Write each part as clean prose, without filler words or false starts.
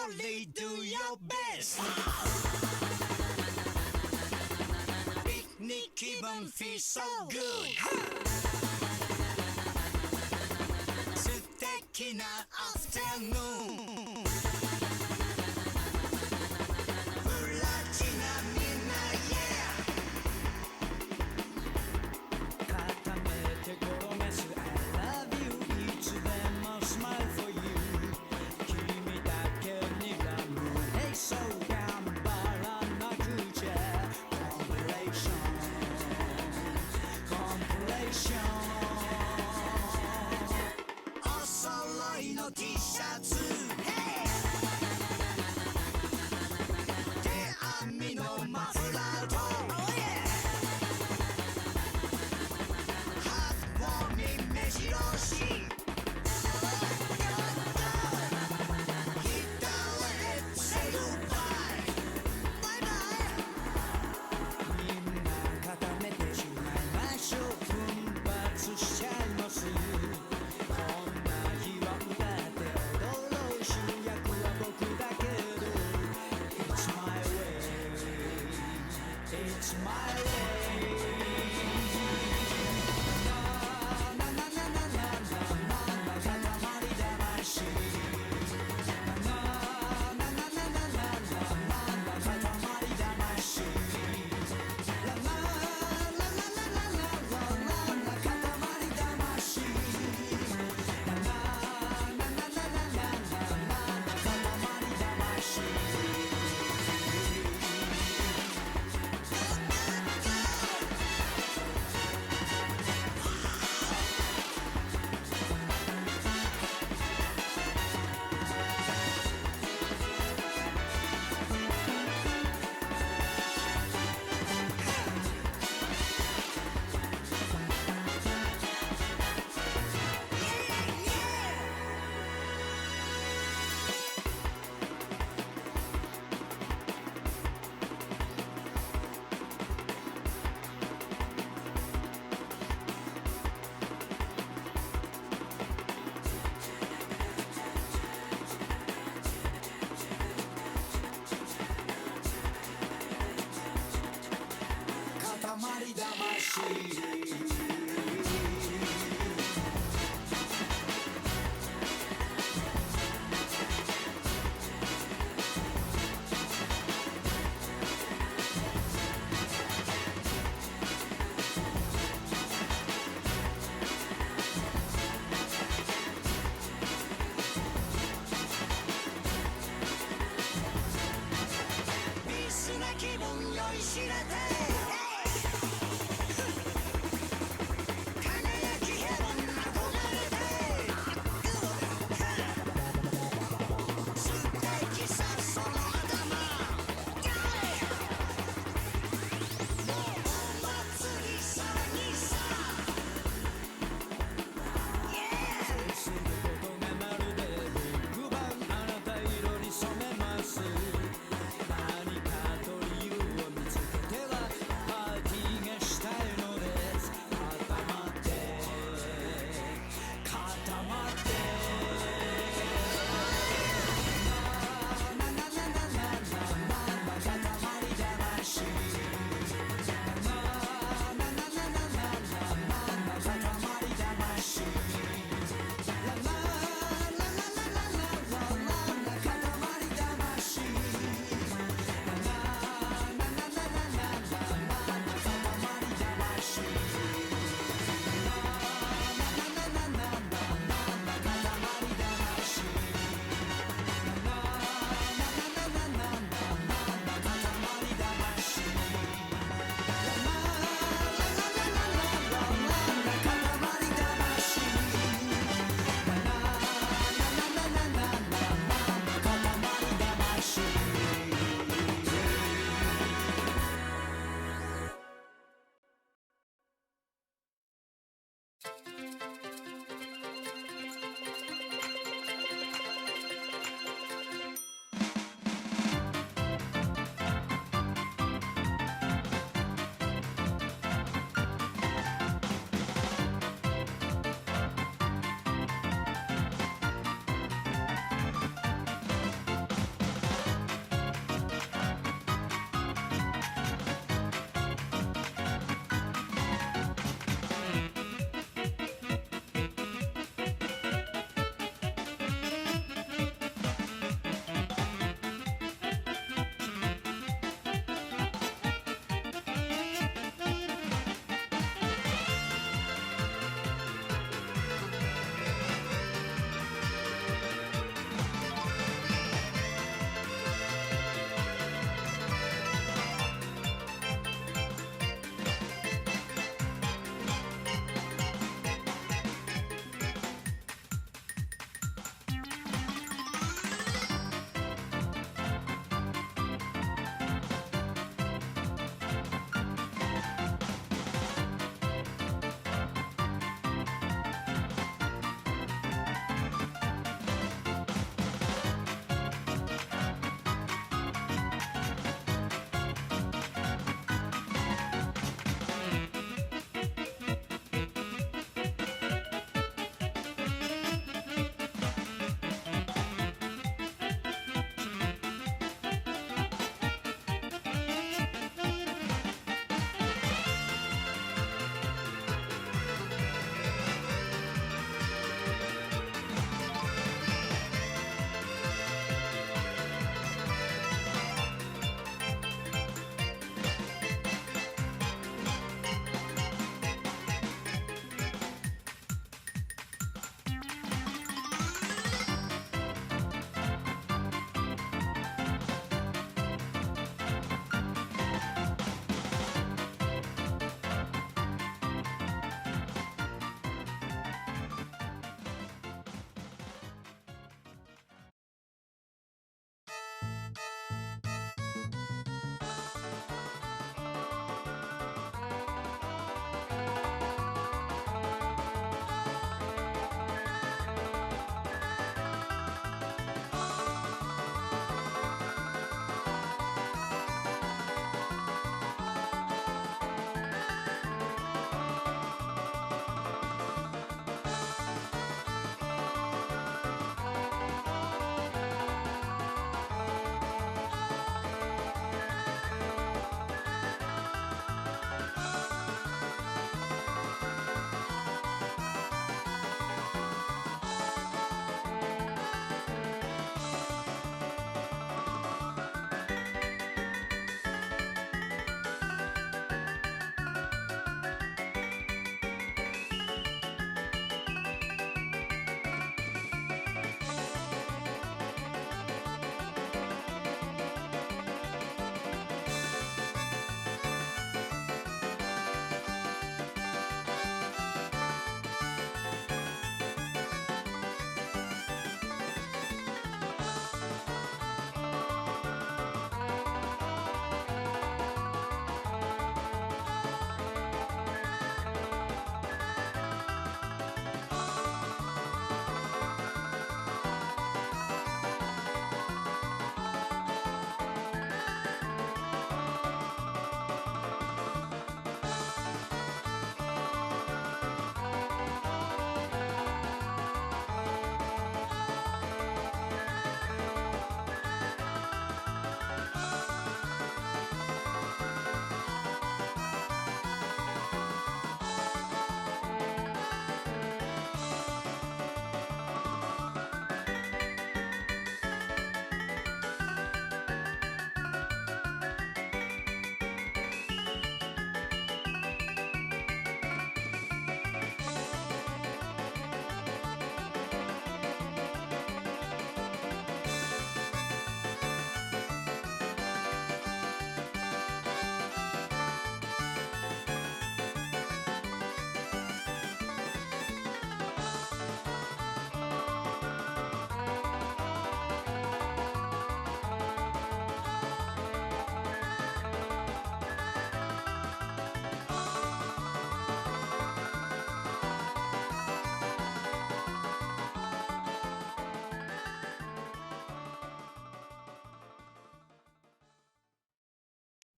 Only do your best ピクニック気分 feel so good 素敵なアフタヌーンプラチナみんな Yeah 固めて転がす I love you いつでも smile for you 君だけにラブ Hey so 頑張らなくちゃ Compilation Compilation お揃いの T シャツ Hey 手編みのマフラーと Oh yeah ハートウォーミング目白押し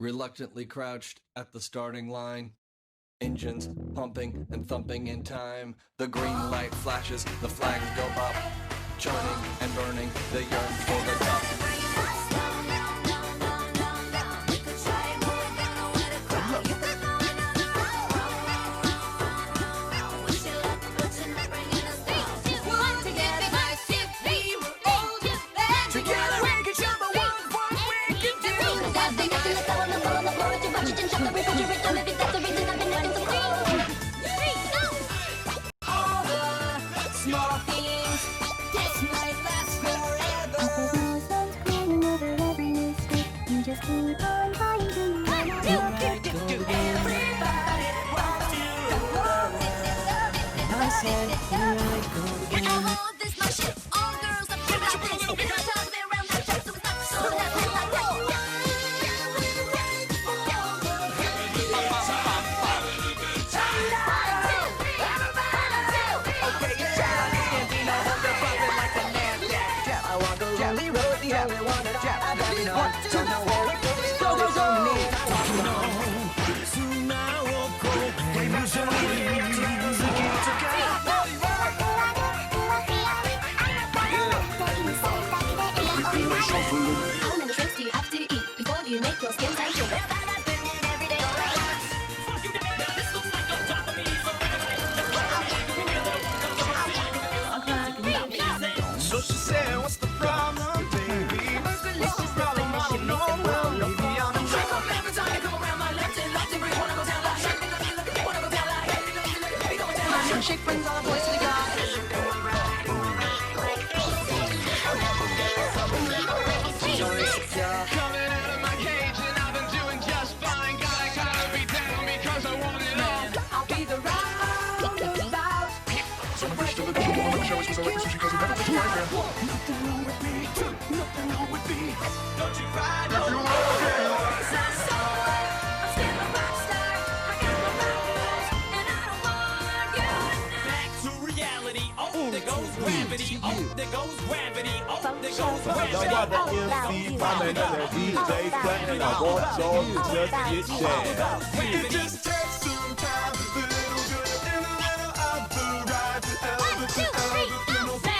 reluctantly crouched at the starting line. Engines pumping and thumping in time. The green light flashes, the flags go up. Churning and burning, they yearn for the top. How many shrimps do you have to eat before you make your skin tight? So she said, what's the problem, baby? What's the problem? I don't know. Well, maybe I'm in trouble. Every time you come around my left and left and bring wanna go down like shake brings all the boys to the guys. Coming out of my cage and I've been doing just fine. Gotta be down because I want it all. I'll be the roundabout. Someone finished the little one. Let show us so she goes never touch my hair. Nothing wrong with me. Nothing wrong with me. Don't you cry, don't you worry. I'm still a rock star. I got my powers and I don't want you now. Back to reality. Oh, there goes gravity. Oh, there goes gravity. Oh, there goes gravity. No other MC coming and their DJ playing. I want y'all to just get shared. It just takes some time, a little good and a little of the ride to Elvis and Elvis and Elvis.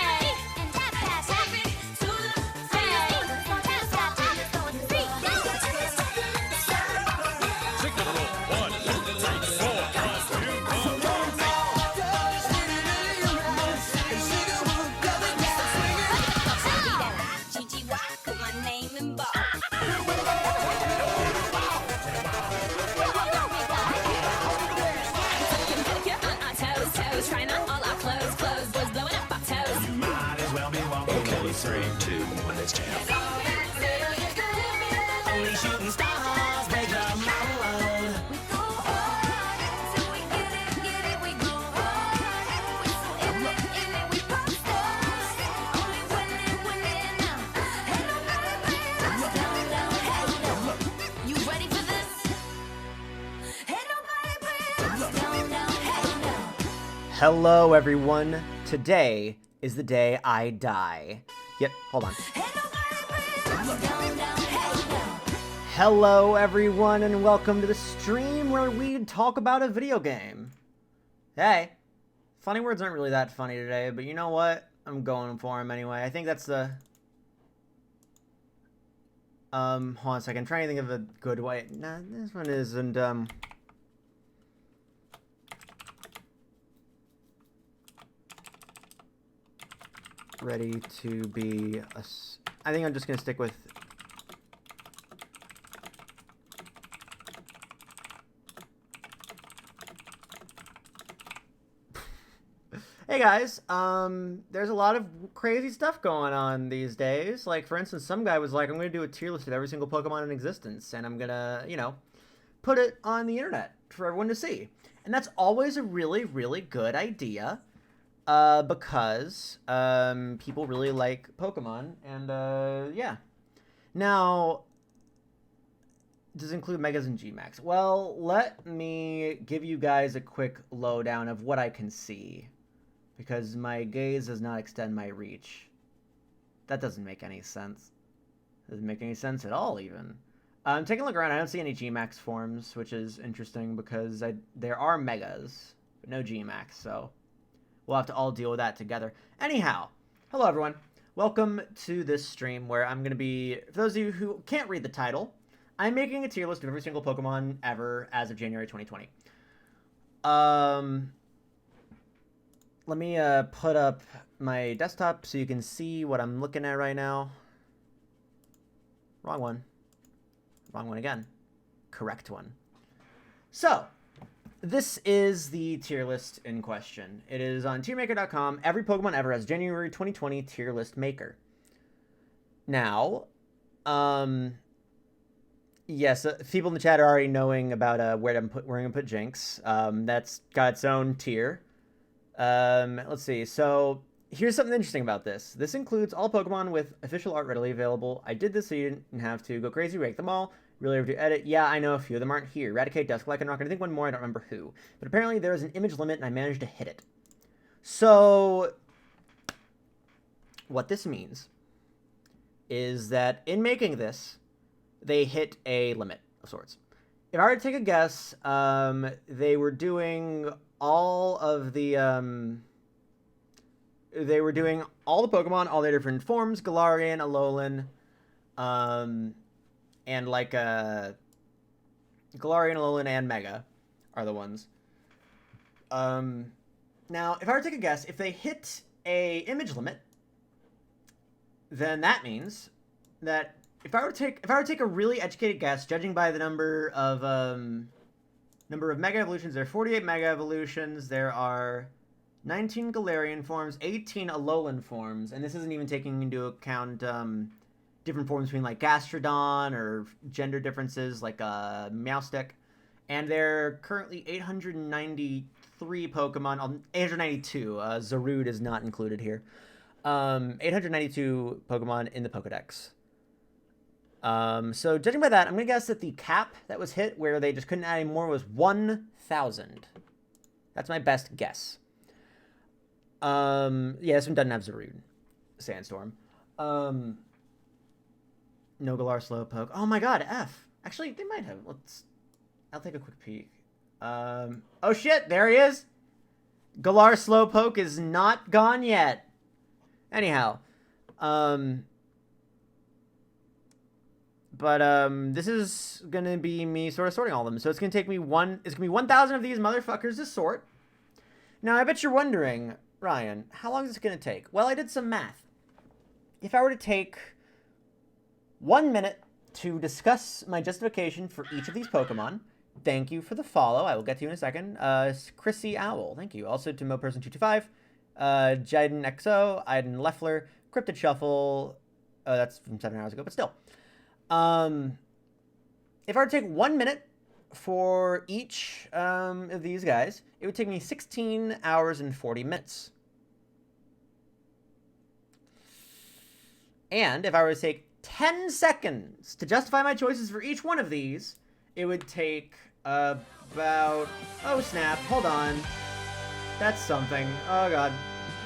Trying on all our clothes, boys blowing up our toes. You might as well be walking. Okay, 3, 2, 1, let's jam. Only shooting stars break the mountain. We go hard till we get it. We go hard. We so in it, we pop stars. Only winning now. Ain't nobody playing us down. You ready for this? Ain't nobody playing us down. Hello, everyone. Today is the day I die. Yep, hold on. Hello, everyone, and welcome to the stream where we talk about a video game. Hey, funny words aren't really that funny today, but you know what? I'm going for them anyway. I think that's the... hold on a second. I'm trying to think of a good way. Nah, this one isn't, ready to be I think I'm just gonna stick with Hey guys, there's a lot of crazy stuff going on these days. Like, for instance, some guy was like, I'm gonna do a tier list of every single Pokemon in existence, and I'm gonna, you know, put it on the internet for everyone to see. And that's always a really, really good idea. Because people really like Pokemon, and yeah. Now, does it include Megas and Gmax? Well, let me give you guys a quick lowdown of what I can see, because my gaze does not extend my reach. That doesn't make any sense. Doesn't make any sense at all, even. I'm taking a look around. I don't see any Gmax forms, which is interesting because there are Megas, but no Gmax, so we'll have to all deal with that together. Anyhow, hello everyone. Welcome to this stream where I'm going to be, for those of you who can't read the title, I'm making a tier list of every single Pokemon ever as of January 2020. Let me put up my desktop so you can see what I'm looking at right now. Wrong one. Wrong one again. Correct one. So, this is the tier list in question. It is on tiermaker.com. Every Pokemon ever has January 2020 tier list maker. Now, yes, people in the chat are already knowing about where I'm going to put Jinx. That's got its own tier. Let's see. So, here's something interesting about this. This includes all Pokemon with official art readily available. I did this so you didn't have to go crazy, rank them all. Really over to edit. Yeah, I know a few of them aren't here. Eradicate, Dusklight, and Rock, and I think one more, I don't remember who. But apparently there is an image limit, and I managed to hit it. So, what this means is that in making this, they hit a limit of sorts. If I were to take a guess, they were doing all of the, Pokemon, all their different forms, Galarian, Alolan, and like Galarian, Alolan, and Mega are the ones. Now, if I were to take a guess, if they hit a image limit, then that means that if I were to take a really educated guess, judging by the number of Mega Evolutions, there are 48 Mega Evolutions. There are 19 Galarian forms, 18 Alolan forms, and this isn't even taking into account different forms between like Gastrodon or gender differences like Meowstic. And there are currently 893 Pokemon, 892, Zarude is not included here. 892 Pokemon in the Pokedex. So judging by that, I'm going to guess that the cap that was hit where they just couldn't add any more was 1,000. That's my best guess. Yeah, this one doesn't have Zarude. Sandstorm. No Galar Slowpoke. Oh my god, F. Actually, they might have. I'll take a quick peek. Oh shit, there he is! Galar Slowpoke is not gone yet. Anyhow. This is gonna be me sort of sorting all of them. So it's gonna take me 1,000 of these motherfuckers to sort. Now, I bet you're wondering, Ryan, how long is this gonna take? Well, I did some math. If I were to take 1 minute to discuss my justification for each of these Pokemon, thank you for the follow. I will get to you in a second. Chrissy Owl, thank you. Also to MoPerson225, Jiden XO, Iden Leffler, Cryptid Shuffle. That's from 7 hours ago, but still. If I were to take 1 minute for each of these guys, it would take me 16 hours and 40 minutes. And if I were to take 10 seconds to justify my choices for each one of these, it would take about... Oh, snap. Hold on. That's something. Oh, God.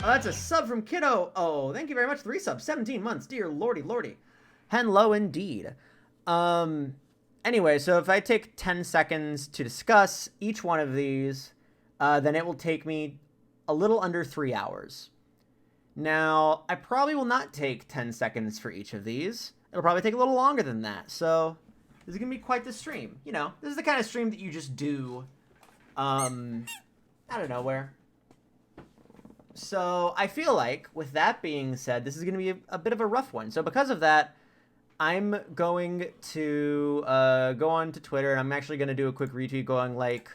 Oh, that's a sub from Kiddo. Oh, thank you very much. 3 subs. 17 months. Dear lordy, lordy. Hello, indeed. Anyway, so if I take 10 seconds to discuss each one of these, then it will take me a little under 3 hours. Now, I probably will not take 10 seconds for each of these. It'll probably take a little longer than that. So, this is going to be quite the stream. You know, this is the kind of stream that you just do, out of nowhere. So, I feel like, with that being said, this is going to be a bit of a rough one. So, because of that, I'm going to go on to Twitter, and I'm actually going to do a quick retweet going like,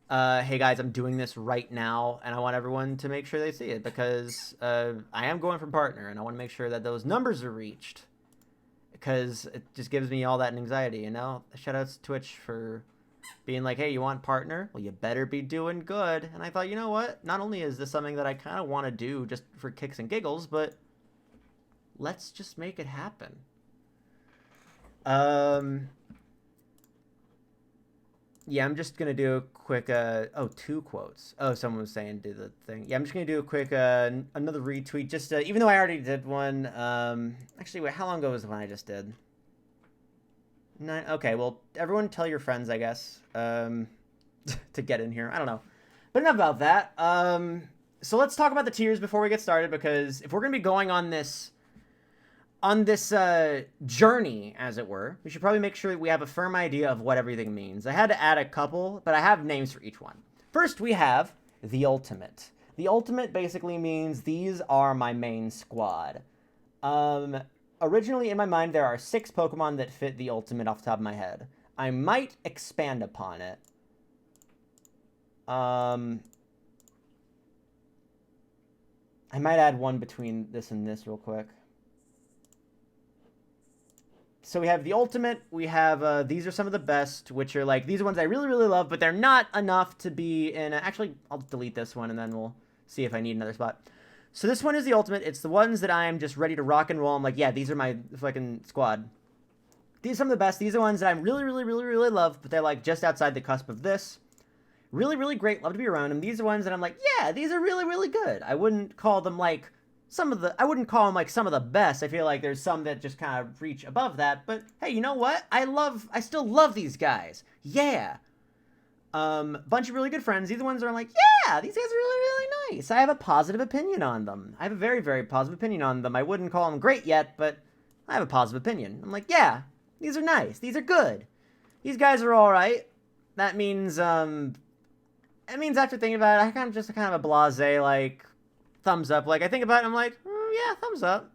hey guys, I'm doing this right now, and I want everyone to make sure they see it, because I am going for partner, and I want to make sure that those numbers are reached, because it just gives me all that anxiety, you know? Shoutouts to Twitch for being like, hey, you want partner? Well, you better be doing good. And I thought, you know what? Not only is this something that I kind of want to do just for kicks and giggles, but let's just make it happen. Yeah, I'm just gonna do a quick, 2 quotes. Oh, someone was saying do the thing. Yeah, I'm just gonna do a quick, another retweet, just, even though I already did one, actually, wait, how long ago was the one I just did? 9. Okay, well, everyone tell your friends, I guess, to get in here. I don't know. But enough about that. So let's talk about the tiers before we get started, because if we're going to be going on this journey, as it were, we should probably make sure that we have a firm idea of what everything means. I had to add a couple, but I have names for each one. First, we have the Ultimate. The Ultimate basically means these are my main squad. Originally, in my mind, there are 6 Pokemon that fit the Ultimate off the top of my head. I might expand upon it. I might add one between this and this real quick. So we have the Ultimate. We have, these are some of the best, which are like, these are ones I really, really love, but they're not enough to be in actually, I'll delete this one and then we'll see if I need another spot. So this one is the Ultimate. It's the ones that I'm just ready to rock and roll. I'm like, yeah, these are my fucking squad. These are some of the best. These are ones that I really, really, really, really love, but they're like just outside the cusp of this. Really, really great. Love to be around them. These are ones that I'm like, yeah, these are really, really good. I wouldn't call them like I wouldn't call them like some of the best. I feel like there's some that just kind of reach above that. But hey, you know what? I still love these guys. Yeah. Bunch of really good friends. These are the ones that are like, yeah, these guys are really, really nice. I have a positive opinion on them. I have a very, very positive opinion on them. I wouldn't call them great yet, but I have a positive opinion. I'm like, yeah, these are nice. These are good. These guys are all right. That means, after thinking about it, I kind of a blasé, like, thumbs up. Like, I think about it, I'm like, yeah, thumbs up.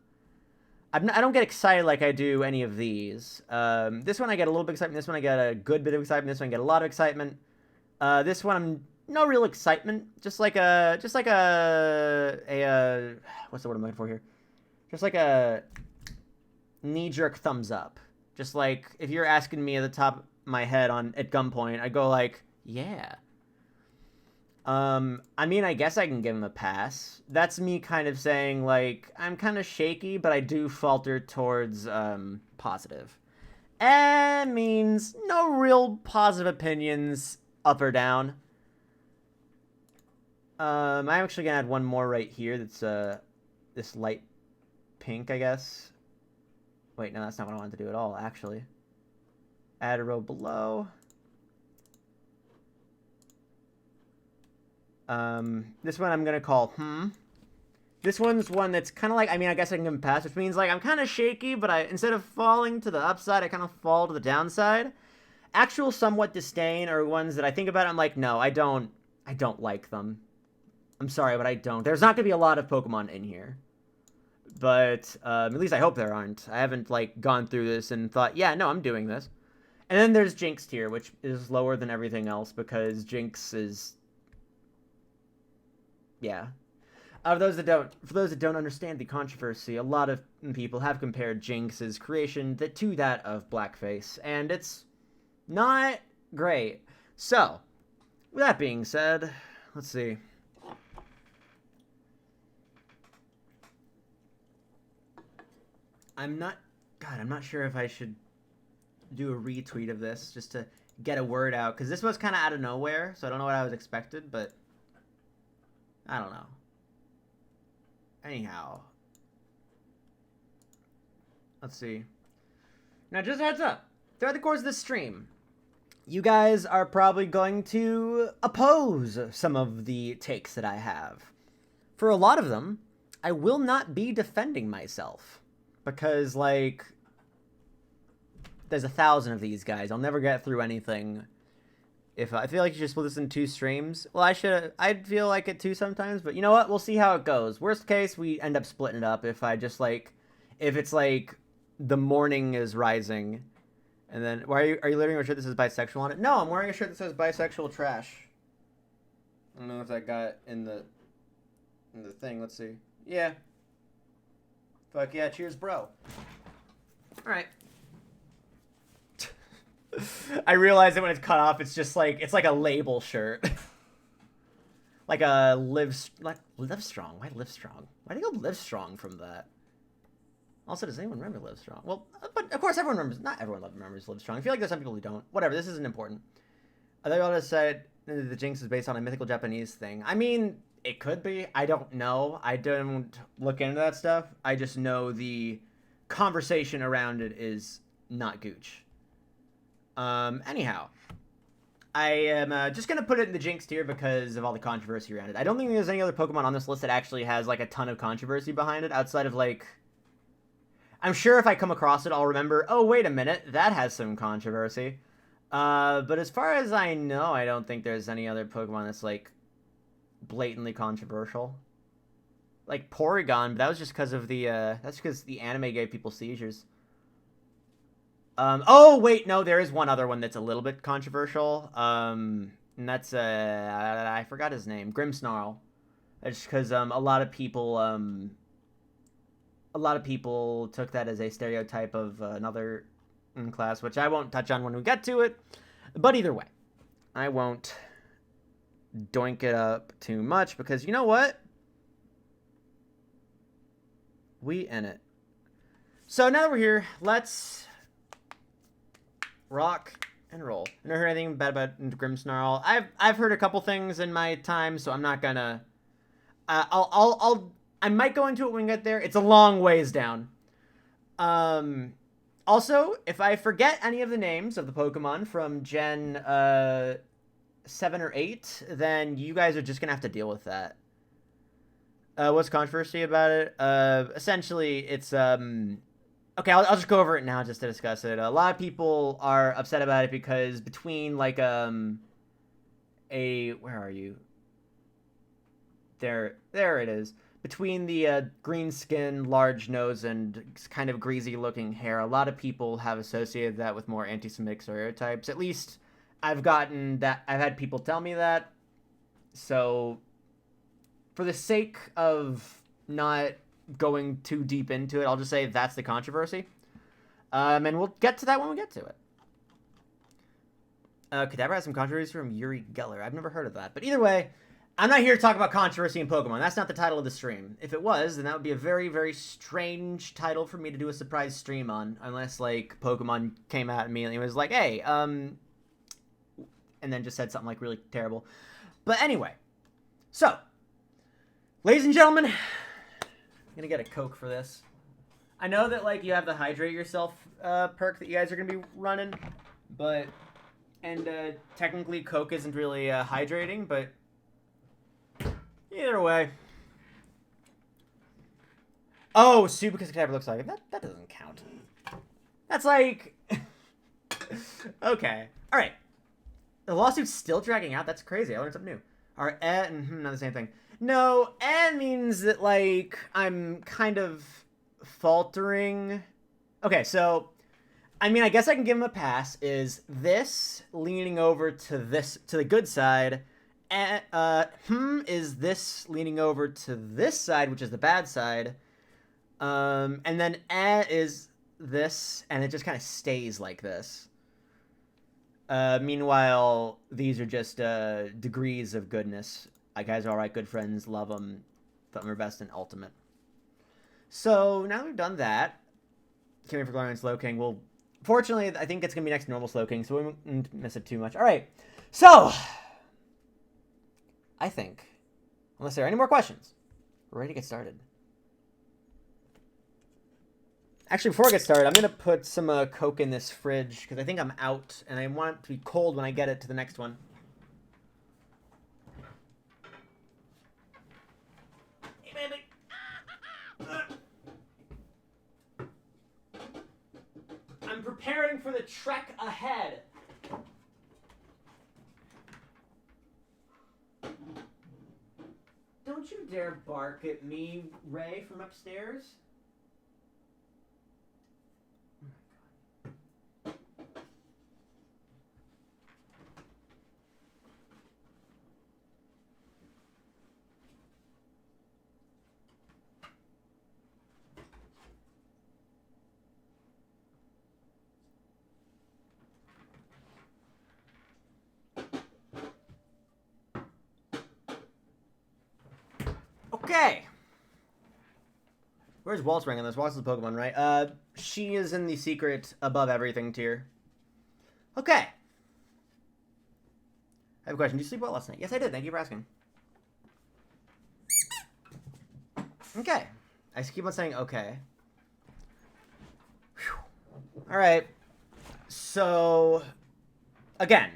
I don't get excited like I do any of these. This one I get a little bit of excitement. This one I get a good bit of excitement. This one I get a lot of excitement. This one I'm no real excitement. Just like a what's the word I'm looking for here? Just like a knee-jerk thumbs up. Just like if you're asking me at the top of my head at gunpoint, I go like, yeah. I mean, I guess I can give him a pass. That's me kind of saying, like, I'm kind of shaky, but I do falter towards, positive. And means no real positive opinions, up or down. I'm actually gonna add one more right here that's, this light pink, I guess. Wait, no, that's not what I wanted to do at all, actually. Add a row below. This one I'm gonna call, This one's one that's kind of like, I mean, I guess I can give him a pass, which means, like, I'm kind of shaky, but instead of falling to the upside, I kind of fall to the downside. Actual somewhat disdain are ones that I think about, I'm like, no, I don't like them. I'm sorry, but I don't. There's not gonna be a lot of Pokemon in here. But, at least I hope there aren't. I haven't, like, gone through this and thought, yeah, no, I'm doing this. And then there's Jinx tier, which is lower than everything else, because Jinx is... Yeah. For those that don't understand the controversy, a lot of people have compared Jinx's creation to that of Blackface, and it's not great. So, with that being said, let's see. I'm not sure if I should do a retweet of this just to get a word out, because this was kind of out of nowhere, so I don't know what I was expected, but I don't know. Anyhow. Let's see. Now, just a heads up. Throughout the course of this stream, you guys are probably going to oppose some of the takes that I have. For a lot of them, I will not be defending myself. Because, like, there's 1,000 of these guys. I'll never get through anything. If I feel like you should split this in 2 streams. Well, I'd feel like it too sometimes, but you know what? We'll see how it goes. Worst case, we end up splitting it up if it's like the morning is rising, and then are you wearing a shirt that says bisexual on it? No, I'm wearing a shirt that says bisexual trash. I don't know if that got in the thing. Let's see. Yeah. Fuck yeah, cheers, bro. All right. I realize that when it's cut off, it's like a label shirt. Like a Livestrong. Why Livestrong? Why do you go Livestrong from that? Also, does anyone remember Livestrong? Well, but of course everyone remembers. Not everyone remembers Livestrong. I feel like there's some people who don't. Whatever, this isn't important. I thought you said the Jinx is based on a mythical Japanese thing. I mean, it could be. I don't know. I don't look into that stuff. I just know the conversation around it is not gooch. Anyhow, I am just gonna put it in the Jinx tier because of all the controversy around it. I don't think there's any other Pokemon on this list that actually has like a ton of controversy behind it outside of like. I'm sure if I come across it, I'll remember. Oh, wait a minute, that has some controversy. But as far as I know, I don't think there's any other Pokemon that's like blatantly controversial. Like Porygon, but that was just because of the that's because the anime gave people seizures. Oh wait, no, there is one other one that's a little bit controversial. And that's I forgot his name, Grimmsnarl. It's because a lot of people took that as a stereotype of another class, which I won't touch on when we get to it. But either way, I won't doink it up too much because you know what? We in it. So now that we're here, let's rock and roll. I never heard anything bad about Grimmsnarl. I've heard a couple things in my time, so I'm not gonna. I might go into it when we get there. It's a long ways down. Also, if I forget any of the names of the Pokemon from Gen 7 or 8, then you guys are just gonna have to deal with that. What's controversy about it? Essentially, it's okay, I'll just go over it now just to discuss it. A lot of people are upset about it because between like where are you? There it is. Between the green skin, large nose, and kind of greasy looking hair, a lot of people have associated that with more anti-Semitic stereotypes. At least I've had people tell me that. So for the sake of not going too deep into it, I'll just say that's the controversy. And we'll get to that when we get to it. Kadabra has some controversy from Yuri Geller. I've never heard of that. But either way, I'm not here to talk about controversy in Pokemon. That's not the title of the stream. If it was, then that would be a very, very strange title for me to do a surprise stream on. Unless, like, Pokemon came out immediately and was like, hey, and then just said something, like, really terrible. But anyway. So, ladies and gentlemen, I'm gonna get a Coke for this. I know that, like, you have the Hydrate Yourself perk that you guys are gonna be running, but, and technically Coke isn't really hydrating, but either way. Oh, Sue because Kadabra looks like it. That doesn't count. That's like... Okay. Alright. The lawsuit's still dragging out? That's crazy. I learned something new. Alright, not the same thing. No, means that, like, I'm kind of faltering. Okay, so, I mean, I guess I can give him a pass. Is this leaning over to the good side, is this leaning over to this side, which is the bad side, and then is this, and it just kind of stays like this. Meanwhile, these are just degrees of goodness. Like, guys are alright, good friends, love them, thought we were best in Ultimate. So, now that we've done that, can't wait for Glorian Slowking. Well, fortunately, I think it's going to be next to normal Slowking, so we won't miss it too much. Alright, so, I think, unless there are any more questions, we're ready to get started. Actually, before I get started, I'm going to put some Coke in this fridge, because I think I'm out, and I want it to be cold when I get it to the next one. Hey, baby! I'm preparing for the trek ahead. Don't you dare bark at me, Ray, from upstairs. Okay. Where's Walt's rank on this? Walt's the Pokemon, right? She is in the secret above everything tier. Okay. I have a question. Did you sleep well last night? Yes, I did. Thank you for asking. Okay. I just keep on saying okay. Alright. So, again,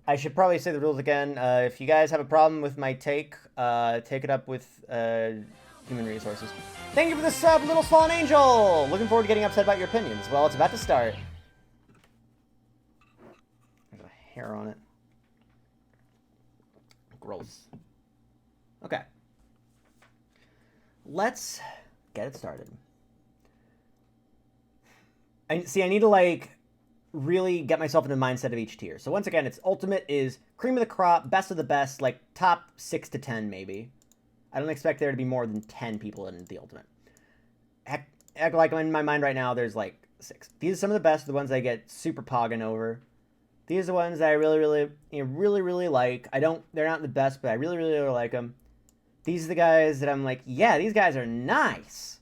I should probably say the rules again. If you guys have a problem with my take it up with Human Resources. Thank you for the sub, Little Fallen Angel! Looking forward to getting upset about your opinions. Well, it's about to start. There's a hair on it. Gross. Okay. Let's get it started. I need to, like, really get myself in the mindset of each tier. So once again, it's ultimate is cream of the crop, best of the best, like top 6 to 10 maybe. I don't expect there to be more than 10 people in the ultimate. Heck, like in my mind right now, there's like 6. These are some of the best, the ones I get super pogging over. These are the ones that I really like. They're not the best, but I really like them. These are the guys that I'm like, yeah, these guys are nice.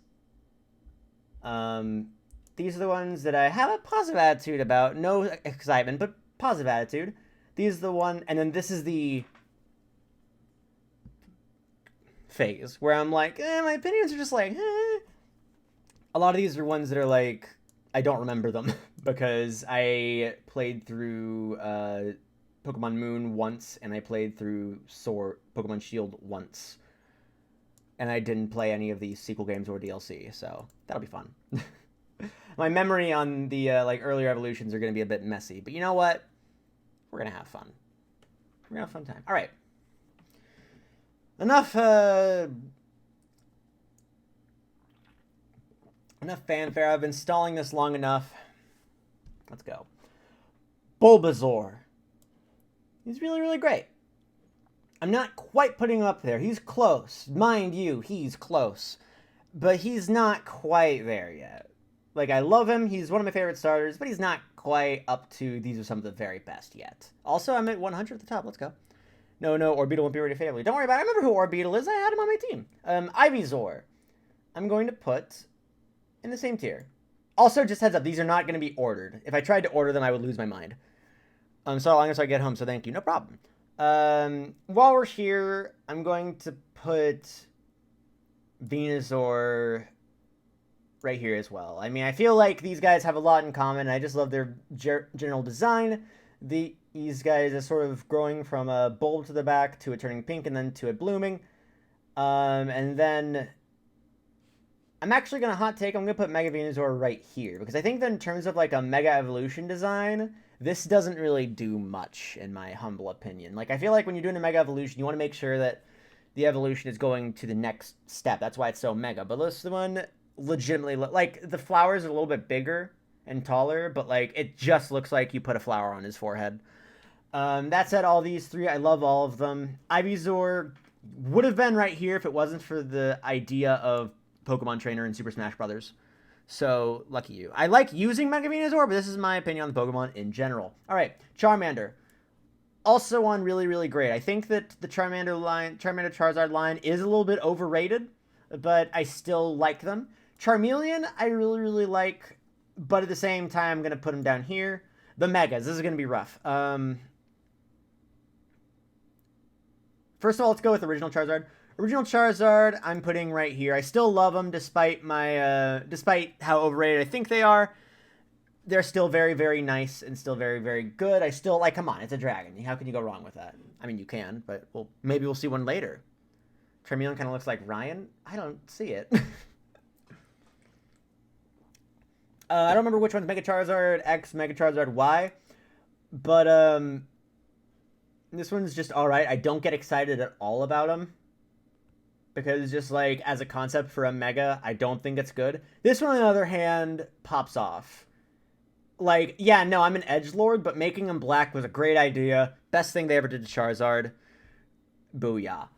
These are the ones that I have a positive attitude about. No excitement, but positive attitude. These are the one, and then this is the phase where I'm like, my opinions are just like, eh. A lot of these are ones that are like, I don't remember them because I played through Pokemon Moon once, and I played through Pokemon Shield once. And I didn't play any of the sequel games or DLC, so that'll be fun. My memory on the like earlier evolutions are going to be a bit messy, but you know what? We're going to have fun. We're going to have a fun time. All right. Enough fanfare. I've been stalling this long enough. Let's go. Bulbasaur. He's really great. I'm not quite putting him up there. He's close. Mind you, he's close. But he's not quite there yet. Like, I love him. He's one of my favorite starters, but he's not quite up to these are some of the very best yet. Also, I'm at 100 at the top. Let's go. No, Orbeetle won't be ready family. Don't worry about it. I remember who Orbeetle is. I had him on my team. Ivysaur. I'm going to put in the same tier. Also, just heads up, these are not going to be ordered. If I tried to order them, I would lose my mind. So long as I get home, so thank you. No problem. While we're here, I'm going to put Venusaur right here as well. I mean, I feel like these guys have a lot in common, and I just love their general design. These guys are sort of growing from a bulb to the back to it turning pink and then to it blooming. And then I'm actually going to hot take, I'm going to put Mega Venusaur right here, because I think that in terms of like a Mega Evolution design, this doesn't really do much, in my humble opinion. Like, I feel like when you're doing a Mega Evolution, you want to make sure that the evolution is going to the next step. That's why it's so Mega. But this one legitimately, like, the flowers are a little bit bigger and taller, but, like, it just looks like you put a flower on his forehead. That said, all these three, I love all of them. Ivysaur would have been right here if it wasn't for the idea of Pokemon Trainer in Super Smash Bros. So, lucky you. I like using Mega Venusaur, but this is my opinion on the Pokemon in general. Alright, Charmander. Also on really great. I think that the Charmander Charizard line is a little bit overrated, but I still like them. Charmeleon, I really like, but at the same time, I'm going to put him down here. The Megas, this is going to be rough. First of all, let's go with original Charizard. Original Charizard, I'm putting right here. I still love them despite my, despite how overrated I think they are. They're still very nice and still very good. I still, like, come on, it's a dragon. How can you go wrong with that? I mean, you can, but maybe we'll see one later. Charmeleon kind of looks like Ryan. I don't see it. I don't remember which one's Mega Charizard X, Mega Charizard Y, but this one's just alright. I don't get excited at all about him, because just, like, as a concept for a Mega, I don't think it's good. This one, on the other hand, pops off. Like, yeah, no, I'm an edgelord, but making him black was a great idea. Best thing they ever did to Charizard. Booyah.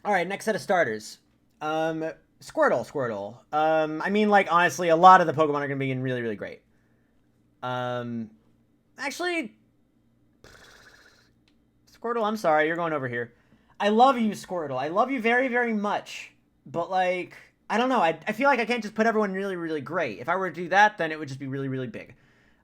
Alright, next set of starters. Squirtle. I mean, like, honestly, a lot of the Pokemon are going to be in really great. Actually, Squirtle, I'm sorry, you're going over here. I love you, Squirtle. I love you very much. But, like, I don't know. I feel like I can't just put everyone really great. If I were to do that, then it would just be really big.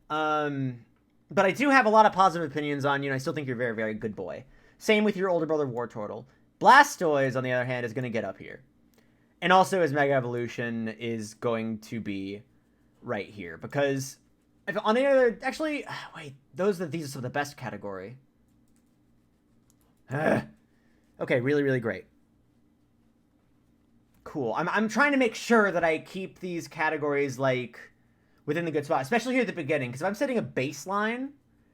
But I do have a lot of positive opinions on you, and I still think you're a very good boy. Same with your older brother, Wartortle. Blastoise, on the other hand, is going to get up here. And also his Mega Evolution is going to be right here. Because If on the other, actually, wait, these are the best category. Okay, really, really great. Cool. I'm trying to make sure that I keep these categories like within the good spot, especially here at the beginning, because if I'm setting a baseline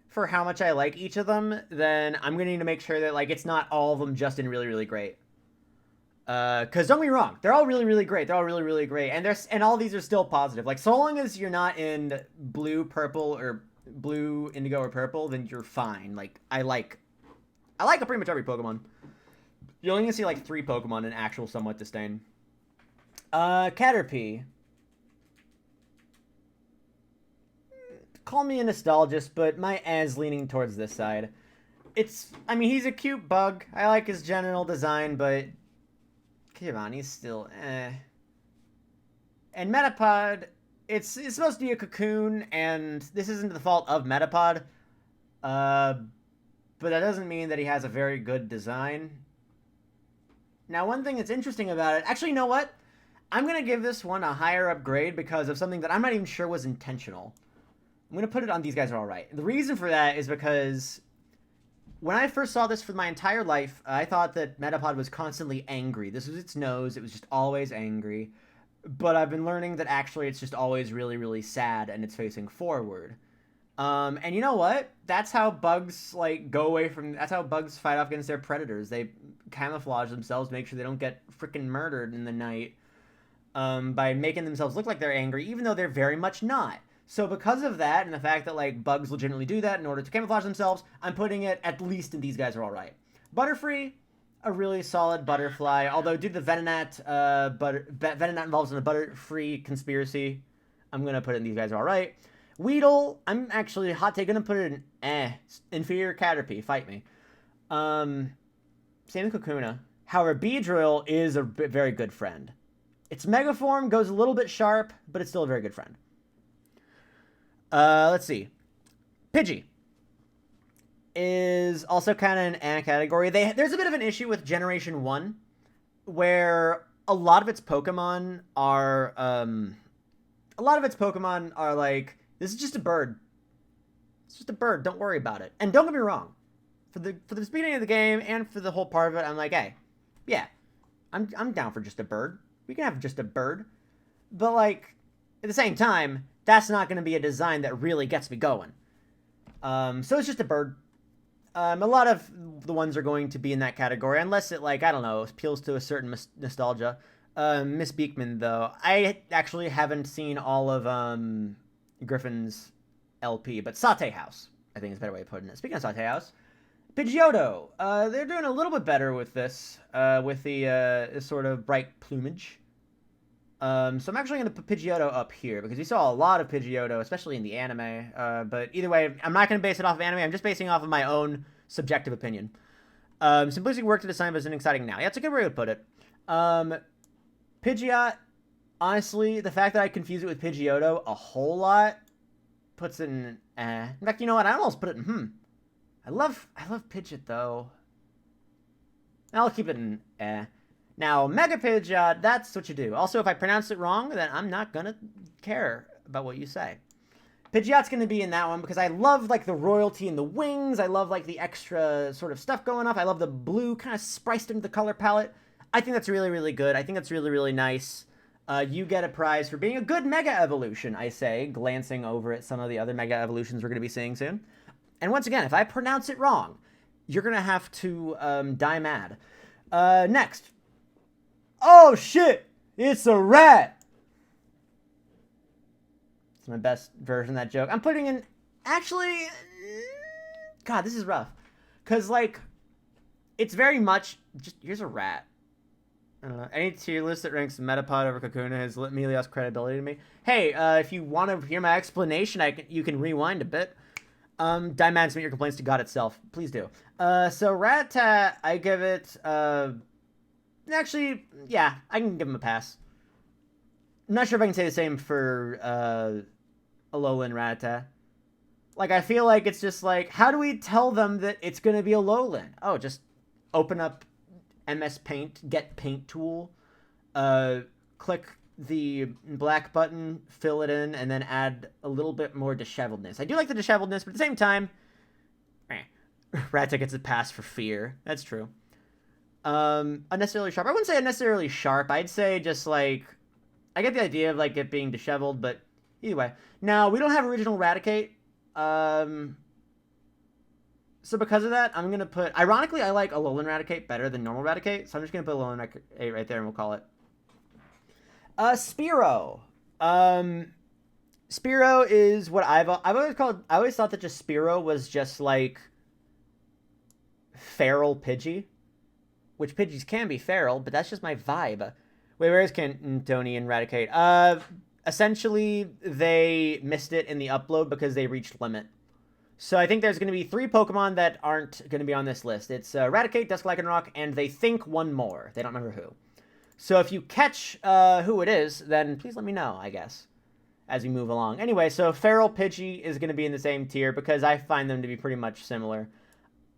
for how much I like each of them, then I'm gonna need to make sure that like it's not all of them just in really, really great. Because don't get me wrong, they're all really, really great. They're all really, really great, and all these are still positive. Like so long as you're not in blue, purple, or blue, indigo, or purple, then you're fine. Like I like pretty much every Pokemon. You only gonna see like 3 Pokemon in actual somewhat disdain. Caterpie. Call me a nostalgist, but my is leaning towards this side. I mean, he's a cute bug. I like his general design, but come on, he's still And Metapod, it's supposed to be a cocoon, and this isn't the fault of Metapod. But that doesn't mean that he has a very good design. Now, one thing that's interesting about it, actually, you know what? I'm going to give this one a higher upgrade because of something that I'm not even sure was intentional. I'm going to put it on These Guys Are Alright. The reason for that is because when I first saw this for my entire life, I thought that Metapod was constantly angry. This was its nose. It was just always angry. But I've been learning that actually it's just always really, really sad and it's facing forward. And you know what? That's how bugs that's how bugs fight off against their predators. They camouflage themselves, make sure they don't get freaking murdered in the night, by making themselves look like they're angry, even though they're very much not. So because of that, and the fact that like bugs legitimately do that in order to camouflage themselves, I'm putting it at least in These Guys Are Alright. Butterfree, a really solid butterfly, although due to the Venonat, Venonat involves in the Butterfree conspiracy, I'm gonna put it in These Guys Are Alright. Weedle, I'm actually gonna put it in inferior Caterpie, fight me. Same with Kakuna. However, Beedrill is a very good friend. Its Megaform goes a little bit sharp, but it's still a very good friend. Let's see. Pidgey is also kind of an category. There's a bit of an issue with Generation 1, where a lot of its Pokemon are like, this is just a bird. It's just a bird. Don't worry about it. And don't get me wrong. For the beginning of the game and for the whole part of it, I'm like, hey, yeah, I'm down for just a bird. We can have just a bird. But like, at the same time, that's not going to be a design that really gets me going. So it's just a bird. A lot of the ones are going to be in that category, unless it, like, I don't know, appeals to a certain nostalgia. Miss Beekman, though, I actually haven't seen all of Griffin's LP, but Satay House, I think is a better way of putting it. Speaking of Satay House, Pidgeotto, they're doing a little bit better with this, with the sort of bright plumage. So I'm actually going to put Pidgeotto up here, because we saw a lot of Pidgeotto, especially in the anime. But either way, I'm not going to base it off of anime. I'm just basing it off of my own subjective opinion. Simplicity work to design, but isn't exciting now. Yeah, that's a good way to put it. Pidgeot, honestly, the fact that I confuse it with Pidgeotto a whole lot puts it in In fact, you know what? I almost put it in I love Pidgeot, though. I'll keep it in Now, Mega Pidgeot, that's what you do. Also, if I pronounce it wrong, then I'm not gonna care about what you say. Pidgeot's gonna be in that one because I love, like, the royalty in the wings. I love, like, the extra sort of stuff going off. I love the blue kind of spiced into the color palette. I think that's really, really good. I think that's really, really nice. You get a prize for being a good Mega Evolution, I say, glancing over at some of the other Mega Evolutions we're gonna be seeing soon. And once again, if I pronounce it wrong, you're gonna have to die mad. Next. Oh shit! It's a rat! It's my best version of that joke. I'm putting in... Actually... God, this is rough. Because, like, it's very much... Just, here's a rat. I don't know. Any tier list that ranks Metapod over Kakuna has immediately lost credibility to me. Hey, if you want to hear my explanation, you can rewind a bit. Die mad, submit your complaints to God itself. Please do. So Rattata, I give it... Actually, yeah, I can give him a pass. I'm not sure if I can say the same for Alolan Rattata. Like, I feel like it's just like, how do we tell them that it's going to be Alolan? Oh, just open up MS Paint, get paint tool, click the black button, fill it in, and then add a little bit more disheveledness. I do like the disheveledness, but at the same time, Rattata gets a pass for fear. That's true. Unnecessarily sharp. I wouldn't say unnecessarily sharp. I'd say just like, I get the idea of like it being disheveled, but either way. Now, we don't have original Raticate. So because of that, I'm going to put... Ironically, I like Alolan Raticate better than normal Raticate, so I'm just going to put Alolan Raticate right there, and we'll call it. Spearow. Spearow is what I've always called... I always thought that just Spearow was just, like, feral Pidgey. Which Pidgeys can be feral, but that's just my vibe. Wait, where is Cantoni and Raticate? Essentially, they missed it in the upload because they reached limit. So I think there's going to be 3 Pokemon that aren't going to be on this list. It's Raticate, Dusk Lycanroc, and they think one more. They don't remember who. So if you catch who it is, then please let me know, I guess, as we move along. Anyway, so Feral Pidgey is going to be in the same tier because I find them to be pretty much similar.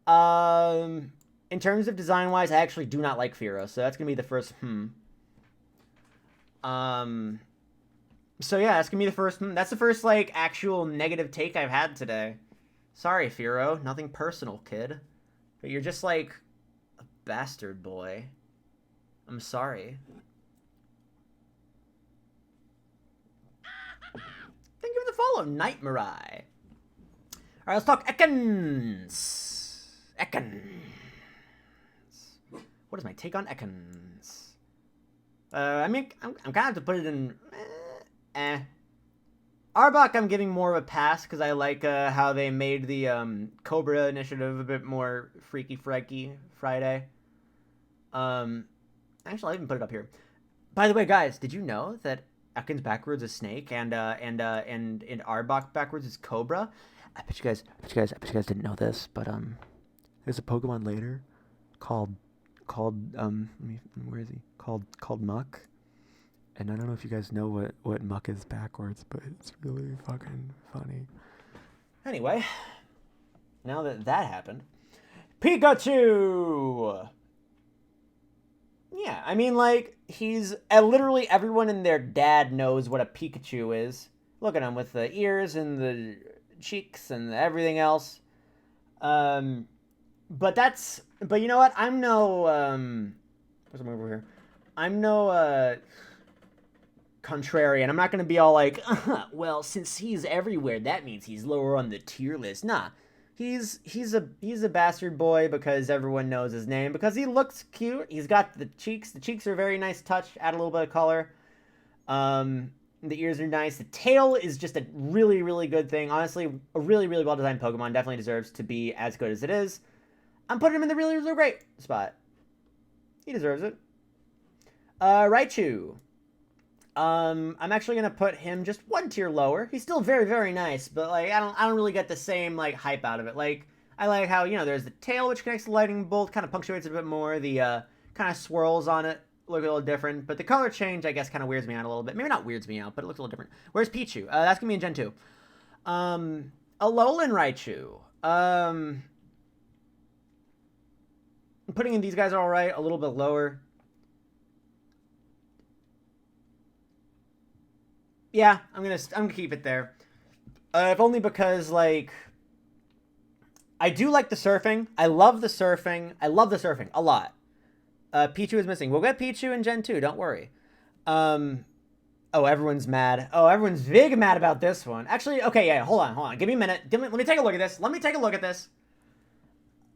In terms of design-wise, I actually do not like Fearow, so that's going to be the first So yeah, that's going to be the first That's the first, like, actual negative take I've had today. Sorry, Fearow. Nothing personal, kid. But you're just, like, a bastard boy. I'm sorry. Thank you for the follow, Night Mirai. Alright, let's talk Ekans. Ekans. What is my take on Ekans? I mean, I'm kind of have to put it in... Arbok, I'm giving more of a pass because I like how they made the Cobra initiative a bit more freaky Friday. Actually, I'll even put it up here. By the way, guys, did you know that Ekans backwards is Snake and Arbok backwards is Cobra? I bet you guys didn't know this, but there's a Pokemon later called where is he? Called Muck. And I don't know if you guys know what Muck is backwards, but it's really fucking funny. Anyway, now that happened, Pikachu! Yeah, I mean, like, he's... literally everyone and their dad knows what a Pikachu is. Look at him with the ears and the cheeks and everything else. But you know what? I'm no... what's the move over here? I'm no, contrarian. I'm not going to be all like, well, since he's everywhere, that means he's lower on the tier list. Nah, he's a bastard boy because everyone knows his name, because he looks cute. He's got the cheeks. The cheeks are a very nice touch. Add a little bit of color. The ears are nice. The tail is just a really, really good thing. Honestly, a really, really well-designed Pokemon. Definitely deserves to be as good as it is. I'm putting him in the really, really great spot. He deserves it. Raichu. I'm actually gonna put him just 1 tier lower. He's still very, very nice, but like I don't really get the same like hype out of it. Like I like how, you know, there's the tail which connects the lightning bolt, kind of punctuates it a bit more. The kind of swirls on it look a little different, but the color change I guess kind of weirds me out a little bit. Maybe not weirds me out, but it looks a little different. Where's Pichu? That's gonna be in Gen 2. Alolan Raichu. I'm putting in these guys are all right, a little bit lower. Yeah, I'm gonna keep it there. If only because, like, I do like the surfing. I love the surfing. I love the surfing a lot. Pichu is missing. We'll get Pichu in Gen 2, don't worry. Oh, everyone's mad. Oh, everyone's big mad about this one. Actually, okay, yeah, hold on. Give me a minute. Let me take a look at this. Let me take a look at this.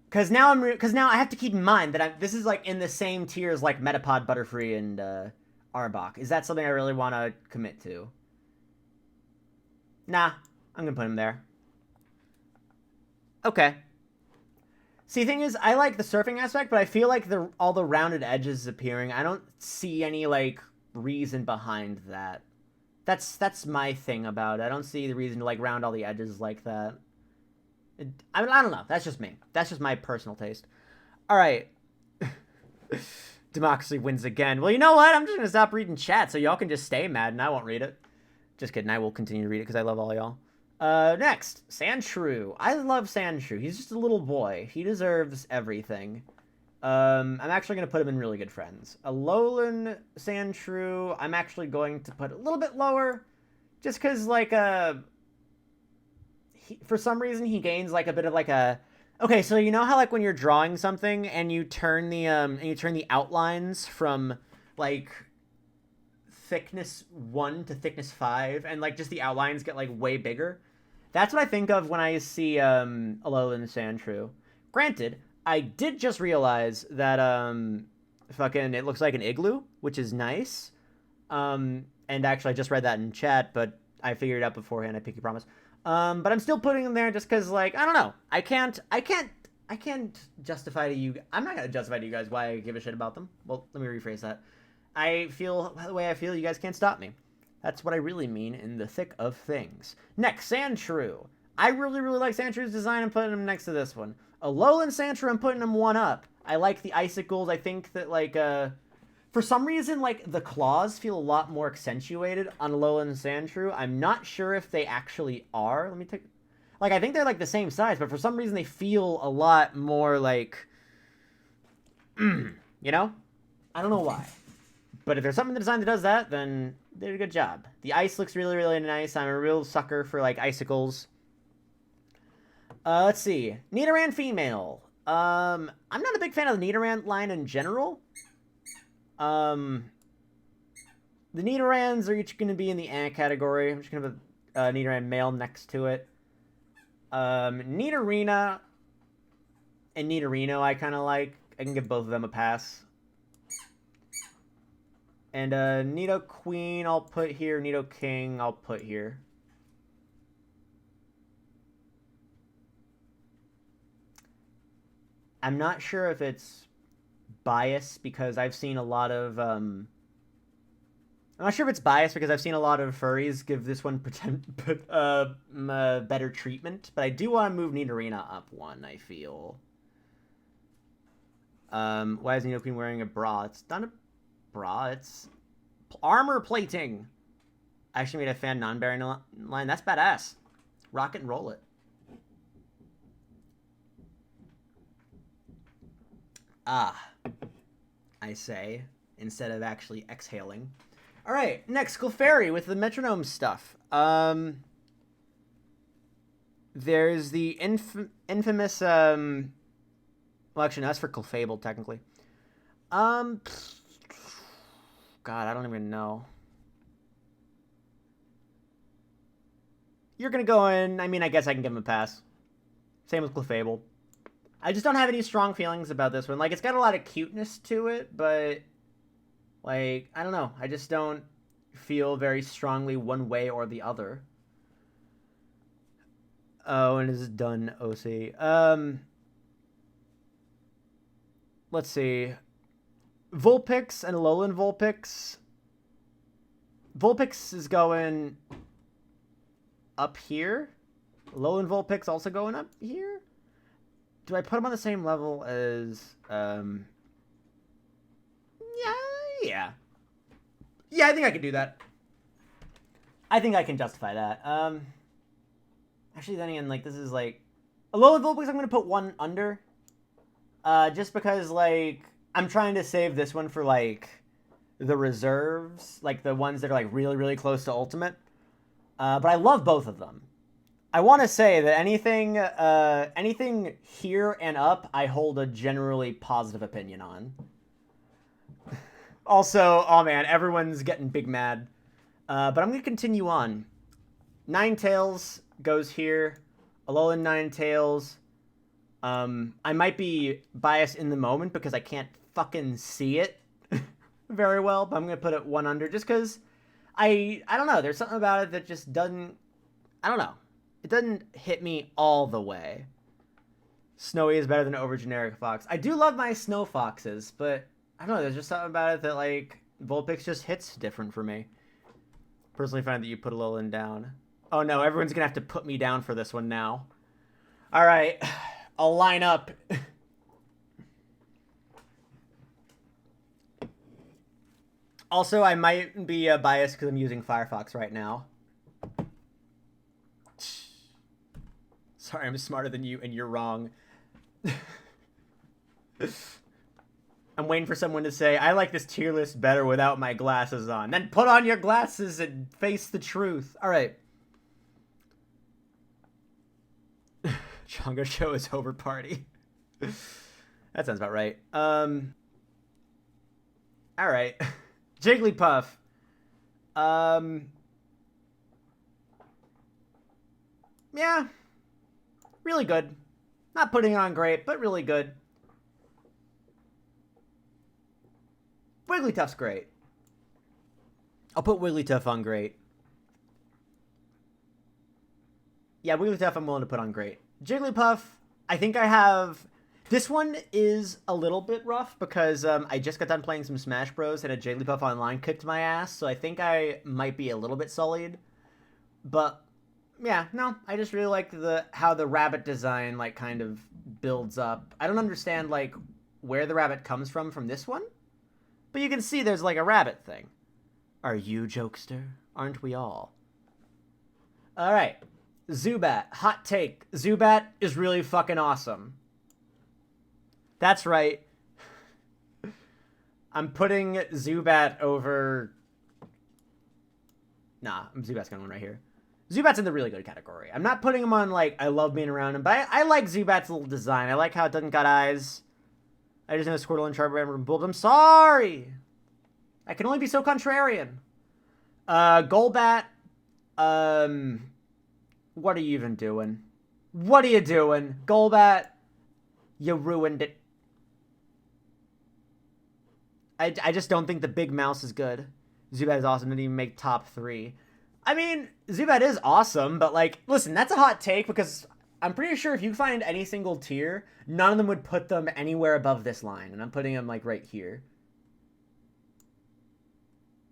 Because now I have to keep in mind that this is, like, in the same tier as, like, Metapod, Butterfree, and Arbok. Is that something I really want to commit to? Nah, I'm gonna put him there. Okay. See, the thing is, I like the surfing aspect, but I feel like all the rounded edges appearing, I don't see any, like, reason behind that. That's my thing about it. I don't see the reason to, like, round all the edges like that. I mean, I don't know. That's just me. That's just my personal taste. Alright. Democracy wins again. Well, you know what? I'm just gonna stop reading chat so y'all can just stay mad and I won't read it. Just kidding, I will continue to read it because I love all y'all. Next, Sandshrew. I love Sandshrew. He's just a little boy. He deserves everything. I'm actually going to put him in really good friends. Alolan Sandshrew, I'm actually going to put a little bit lower, just because, like, for some reason he gains, like, a bit of, like, a... Okay, so you know how, like, when you're drawing something and you turn the outlines from, like, thickness 1 to thickness 5, and, like, just the outlines get, like, way bigger? That's what I think of when I see Alolan Sandshrew. Granted, I did just realize that fucking it looks like an igloo, which is nice. And actually I just read that in chat, but I figured it out beforehand, I pinky promise. But I'm still putting them there just because, like, I don't know. I can't justify to you... I'm not going to justify to you guys why I give a shit about them. Well, let me rephrase that. I feel the way I feel, you guys can't stop me. That's what I really mean in the thick of things. Next, Sandshrew. I really, really like Sandshrew's design. I'm putting him next to this one. Alolan Sandshrew, I'm putting him one up. I like the icicles. I think that, like, for some reason, like, the claws feel a lot more accentuated on Alolan Sandshrew. I'm not sure if they actually are. Let me take... Like, I think they're, like, the same size, but for some reason they feel a lot more, like... you know? I don't know why. But if there's something in the design that does that, then they did a good job. The ice looks really, really nice. I'm a real sucker for, like, icicles. Let's see. Nidoran female. I'm not a big fan of the Nidoran line in general. The Nidorans are each going to be in the ant category. I'm just going to put Nidoran male next to it. Nidorina and Nidorino I kind of like. I can give both of them a pass. And Nidoqueen I'll put here. Nidoking I'll put here. I'm not sure if it's bias because I've seen a lot of I'm not sure if it's biased because I've seen a lot of furries give this one better treatment, but I do want to move Nidorina up one, I feel. Why is Nidoqueen wearing a bra? It's not a bra, it's armor plating. I actually made a fan non-bearing line. That's badass. Rock it and roll it. Ah, I say, instead of actually exhaling. All right, next, Clefairy with the metronome stuff. There's the infamous, well, actually, no, that's for Clefable, technically. God, I don't even know. You're gonna go in, I mean, I guess I can give him a pass. Same with Clefable. I just don't have any strong feelings about this one. Like, it's got a lot of cuteness to it, but, like, I don't know. I just don't feel very strongly one way or the other. Oh, and it's done, OC. Let's see. Vulpix and Alolan Vulpix. Vulpix is going up here. Alolan Vulpix also going up here. Do I put them on the same level as, Yeah, I think I can do that. I think I can justify that. Actually, then again, like, this is, like... Alolan Vulpix I'm going to put one under. Just because, like, I'm trying to save this one for, like, the reserves. Like, the ones that are, like, really, really close to Ultimate. But I love both of them. I want to say that anything here and up, I hold a generally positive opinion on. Also, oh man, everyone's getting big mad. But I'm going to continue on. Ninetales goes here. Alolan Ninetales. I might be biased in the moment because I can't fucking see it very well, but I'm going to put it one under just because I don't know. There's something about it that just doesn't, I don't know. It doesn't hit me all the way. Snowy is better than over generic fox. I do love my snow foxes, but I don't know. There's just something about it that, like, Vulpix just hits different for me. Personally find that you put Alolan down. Oh no, everyone's gonna have to put me down for this one now. All right, I'll line up. Also, I might be biased because I'm using Firefox right now. Sorry, I'm smarter than you, and you're wrong. I'm waiting for someone to say, I like this tier list better without my glasses on. Then put on your glasses and face the truth. All right. Chongo Show is over party. That sounds about right. All right. Jigglypuff. Yeah. Really good. Not putting it on great, but really good. Wigglytuff's great. I'll put Wigglytuff on great. Yeah, Wigglytuff I'm willing to put on great. Jigglypuff, I think I have... This one is a little bit rough because I just got done playing some Smash Bros. And a Jigglypuff Online kicked my ass, so I think I might be a little bit sullied. But, yeah, no, I just really like how the rabbit design, like, kind of builds up. I don't understand, like, where the rabbit comes from this one. But you can see there's, like, a rabbit thing. Are you, jokester? Aren't we all? Alright. Zubat. Hot take. Zubat is really fucking awesome. That's right. I'm putting Zubat over... Nah, Zubat's gonna win right here. Zubat's in the really good category. I'm not putting him on, like, I love being around him, but I like Zubat's little design. I like how it doesn't got eyes. I just know Squirtle and Charmander and Bulb. I'm sorry! I can only be so contrarian. Golbat. What are you even doing? What are you doing? Golbat, you ruined it. I just don't think the big mouse is good. Zubat is awesome. Didn't even make top 3. I mean, Zubat is awesome, but, like, listen, that's a hot take because I'm pretty sure if you find any single tier, none of them would put them anywhere above this line. And I'm putting them, like, right here.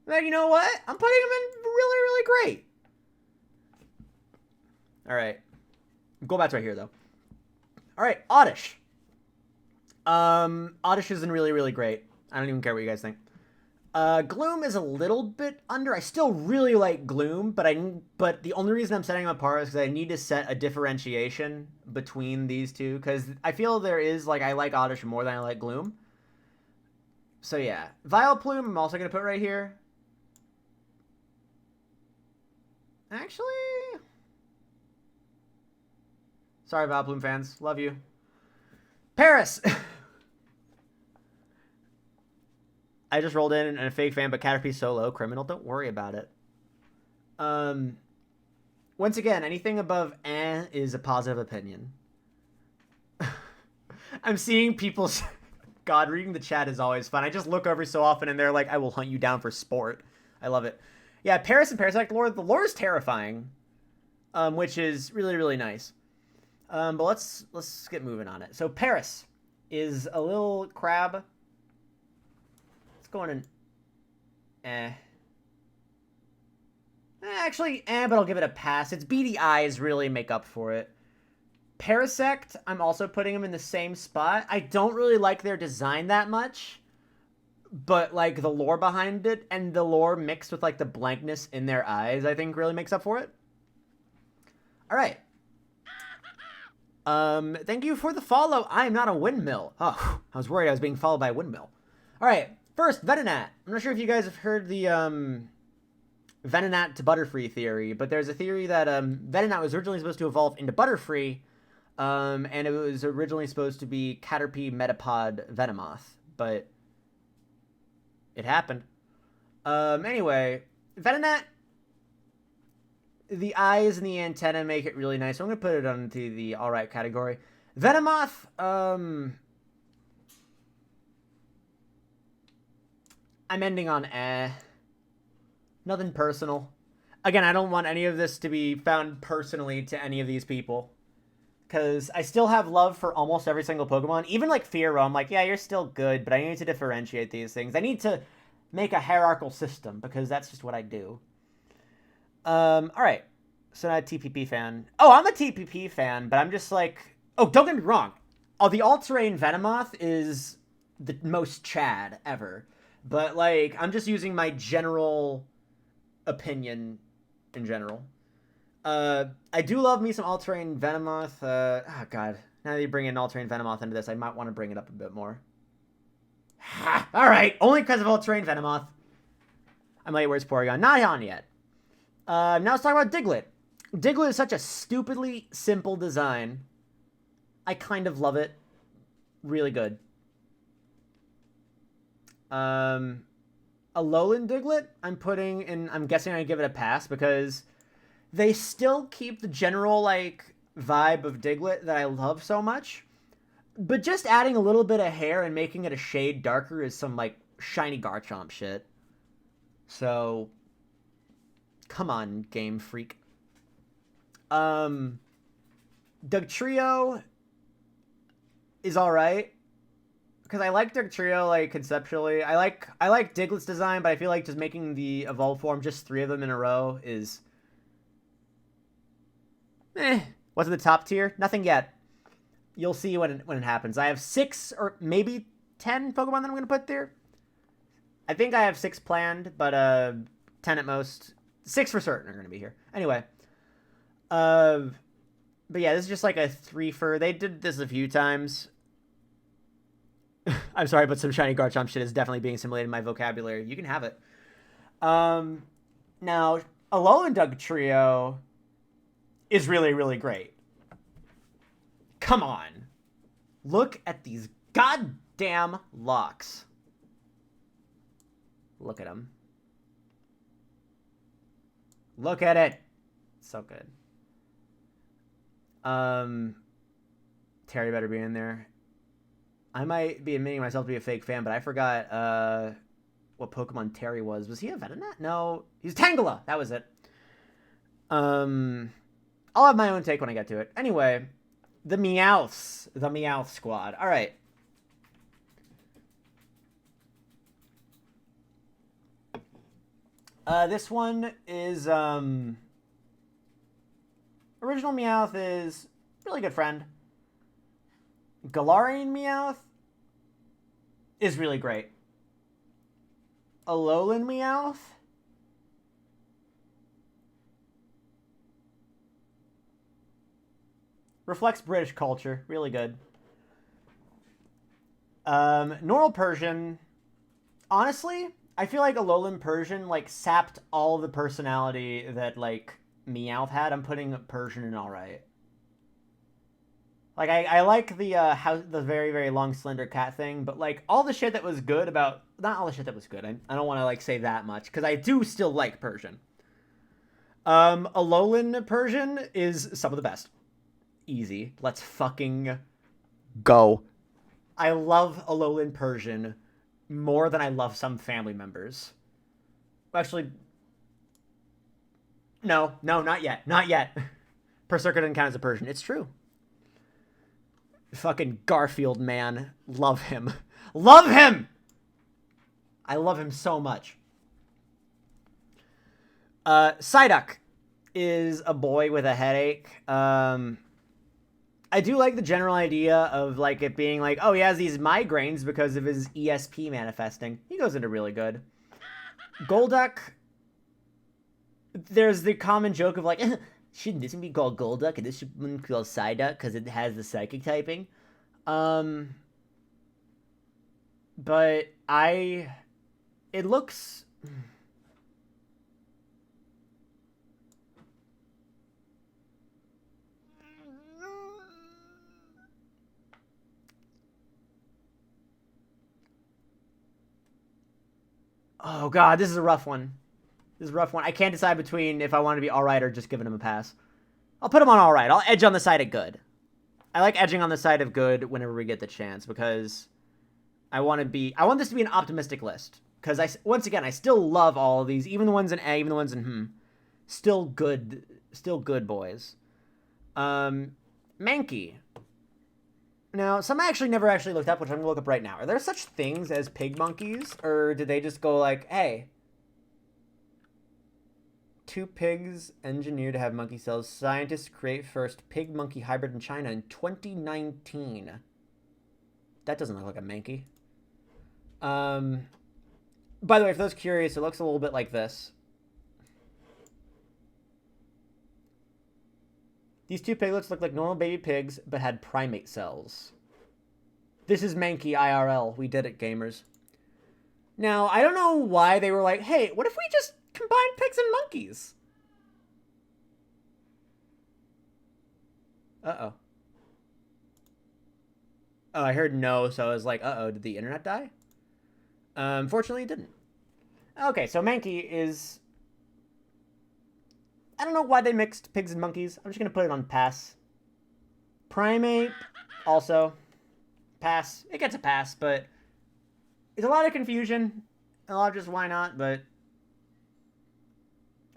Like, you know what? I'm putting them in really, really great. All right. Golbat's right here, though. All right, Oddish. Oddish isn't really, really great. I don't even care what you guys think. Gloom is a little bit under. I still really like Gloom, but the only reason I'm setting him apart is because I need to set a differentiation between these two, because I feel there is, like, I like Oddish more than I like Gloom. So, yeah. Vileplume, I'm also going to put right here. Actually... Sorry, Vileplume fans. Love you. Paris! I just rolled in and a fake fan, but Caterpie's so low. Criminal, don't worry about it. Once again, anything above is a positive opinion. I'm seeing people's... God, reading the chat is always fun. I just look over so often and they're like, I will hunt you down for sport. I love it. Yeah, Paris and Parasect lore. The lore is terrifying, which is really, really nice. But let's get moving on it. So Paris is a little crab. Let's go in and actually, but I'll give it a pass. Its beady eyes really make up for it. Parasect, I'm also putting them in the same spot. I don't really like their design that much, but, like, the lore behind it and the lore mixed with, like, the blankness in their eyes, I think really makes up for it. All right. Thank you for the follow. I am not a windmill. Oh, I was worried I was being followed by a windmill. All right. First, Venonat. I'm not sure if you guys have heard the, Venonat to Butterfree theory, but there's a theory that, Venonat was originally supposed to evolve into Butterfree, and it was originally supposed to be Caterpie Metapod Venomoth, but it happened. Anyway, Venonat, the eyes and the antenna make it really nice. So I'm going to put it onto the alright category. Venomoth, I'm ending on Nothing personal. Again, I don't want any of this to be found personally to any of these people, because I still have love for almost every single Pokemon. Even, like, Fearow, I'm like, yeah, you're still good, but I need to differentiate these things. I need to make a hierarchical system, because that's just what I do. Alright. So not a TPP fan. Oh, I'm a TPP fan, but I'm just like... Oh, don't get me wrong. Oh, the all-terrain Venomoth is the most Chad ever. But, like, I'm just using my general opinion in general. I do love me some all-terrain Venomoth. Oh, God. Now that you bring in all-terrain Venomoth into this, I might want to bring it up a bit more. All right, only because of All-Terrain Venomoth. I'm late. Where's Porygon? Not on yet. Now let's talk about Diglett. Diglett is such a stupidly simple design. I kind of love it. Really good. A Alolan Diglett, I'm guessing I give it a pass because they still keep the general, like, vibe of Diglett that I love so much. But just adding a little bit of hair and making it a shade darker is some, like, shiny Garchomp shit. So, come on, Game Freak. Dugtrio is alright. Because I like Dugtrio, like, conceptually. I like Diglett's design, but I feel like just making the evolved form, just 3 of them in a row, is... What's in the top tier? Nothing yet. You'll see when it happens. I have 6 or maybe 10 Pokemon that I'm going to put there. I think I have 6 planned, but 10 at most. 6 for certain are going to be here. Anyway. But yeah, this is just like a 3-fer. They did this a few times. I'm sorry, but some shiny Garchomp shit is definitely being simulated in my vocabulary. You can have it. Now, Alolan Dugtrio is really, really great. Come on. Look at these goddamn locks. Look at them. Look at it. So good. Terry better be in there. I might be admitting myself to be a fake fan, but I forgot what Pokemon Terry was. Was he a Venonat? No, he's Tangela. That was it. I'll have my own take when I get to it. Anyway, the Meowths. The Meowth Squad. All right. This one is, original Meowth is really good friend. Galarian Meowth is really great. Alolan Meowth reflects British culture. Really good. Normal Persian. Honestly, I feel like Alolan Persian, like, sapped all the personality that, like, Meowth had. I'm putting Persian in alright. Like, I like the very, very long, slender cat thing, but, like, all the shit that was good about... Not all the shit that was good. I don't want to, like, say that much, because I do still like Persian. Alolan Persian is some of the best. Easy. Let's fucking go. I love Alolan Persian more than I love some family members. Actually... No, not yet. Not yet. Berserker doesn't count as a Persian. It's true. Fucking Garfield, man. Love him. Love him! I love him so much. Psyduck is a boy with a headache. I do like the general idea of, like, it being like, oh, he has these migraines because of his ESP manifesting. He goes into really good. Golduck, there's the common joke of, like, shouldn't this one be called Golduck and this one be called Psyduck because it has the psychic typing? But it looks... Oh, God, this is a rough one. This is a rough one. I can't decide between if I want to be alright or just giving him a pass. I'll put him on alright. I'll edge on the side of good. I like edging on the side of good whenever we get the chance because I want this to be an optimistic list. Because, once again, I still love all of these. Even the ones in A, even the ones in Still good boys. Mankey. Now, some I actually never actually looked up, which I'm going to look up right now. Are there such things as pig monkeys? Or did they just go like, hey, 2 pigs engineered to have monkey cells. Scientists create first pig-monkey hybrid in China in 2019. That doesn't look like a Mankey. By the way, for those curious, it looks a little bit like this. These 2 piglets look like normal baby pigs, but had primate cells. This is Mankey IRL. We did it, gamers. Now, I don't know why they were like, hey, what if we just combine pigs and monkeys? Uh-oh. Oh, I heard no, so I was like, uh-oh, did the internet die? Unfortunately, it didn't. Okay, so Mankey is... I don't know why they mixed pigs and monkeys. I'm just going to put it on pass. Primate, also. Pass. It gets a pass, but... It's a lot of confusion. A lot of just why not, but...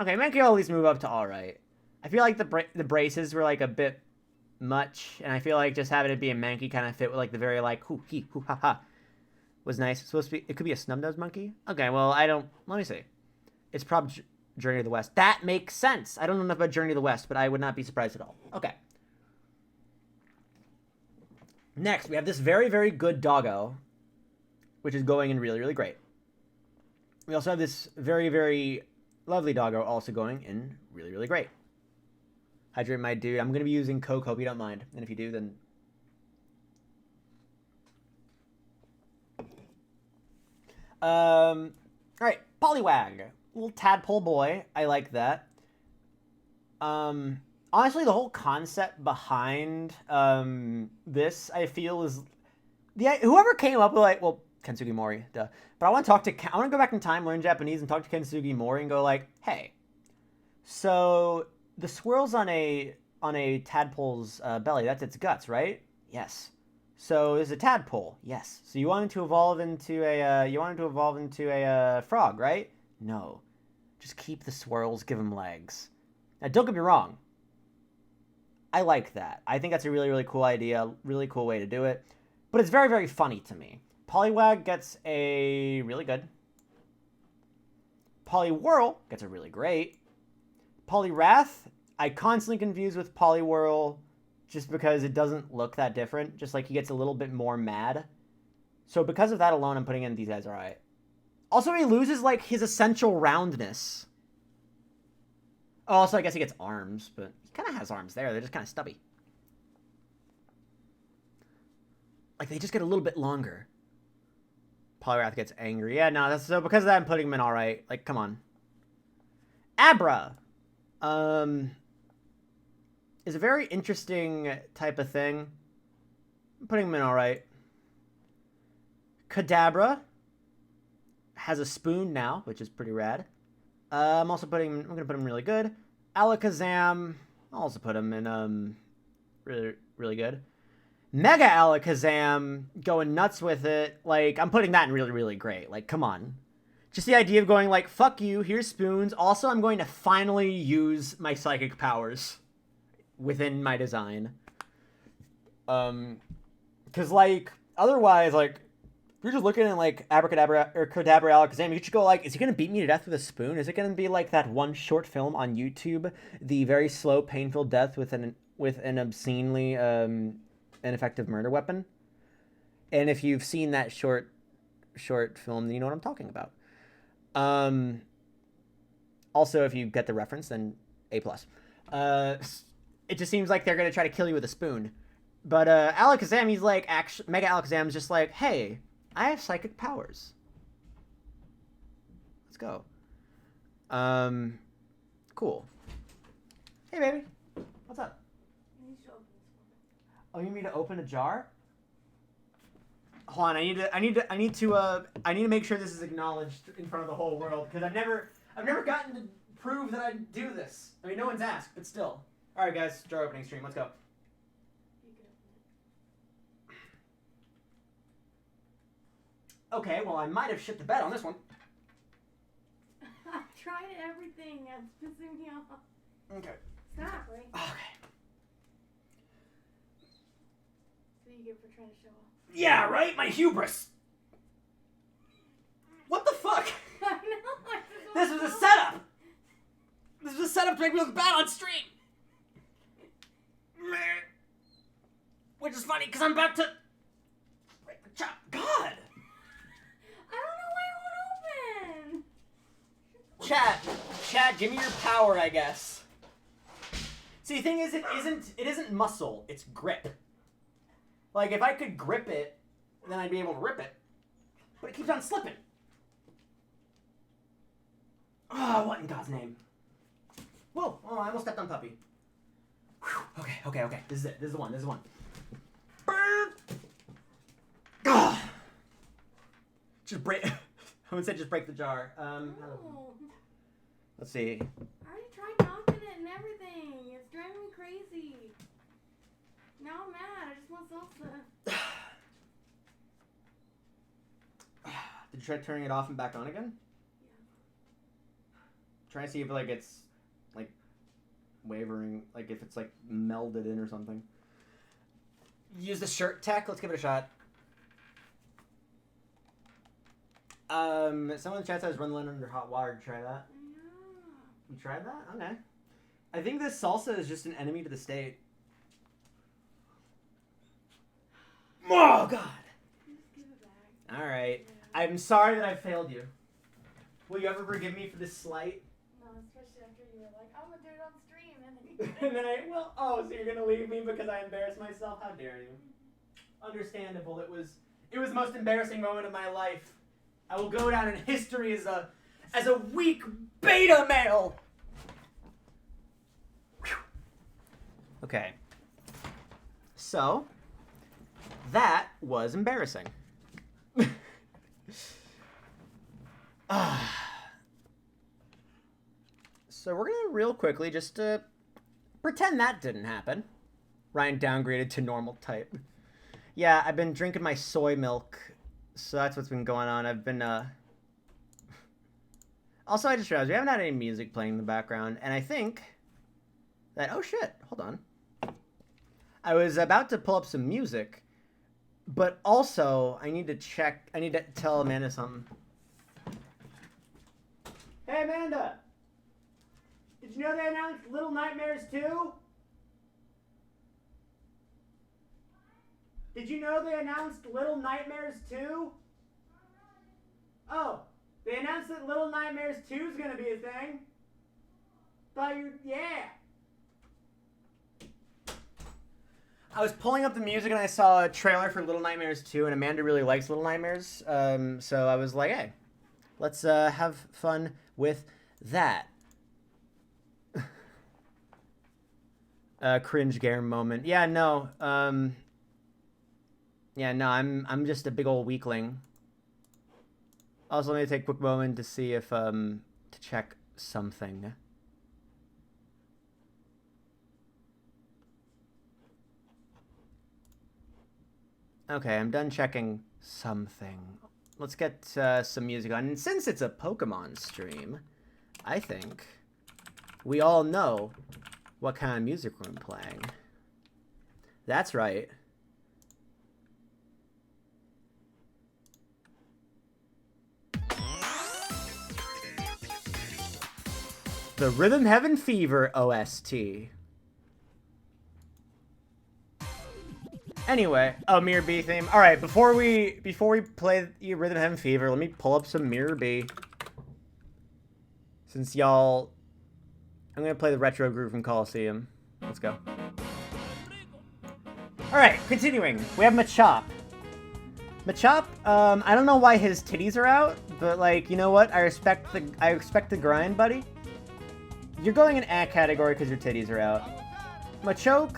Okay, Mankey will at least move up to alright. I feel like the braces were like a bit much, and I feel like just having it be a Mankey kind of fit with like the very like hoo hee hoo ha ha was nice. It's supposed to be, it could be a Snubnose monkey. Okay, well I don't. Let me see. It's probably Journey to the West. That makes sense. I don't know enough about Journey to the West, but I would not be surprised at all. Okay. Next, we have this very, very good doggo, which is going in really, really great. We also have this very, very lovely doggo also going in really, really great. Hydrate my dude. I'm going to be using Coke. Hope you don't mind. And if you do, then... Alright. Poliwag. Little tadpole boy. I like that. Honestly, the whole concept behind this, I feel, is... whoever came up with, like... Well, Kensugi Mori, duh. But I want to talk to... I want to go back in time, learn Japanese, and talk to Kensugi Mori and go like, hey, so... The swirls on a tadpole's belly, that's its guts, right? Yes. So is a tadpole? Yes. So you wanted to evolve into a frog, right? No. Just keep the swirls, give them legs. Now don't get me wrong. I like that. I think that's a really, really cool idea, really cool way to do it. But it's very, very funny to me. Poliwag gets a really good. Poliwhirl gets a really great. Poliwrath, I constantly confuse with Poliwhirl just because it doesn't look that different. Just like he gets a little bit more mad. So because of that alone, I'm putting in these guys alright. Also, he loses like his essential roundness. Oh, also, I guess he gets arms, but he kind of has arms there. They're just kind of stubby. Like, they just get a little bit longer. Poliwrath gets angry. Yeah, no, that's so because of that, I'm putting him in alright. Like, come on. Abra. Is a very interesting type of thing. I'm putting him in alright. Kadabra has a spoon now, which is pretty rad. I'm gonna put him really good. Alakazam, I'll also put him in really, really good. Mega Alakazam, going nuts with it. Like, I'm putting that in really, really great. Like, come on. Just the idea of going like, fuck you, here's spoons. Also, I'm going to finally use my psychic powers within my design. Because, like, otherwise, like, if you're just looking at, like, Abracadabra or Kadabra Alakazam, you should go, like, is he going to beat me to death with a spoon? Is it going to be like that one short film on YouTube, the very slow, painful death with an obscenely ineffective murder weapon? And if you've seen that short film, then you know what I'm talking about. Also, if you get the reference, then A+. It just seems like they're going to try to kill you with a spoon. But Alakazam, he's like, Mega Alakazam's just like, hey, I have psychic powers. Let's go. Cool. Hey, baby. What's up? Oh, you need me to open a jar? Hold on, I need to make sure this is acknowledged in front of the whole world, because I've never gotten to prove that I do this. I mean, no one's asked, but still. All right, guys, jar opening stream. Let's go. Okay, well, I might have shit the bed on this one. I've tried everything. It's pissing me off. Okay. Stop, right? Okay. So you get for trying to show off. Yeah, right? My hubris. What the fuck? I know. This was a setup. This was a setup to make me look bad on stream. Which is funny, because I'm about to... God. I don't know why it won't open. Chat, give me your power, I guess. See, the thing is, it isn't muscle, it's grip. Like, if I could grip it, then I'd be able to rip it. But it keeps on slipping. Oh, what in God's name? Whoa! Oh, I almost stepped on Puppy. Whew. Okay. This is it. This is the one. Ah! Just break. I would say just break the jar. No. Let's see. I already tried knocking it and everything. It's driving me crazy. Now I'm mad. I just want salsa. Did you try turning it off and back on again? Try to see if like it's like wavering, like if it's like melded in or something. Use the shirt tech. Let's give it a shot. Someone in the chat says run the line under hot water. Try that. Yeah. You tried that? Okay. I think this salsa is just an enemy to the state. Oh God. Just give it back. All right. Yeah. I'm sorry that I failed you. Will you ever forgive me for this slight? No, especially after you were like, I'm gonna do it on stream, and then you And then so you're gonna leave me because I embarrassed myself? How dare you? Understandable. It was the most embarrassing moment of my life. I will go down in history as a weak beta male. Whew. Okay. So that was embarrassing. So we're gonna real quickly just pretend that didn't happen. Ryan downgraded to normal type. Yeah, I've been drinking my soy milk, so that's what's been going on. I've been Also, I just realized we haven't had any music playing in the background, and I think that oh shit, hold on. I was about to pull up some music, but also I need to tell Amanda something. Hey Amanda! Did you know they announced Little Nightmares 2? Did you know they announced Little Nightmares 2? Oh, they announced that Little Nightmares 2 is gonna be a thing? Yeah. I was pulling up the music and I saw a trailer for Little Nightmares 2, and Amanda really likes Little Nightmares, so I was like, hey, let's have fun with that. Cringe Gare moment. Yeah, no. I'm just a big old weakling. Also, let me take a quick moment to see if to check something. Okay, I'm done checking something. Let's get some music on. And since it's a Pokemon stream, I think we all know what kind of music we're playing. That's right. The Rhythm Heaven Fever OST. Anyway, Mirror B theme. All right, before we play Rhythm Heaven Fever, let me pull up some Mirror B. Since y'all, I'm gonna play the retro groove from Coliseum. Let's go. All right, continuing. We have Machop. Machop. I don't know why his titties are out, but like, you know what? I respect the grind, buddy. You're going in A category because your titties are out. Machoke,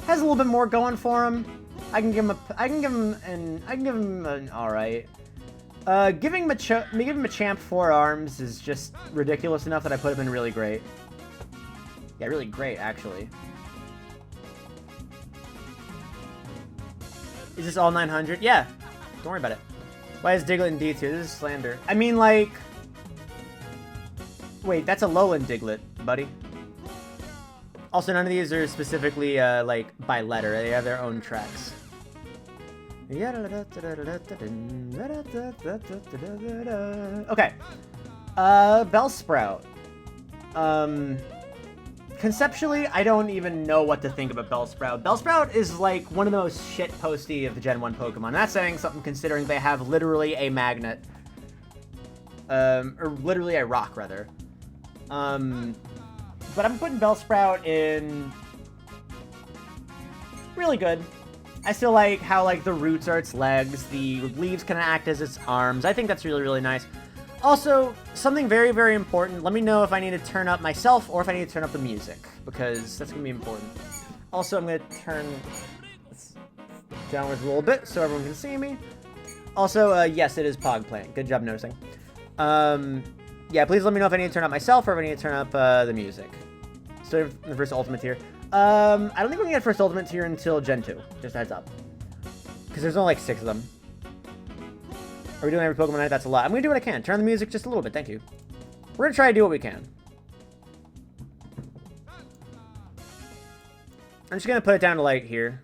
has a little bit more going for him. I can give him an all right. Giving Machamp 4 arms is just ridiculous enough that I put him in really great. Yeah, really great actually. Is this all 900? Yeah. Don't worry about it. Why is Diglett in D tier? This is slander. I mean, like, wait, that's a Alolan Diglett, buddy. Also, none of these are specifically, like, by letter. They have their own tracks. Okay. Bellsprout. Conceptually, I don't even know what to think about Bellsprout. Bellsprout is, like, one of the most shit-posty of the Gen 1 Pokemon. That's saying something considering they have literally a magnet. Or literally a rock, rather. But I'm putting Bellsprout in really good. I still like how, like, the roots are its legs, the leaves can act as its arms. I think that's really, really nice. Also, something very, very important. Let me know if I need to turn up myself or if I need to turn up the music, because that's going to be important. Also, I'm going to turn this downwards a little bit so everyone can see me. Also, yes, it is Pog playing. Good job noticing. Yeah, please let me know if I need to turn up myself or if I need to turn up the music. So the first ultimate tier. I don't think we're going to get first ultimate tier until Gen 2. Just a heads up. Because there's only like 6 of them. Are we doing every Pokemon night? That's a lot. I'm going to do what I can. Turn the music just a little bit. Thank you. We're going to try to do what we can. I'm just going to put it down to like here.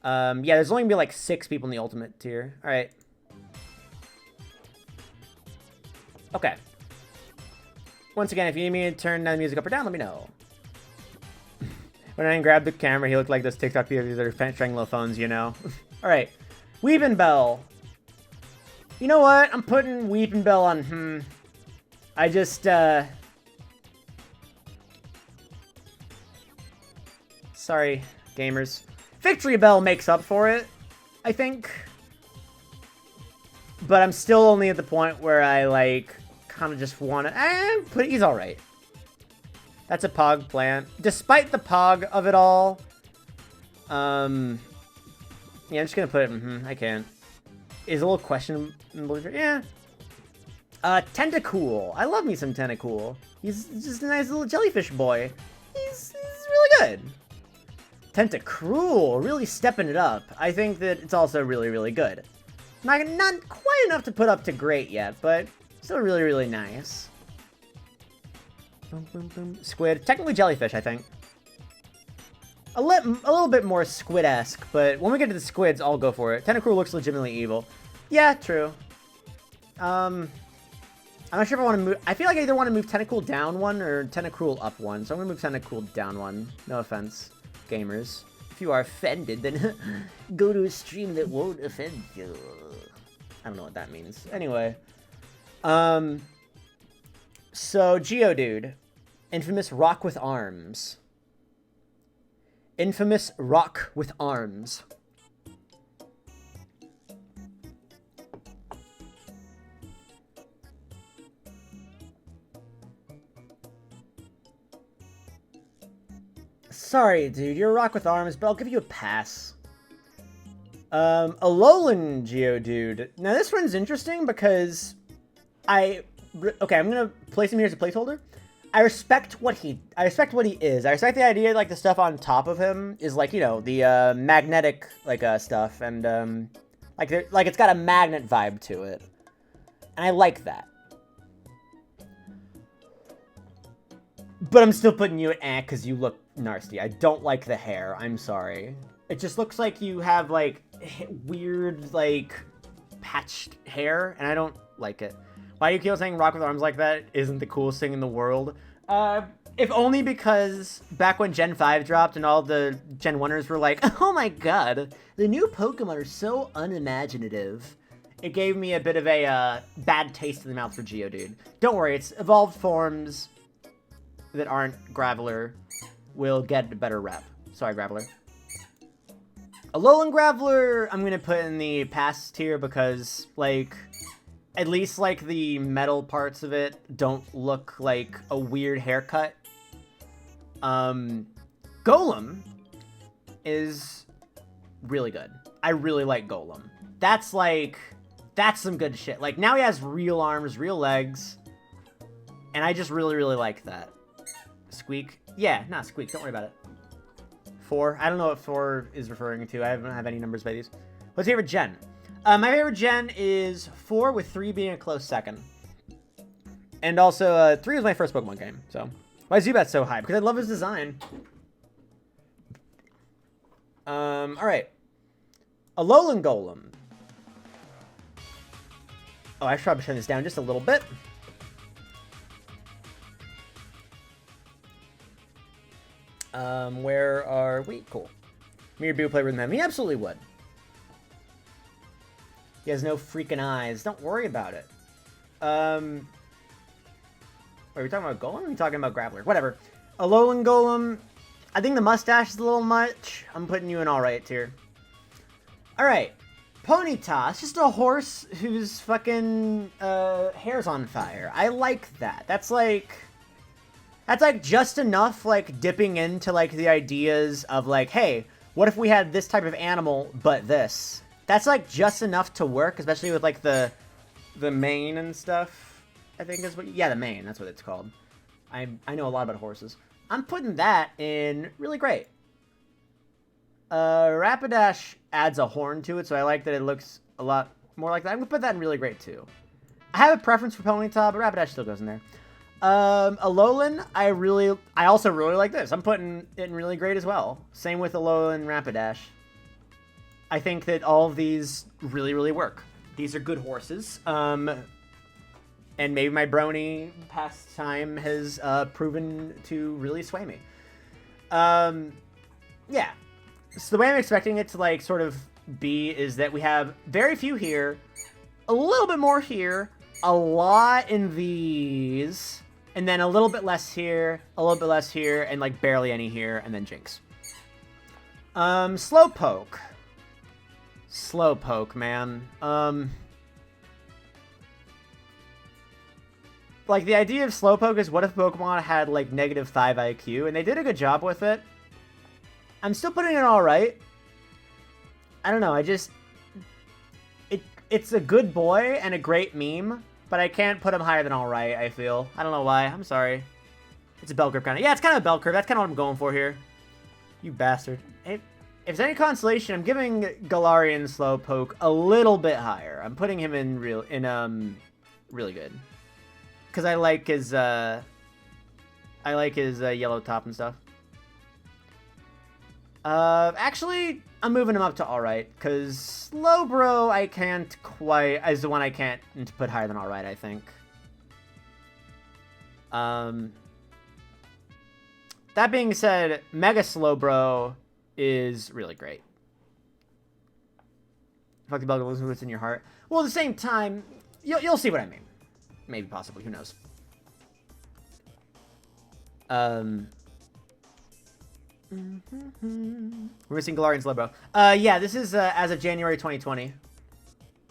Yeah, there's only going to be like 6 people in the ultimate tier. Alright. Okay. Once again, if you need me to turn the music up or down, let me know. When I grabbed the camera, he looked like those TikTok videos that are trying little phones, you know? Alright. Weepinbell. You know what? I'm putting Weepinbell on, I just, sorry, gamers. Victory Bell makes up for it, I think. But I'm still only at the point where I, like, kind of just want to, but he's alright. That's a Pog plant. Despite the Pog of it all, yeah, I'm just gonna put it, I can. Is a little questionable, yeah. Tentacool. I love me some Tentacool. He's just a nice little jellyfish boy. He's really good. Tentacruel, really stepping it up. I think that it's also really, really good. Not quite enough to put up to great yet, but still really, really nice. Boom, boom, boom. Squid. Technically jellyfish, I think. A little bit more squid-esque, but when we get to the squids, I'll go for it. Tentacruel looks legitimately evil. Yeah, true. I'm not sure if I want to move... I feel like I either want to move Tentacool down one or Tentacruel up one, so I'm going to move Tentacool down one. No offense, gamers. If you are offended, then go to a stream that won't offend you. I don't know what that means. Anyway. So, Geodude. Infamous Rock with Arms. Infamous Rock with Arms. Sorry, dude, you're a Rock with Arms, but I'll give you a pass. Alolan Geodude. Now, this one's interesting because okay, I'm gonna place him here as a placeholder. I respect what he is. I respect the idea, like, the stuff on top of him is, like, you know, the, magnetic, like, stuff, and, like, it's got a magnet vibe to it. And I like that. But I'm still putting you at because you look nasty. I don't like the hair. I'm sorry. It just looks like you have, like, weird, like, patched hair, and I don't like it. Why do you keep saying Rock with Arms like that isn't the coolest thing in the world? If only because back when Gen 5 dropped and all the Gen 1ers were like, oh my god, the new Pokemon are so unimaginative. It gave me a bit of a bad taste in the mouth for Geodude. Don't worry, it's evolved forms that aren't Graveler will get a better rep. Sorry, Graveler. Alolan Graveler, I'm going to put in the pass tier because, like... At least, like, the metal parts of it don't look like a weird haircut. Golem is really good. I really like Golem. That's some good shit. Like, now he has real arms, real legs. And I just really, really like that. Squeak? Yeah, not Squeak. Don't worry about it. 4. I don't know what 4 is referring to. I don't have any numbers by these. What's your favorite gen? My favorite gen is 4, with 3 being a close second. And also, 3 was my first Pokemon game, so... Why is Zubat so high? Because I love his design. Alright. Alolan Golem. Oh, I should probably turn this down just a little bit. Where are we? Cool. Mirror would play with him. He absolutely would. He has no freaking eyes. Don't worry about it. Are we talking about Golem or are we talking about Graveler? Whatever. Alolan Golem. I think the mustache is a little much. I'm putting you in alright tier. Alright. Ponyta, it's just a horse whose fucking hair's on fire. I like that. That's like just enough like dipping into like the ideas of like, hey, what if we had this type of animal but this? That's like just enough to work, especially with like the mane and stuff. I think is what the mane, that's what it's called. I know a lot about horses. I'm putting that in really great. Rapidash adds a horn to it, so I like that it looks a lot more like that. I'm gonna put that in really great too. I have a preference for Ponyta, but Rapidash still goes in there. Alolan, I also really like this. I'm putting it in really great as well. Same with Alolan Rapidash. I think that all of these really, really work. These are good horses. And maybe my brony pastime has proven to really sway me. Yeah. So the way I'm expecting it to like sort of be is that we have very few here, a little bit more here, a lot in these, and then a little bit less here, a little bit less here, and like barely any here, and then Jinx. Slowpoke. Slowpoke, man. Like, the idea of Slowpoke is what if Pokemon had, like, -5 IQ, and they did a good job with it. I'm still putting it alright. I don't know, it's a good boy and a great meme, but I can't put him higher than alright, I feel. I don't know why, I'm sorry. It's a bell curve kind of. Yeah, it's kind of a bell curve, that's kind of what I'm going for here. You bastard. If it's any consolation, I'm giving Galarian Slowpoke a little bit higher. I'm putting him in really good. Because I like his yellow top and stuff. Actually, I'm moving him up to alright, because Slowbro I can't quite, is the one I can't put higher than alright, I think. That being said, Mega Slowbro is really great. Fuck the bug, lose what's in your heart. Well, at the same time, you'll see what I mean. Maybe, possibly, who knows. We're missing Galarian Slowbro. Yeah, this is as of January 2020.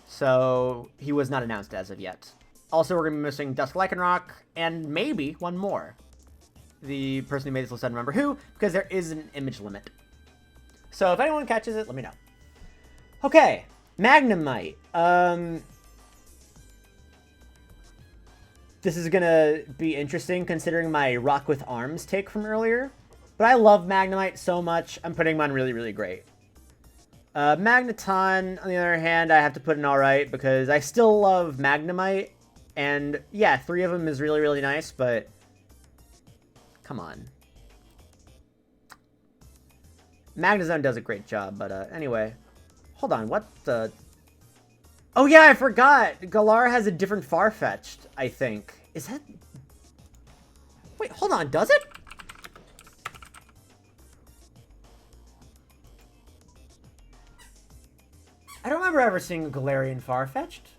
So, he was not announced as of yet. Also, we're going to be missing Dusk Lycanroc, and maybe one more. The person who made this list, I don't remember who, because there is an image limit. So, if anyone catches it, let me know. Okay, Magnemite. This is gonna be interesting considering my Rock with Arms take from earlier. But I love Magnemite so much, I'm putting him on really, really great. Magneton, on the other hand, I have to put in alright because I still love Magnemite. And yeah, 3 of them is really, really nice, but come on. Magnezone does a great job, but anyway. Hold on, what the... Oh yeah, I forgot! Galar has a different Farfetch'd, I think. Is that... Wait, hold on, does it? I don't remember ever seeing a Galarian Farfetch'd.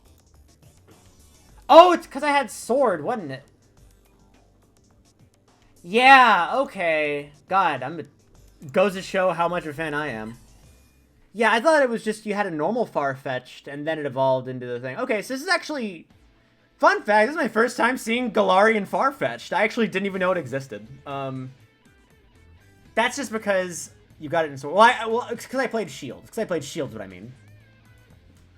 Oh, it's because I had Sword, wasn't it? Yeah, okay. God, goes to show how much of a fan I am. Yeah, I thought it was just you had a normal Farfetch'd, and then it evolved into the thing. Okay, so this is actually... Fun fact, this is my first time seeing Galarian Farfetch'd. I actually didn't even know it existed. That's just because you got it in Sword. Well, it's because I played Shield. Because I played Shield's what I mean.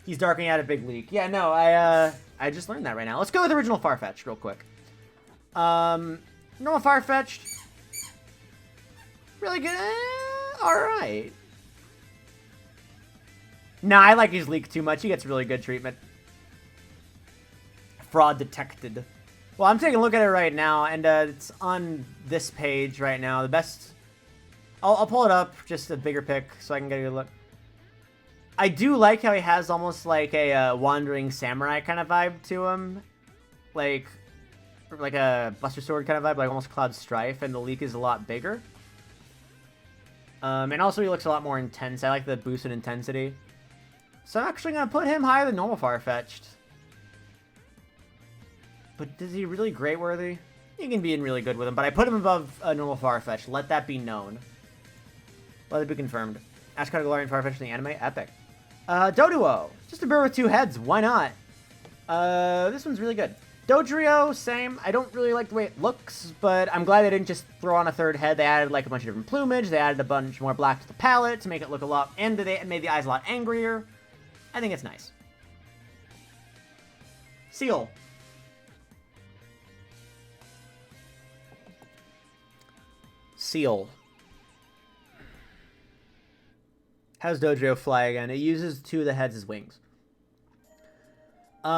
He's darking out a big leak. Yeah, no, I just learned that right now. Let's go with original Farfetch'd real quick. Normal Farfetch'd. Really good. Alright. Nah, I like his leak too much. He gets really good treatment. Fraud detected. Well, I'm taking a look at it right now, and it's on this page right now. The best... I'll pull it up, just a bigger pic, so I can get a good look. I do like how he has almost like a wandering samurai kind of vibe to him. Like a Buster Sword kind of vibe, like almost Cloud Strife, and the leak is a lot bigger. And also he looks a lot more intense. I like the boost in intensity. So I'm actually going to put him higher than normal Farfetch'd. But is he really great worthy? You can be in really good with him, but I put him above normal Farfetch'd. Let that be known. Let it be confirmed. Ashkata Galarian Farfetch'd in the anime? Epic. Doduo. Just a bird with two heads. Why not? This one's really good. Dodrio, same. I don't really like the way it looks, but I'm glad they didn't just throw on a third head. They added like a bunch of different plumage. They added a bunch more black to the palette to make it look a lot, and they made the eyes a lot angrier. I think it's nice. Seal. Seal. How's Dodrio fly again? It uses two of the heads as wings. Hey,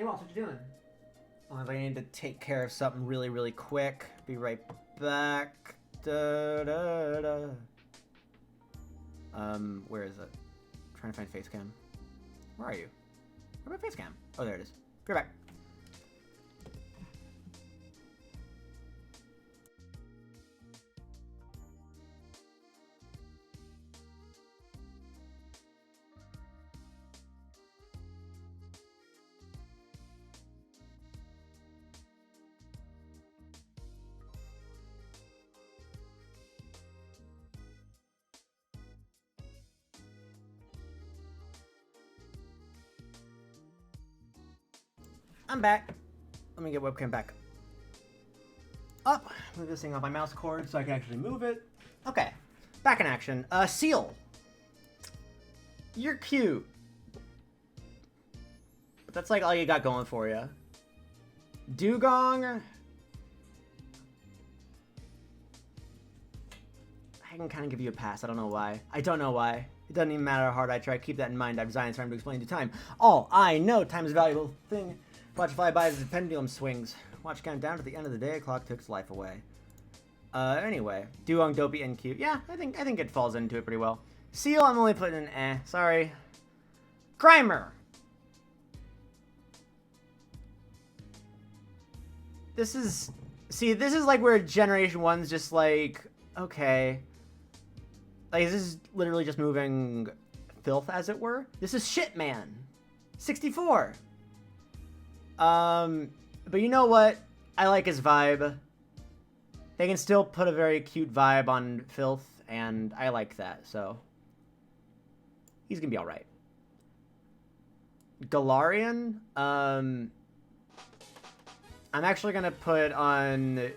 Waltz, what you doing? I need to take care of something really, really quick. Be right back. Da, da, da. Where is it? I'm trying to find Facecam. Where are you? Where about Facecam? Oh, there it is. Be right back. I'm back. Let me get webcam back up. Move this thing off my mouse cord so I can actually move it. Okay, back in action. Seal. You're cute. But that's like all you got going for you. Dugong. I can kind of give you a pass. I don't know why. I don't know why. It doesn't even matter how hard I try. Keep that in mind. I've designed time to explain to time. All I know, time is a valuable thing. Watch fly by as the pendulum swings. Watch count down to the end of the day. A clock takes life away. Anyway, Dugong, dopey, and cute. Yeah, I think it falls into it pretty well. Seal, I'm only putting an Sorry. Grimer. This is like where Generation 1's just like, okay. Like, this is literally just moving filth, as it were. This is Shitman. 64. But you know what? I like his vibe. They can still put a very cute vibe on filth, and I like that, so. He's gonna be alright. Galarian, I'm actually gonna put on...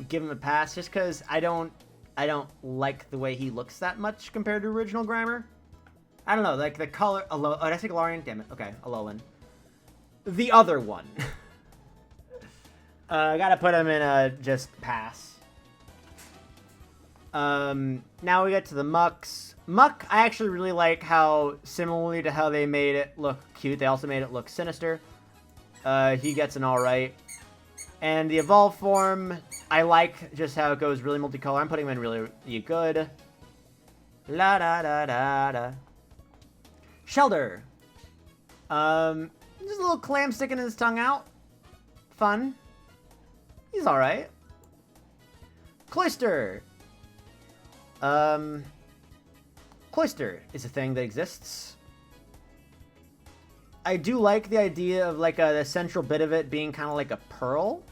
Give him a pass, just because I don't like the way he looks that much compared to original Grimer. I don't know, like the color... Oh, did I say Galarian? Damn it. Okay, Alolan. The other one. I gotta put him in a just pass. Now we get to the Mucks. Muck, I actually really like how, similarly to how they made it look cute, they also made it look sinister. He gets an alright. And the evolved form, I like just how it goes really multicolor. I'm putting him in really, really good. La da da da da. Shelder. Just a little clam sticking his tongue out. Fun. He's alright. Cloyster. Cloyster is a thing that exists. I do like the idea of like the central bit of it being kind of like a pearl.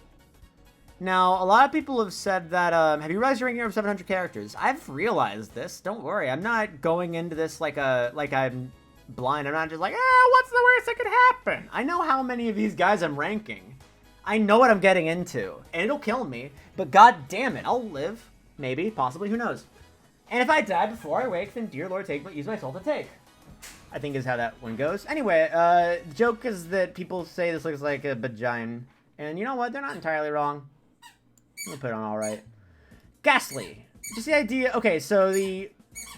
Now, a lot of people have said that, have you realized your ranking over 700 characters? I've realized this. Don't worry. I'm not going into this like I'm blind. I'm not just like, what's the worst that could happen? I know how many of these guys I'm ranking. I know what I'm getting into, and it'll kill me, but god damn it, I'll live. Maybe, possibly, who knows? And if I die before I wake, then dear Lord, use my soul to take. I think is how that one goes. Anyway, the joke is that people say this looks like a vagina, and you know what? They're not entirely wrong. We'll put it on alright. Ghastly. Just the idea... Okay, so the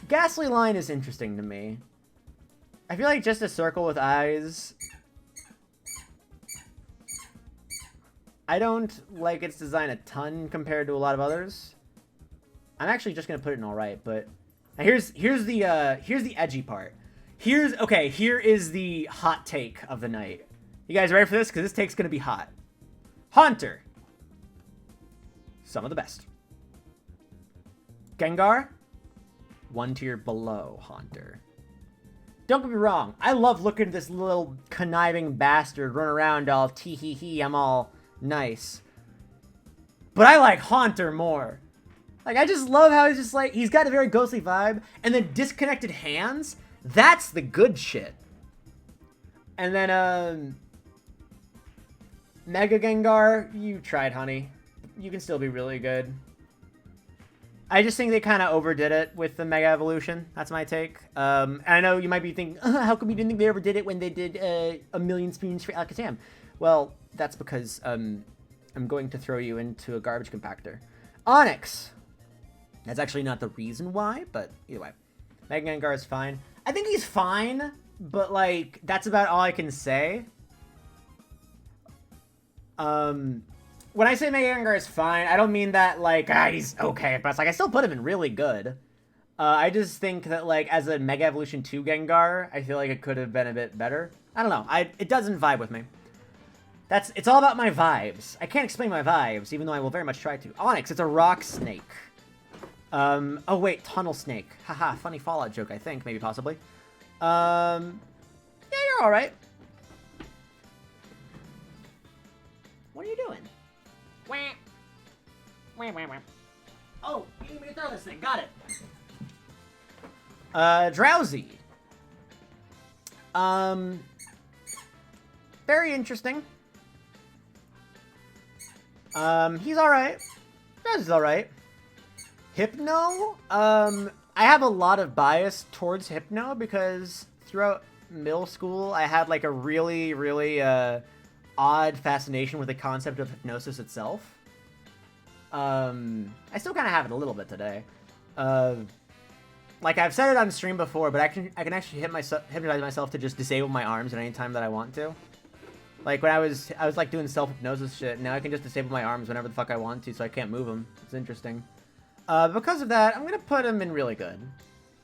Ghastly line is interesting to me. I feel like just a circle with eyes... I don't like its design a ton compared to a lot of others. I'm actually just gonna put it in alright, but... Now here's the edgy part. Here is the hot take of the night. You guys ready for this? Because this take's gonna be hot. Haunter. Some of the best. Gengar, one tier below Haunter. Don't get me wrong, I love looking at this little conniving bastard run around all tee-hee-hee, I'm all nice. But I like Haunter more. Like, I just love how he's just like, he's got a very ghostly vibe, and then disconnected hands, that's the good shit. And then, Mega Gengar, you tried, honey. You can still be really good. I just think they kind of overdid it with the Mega Evolution. That's my take. And I know you might be thinking, how come you didn't think they ever did it when they did a million spoons for Alakazam? Well, that's because I'm going to throw you into a garbage compactor. Onyx! That's actually not the reason why, but either way. Mega Gengar is fine. I think he's fine, but, like, that's about all I can say. When I say Mega Gengar is fine, I don't mean that, like, he's okay, but it's like, I still put him in really good. I just think that, like, as a Mega Evolution 2 Gengar, I feel like it could have been a bit better. I don't know. It doesn't vibe with me. It's all about my vibes. I can't explain my vibes, even though I will very much try to. Onyx, it's a rock snake. Oh wait, tunnel snake. Haha, funny Fallout joke, I think, maybe, possibly. Yeah, you're alright. What are you doing? Oh, you need me to throw this thing. Got it. Drowsy. Very interesting. He's alright. Drowsy's alright. Hypno? I have a lot of bias towards Hypno because throughout middle school, I had like a really, really, odd fascination with the concept of hypnosis itself. I still kind of have it a little bit today. Like I've said it on stream before, but I can actually hypnotize myself to just disable my arms at any time that I want to. Like when I was like doing self-hypnosis shit, now I can just disable my arms whenever the fuck I want to, so I can't move them. It's interesting. Because of that, I'm gonna put him in really good.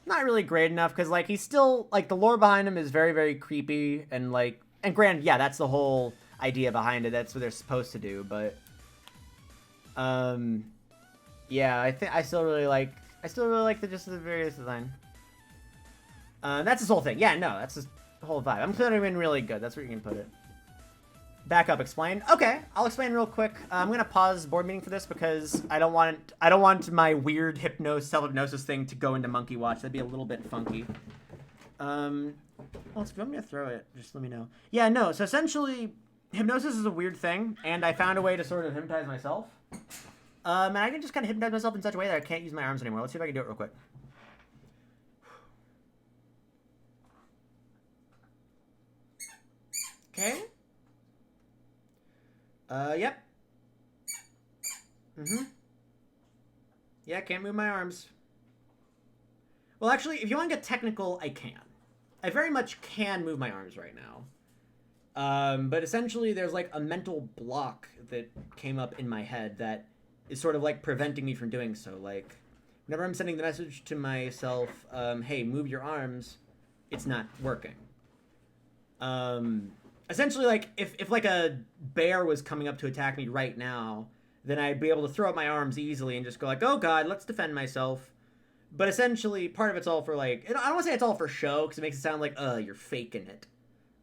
Not really great enough, because like he's still, like the lore behind him is very, very creepy, and like, and granted, yeah, that's the whole idea behind it. That's what they're supposed to do, but yeah, I still really like the various design. That's his whole thing. Yeah, no, that's his whole vibe. I'm putting him in really good. That's where you can put it. Back up, explain. Okay, I'll explain real quick. I'm gonna pause board meeting for this because I don't want my weird self-hypnosis thing to go into Monkey Watch. That'd be a little bit funky. Well, if you want me to throw it, just let me know. Yeah, no. So essentially, hypnosis is a weird thing, and I found a way to sort of hypnotize myself. And I can just kind of hypnotize myself in such a way that I can't use my arms anymore. Let's see if I can do it real quick. Okay. Yep. Yeah, can't move my arms. Well, actually, if you want to get technical, I can. I very much can move my arms right now. But essentially, there's like a mental block that came up in my head that is sort of like preventing me from doing so. Like, whenever I'm sending the message to myself, hey, move your arms, it's not working. Essentially, like, if like a bear was coming up to attack me right now, then I'd be able to throw up my arms easily and just go like, oh god, let's defend myself. But essentially, part of it's all for like, I don't want to say it's all for show, because it makes it sound like, you're faking it.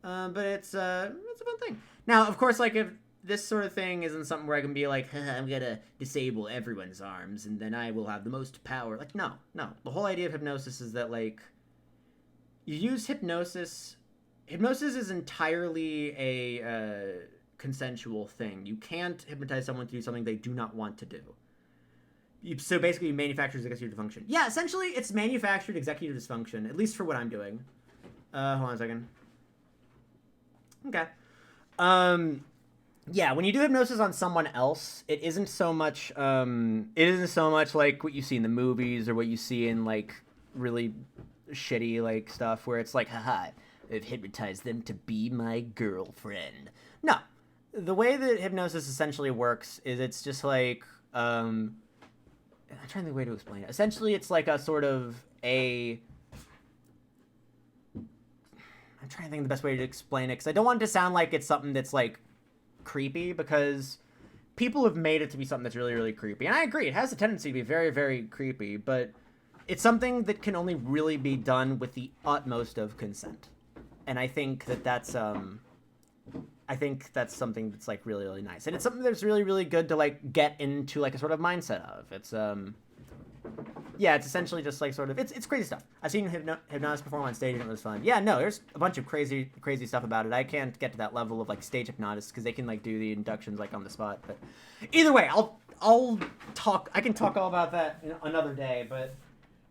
But it's a fun thing. Now, of course, like, if this sort of thing isn't something where I can be like, I'm gonna disable everyone's arms, and then I will have the most power. Like, no. The whole idea of hypnosis is that, like, you use hypnosis. Hypnosis is entirely a consensual thing. You can't hypnotize someone to do something they do not want to do. So basically, you manufacture executive dysfunction. Yeah, essentially, it's manufactured executive dysfunction, at least for what I'm doing. Hold on a second. Okay. Yeah, when you do hypnosis on someone else, it isn't so much like what you see in the movies or what you see in, like, really shitty, like, stuff where it's like, haha, I've hypnotized them to be my girlfriend. No. The way that hypnosis essentially works is it's just like, I'm trying to think of a way to explain it. Essentially, it's like a sort of I'm trying to think of the best way to explain it, because I don't want it to sound like it's something that's, like, creepy, because people have made it to be something that's really, really creepy. And I agree, it has a tendency to be very, very creepy, but it's something that can only really be done with the utmost of consent. And I think that's something that's, like, really, really nice. And it's something that's really, really good to, like, get into, like, a sort of mindset of. It's, yeah, it's essentially just like sort of it's crazy stuff. I've seen Hypnosis perform on stage and it was fun. Yeah, no, there's a bunch of crazy stuff about it. I can't get to that level of like stage hypnotists because they can like do the inductions like on the spot. But either way, I'll talk. I can talk all about that another day. But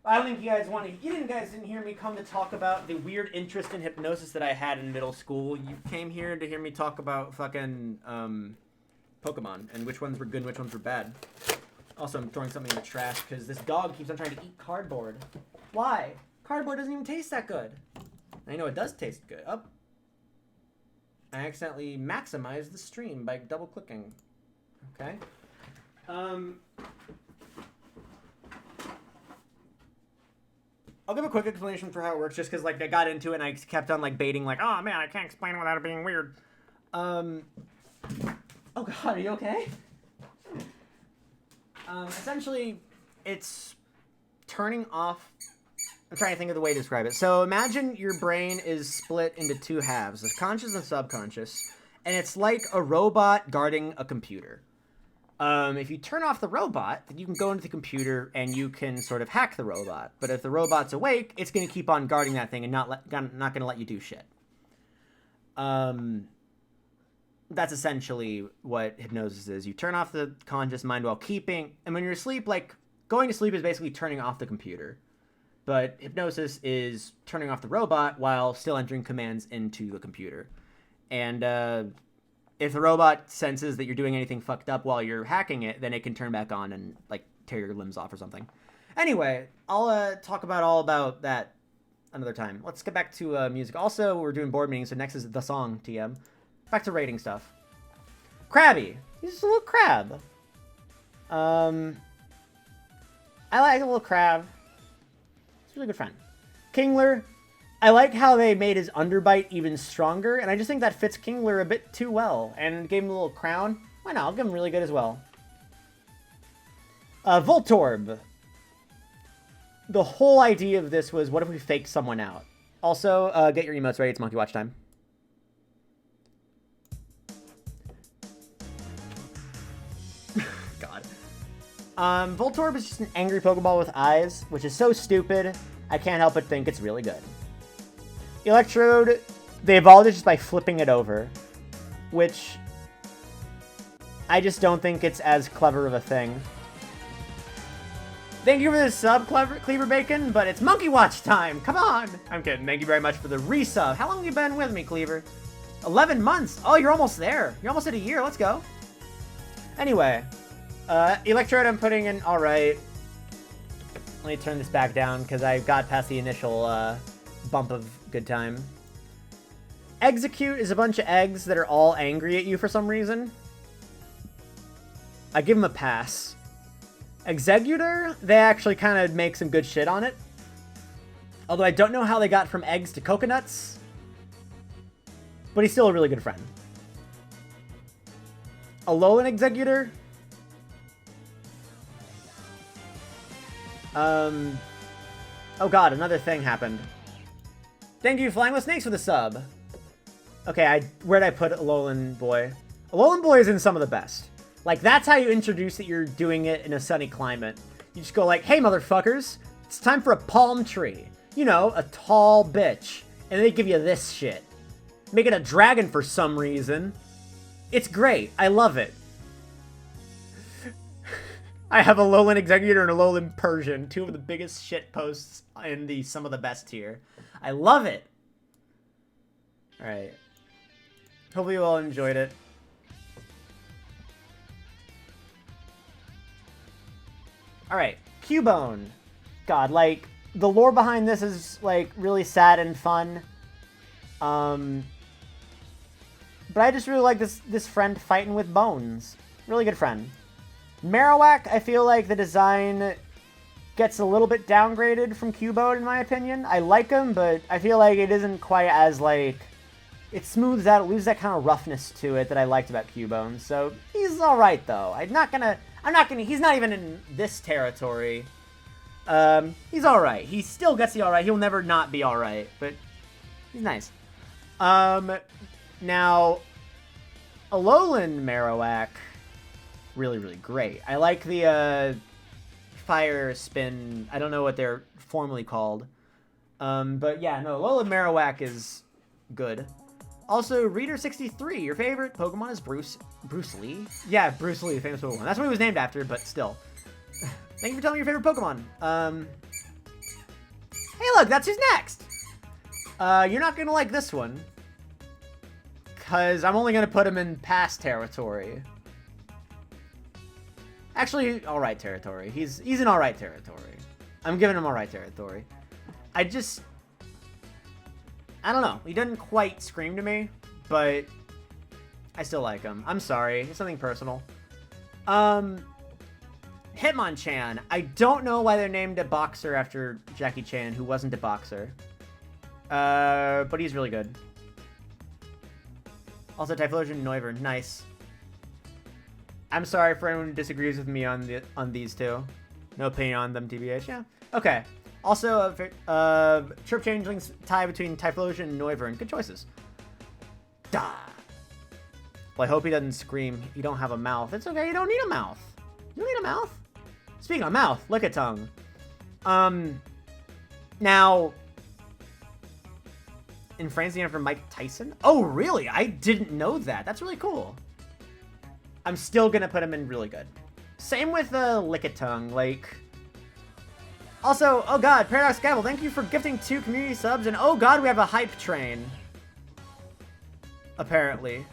I don't think you guys want to. You guys didn't hear me come to talk about the weird interest in hypnosis that I had in middle school. You came here to hear me talk about fucking Pokemon and which ones were good and which ones were bad. Also, I'm throwing something in the trash because this dog keeps on trying to eat cardboard. Why? Cardboard doesn't even taste that good. I know it does taste good. Oh. I accidentally maximized the stream by double clicking. Okay. I'll give a quick explanation for how it works just because like I got into it and I kept on like baiting like, oh man, I can't explain it without it being weird. Oh god, are you okay? Essentially, it's turning off... I'm trying to think of the way to describe it. So imagine your brain is split into two halves, the conscious and subconscious, and it's like a robot guarding a computer. If you turn off the robot, then you can go into the computer and you can sort of hack the robot. But if the robot's awake, it's going to keep on guarding that thing and not going to let you do shit. That's essentially what hypnosis is. You turn off the conscious mind while keeping... And when you're asleep, like, going to sleep is basically turning off the computer. But hypnosis is turning off the robot while still entering commands into the computer. And if the robot senses that you're doing anything fucked up while you're hacking it, then it can turn back on and, like, tear your limbs off or something. Anyway, I'll talk all about that another time. Let's get back to music. Also, we're doing board meetings, so next is the song, TM. Back to rating stuff. Krabby. He's just a little crab. I like a little crab. He's a really good friend. Kingler. I like how they made his underbite even stronger, and I just think that fits Kingler a bit too well. And gave him a little crown. Why not? I'll give him really good as well. Voltorb. The whole idea of this was, what if we fake someone out? Also, get your emotes ready. It's Monkey Watch time. Voltorb is just an angry Pokeball with eyes, which is so stupid, I can't help but think it's really good. Electrode, they evolved it just by flipping it over, which I just don't think it's as clever of a thing. Thank you for the sub, Cleaver Bacon, but it's Monkey Watch time, come on! I'm kidding, thank you very much for the resub. How long have you been with me, Cleaver? 11 months! Oh, you're almost there. You're almost at a year, let's go. Anyway... Electrode I'm putting in alright. Let me turn this back down because I got past the initial bump of good time. Execute is a bunch of eggs that are all angry at you for some reason. I give them a pass. Executor, they actually kind of make some good shit on it. Although I don't know how they got from eggs to coconuts. But he's still a really good friend. Alolan Executor... Oh god, another thing happened. Thank you, Flying with Snakes, for the sub. Okay, where'd I put Alolan Boy? Alolan Boy is in some of the best. Like, that's how you introduce that you're doing it in a sunny climate. You just go like, hey, motherfuckers, it's time for a palm tree. You know, a tall bitch. And they give you this shit. Make it a dragon for some reason. It's great. I love it. I have a Alolan Executor and a Alolan Persian, two of the biggest shit posts in the some of the best tier. I love it. All right. Hopefully you all enjoyed it. All right, Cubone. God, like the lore behind this is like really sad and fun. But I just really like this friend fighting with bones. Really good friend. Marowak, I feel like the design gets a little bit downgraded from Cubone, in my opinion. I like him, but I feel like it isn't quite as, like... It smooths out, it loses that kind of roughness to it that I liked about Cubone. So, he's alright, though. He's not even in this territory. He's alright. He still gets the alright. He'll never not be alright, but he's nice. Now, Alolan Marowak... really, really great. I like the Fire Spin. I don't know what they're formally called. But yeah, no, Lola Marowak is good. Also, Reader63, your favorite Pokemon is Bruce Lee? Yeah, Bruce Lee, the famous Pokemon. That's what he was named after, but still. Thank you for telling me your favorite Pokemon. Hey, look, that's who's next. You're not gonna like this one. Because I'm only gonna put him in past territory. Actually, alright territory. He's in alright territory. I'm giving him alright territory. I don't know. He doesn't quite scream to me, but I still like him. I'm sorry. It's something personal. Hitmonchan. I don't know why they're named a boxer after Jackie Chan, who wasn't a boxer. But he's really good. Also, Typhlosion Noivern. Nice. I'm sorry for anyone who disagrees with me on these two. No opinion on them, TBH. Yeah. Okay. Also, Chirp Changeling's tie between Typhlosion and Noivern. Good choices. Da. Well, I hope he doesn't scream. You don't have a mouth. It's okay. You don't need a mouth. You don't need a mouth. Speaking of mouth, Lickitung. Now, in France, the for Mike Tyson. Oh, really? I didn't know that. That's really cool. I'm still gonna put him in really good. Same with Lickitung. Like. Also, oh god, Paradox Gavel, thank you for gifting 2 community subs, and oh god, we have a hype train. Apparently.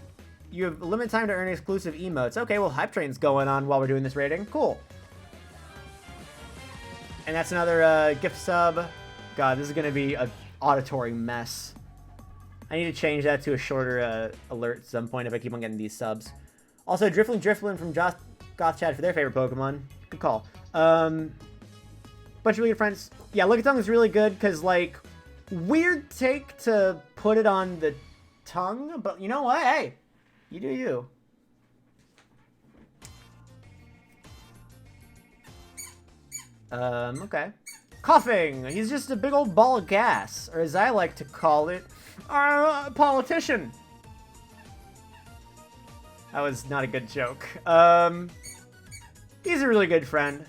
You have limited time to earn exclusive emotes. Okay, well, hype train's going on while we're doing this rating. Cool. And that's another gift sub. God, this is gonna be an auditory mess. I need to change that to a shorter alert at some point if I keep on getting these subs. Also, Driflin from Goth Chat for their favorite Pokemon. Good call. Bunch of really good friends. Yeah, Lickitung is really good because, like, weird take to put it on the tongue, but you know what? Hey, you do you. Okay. Coughing. He's just a big old ball of gas, or as I like to call it, a politician. That was not a good joke. He's a really good friend.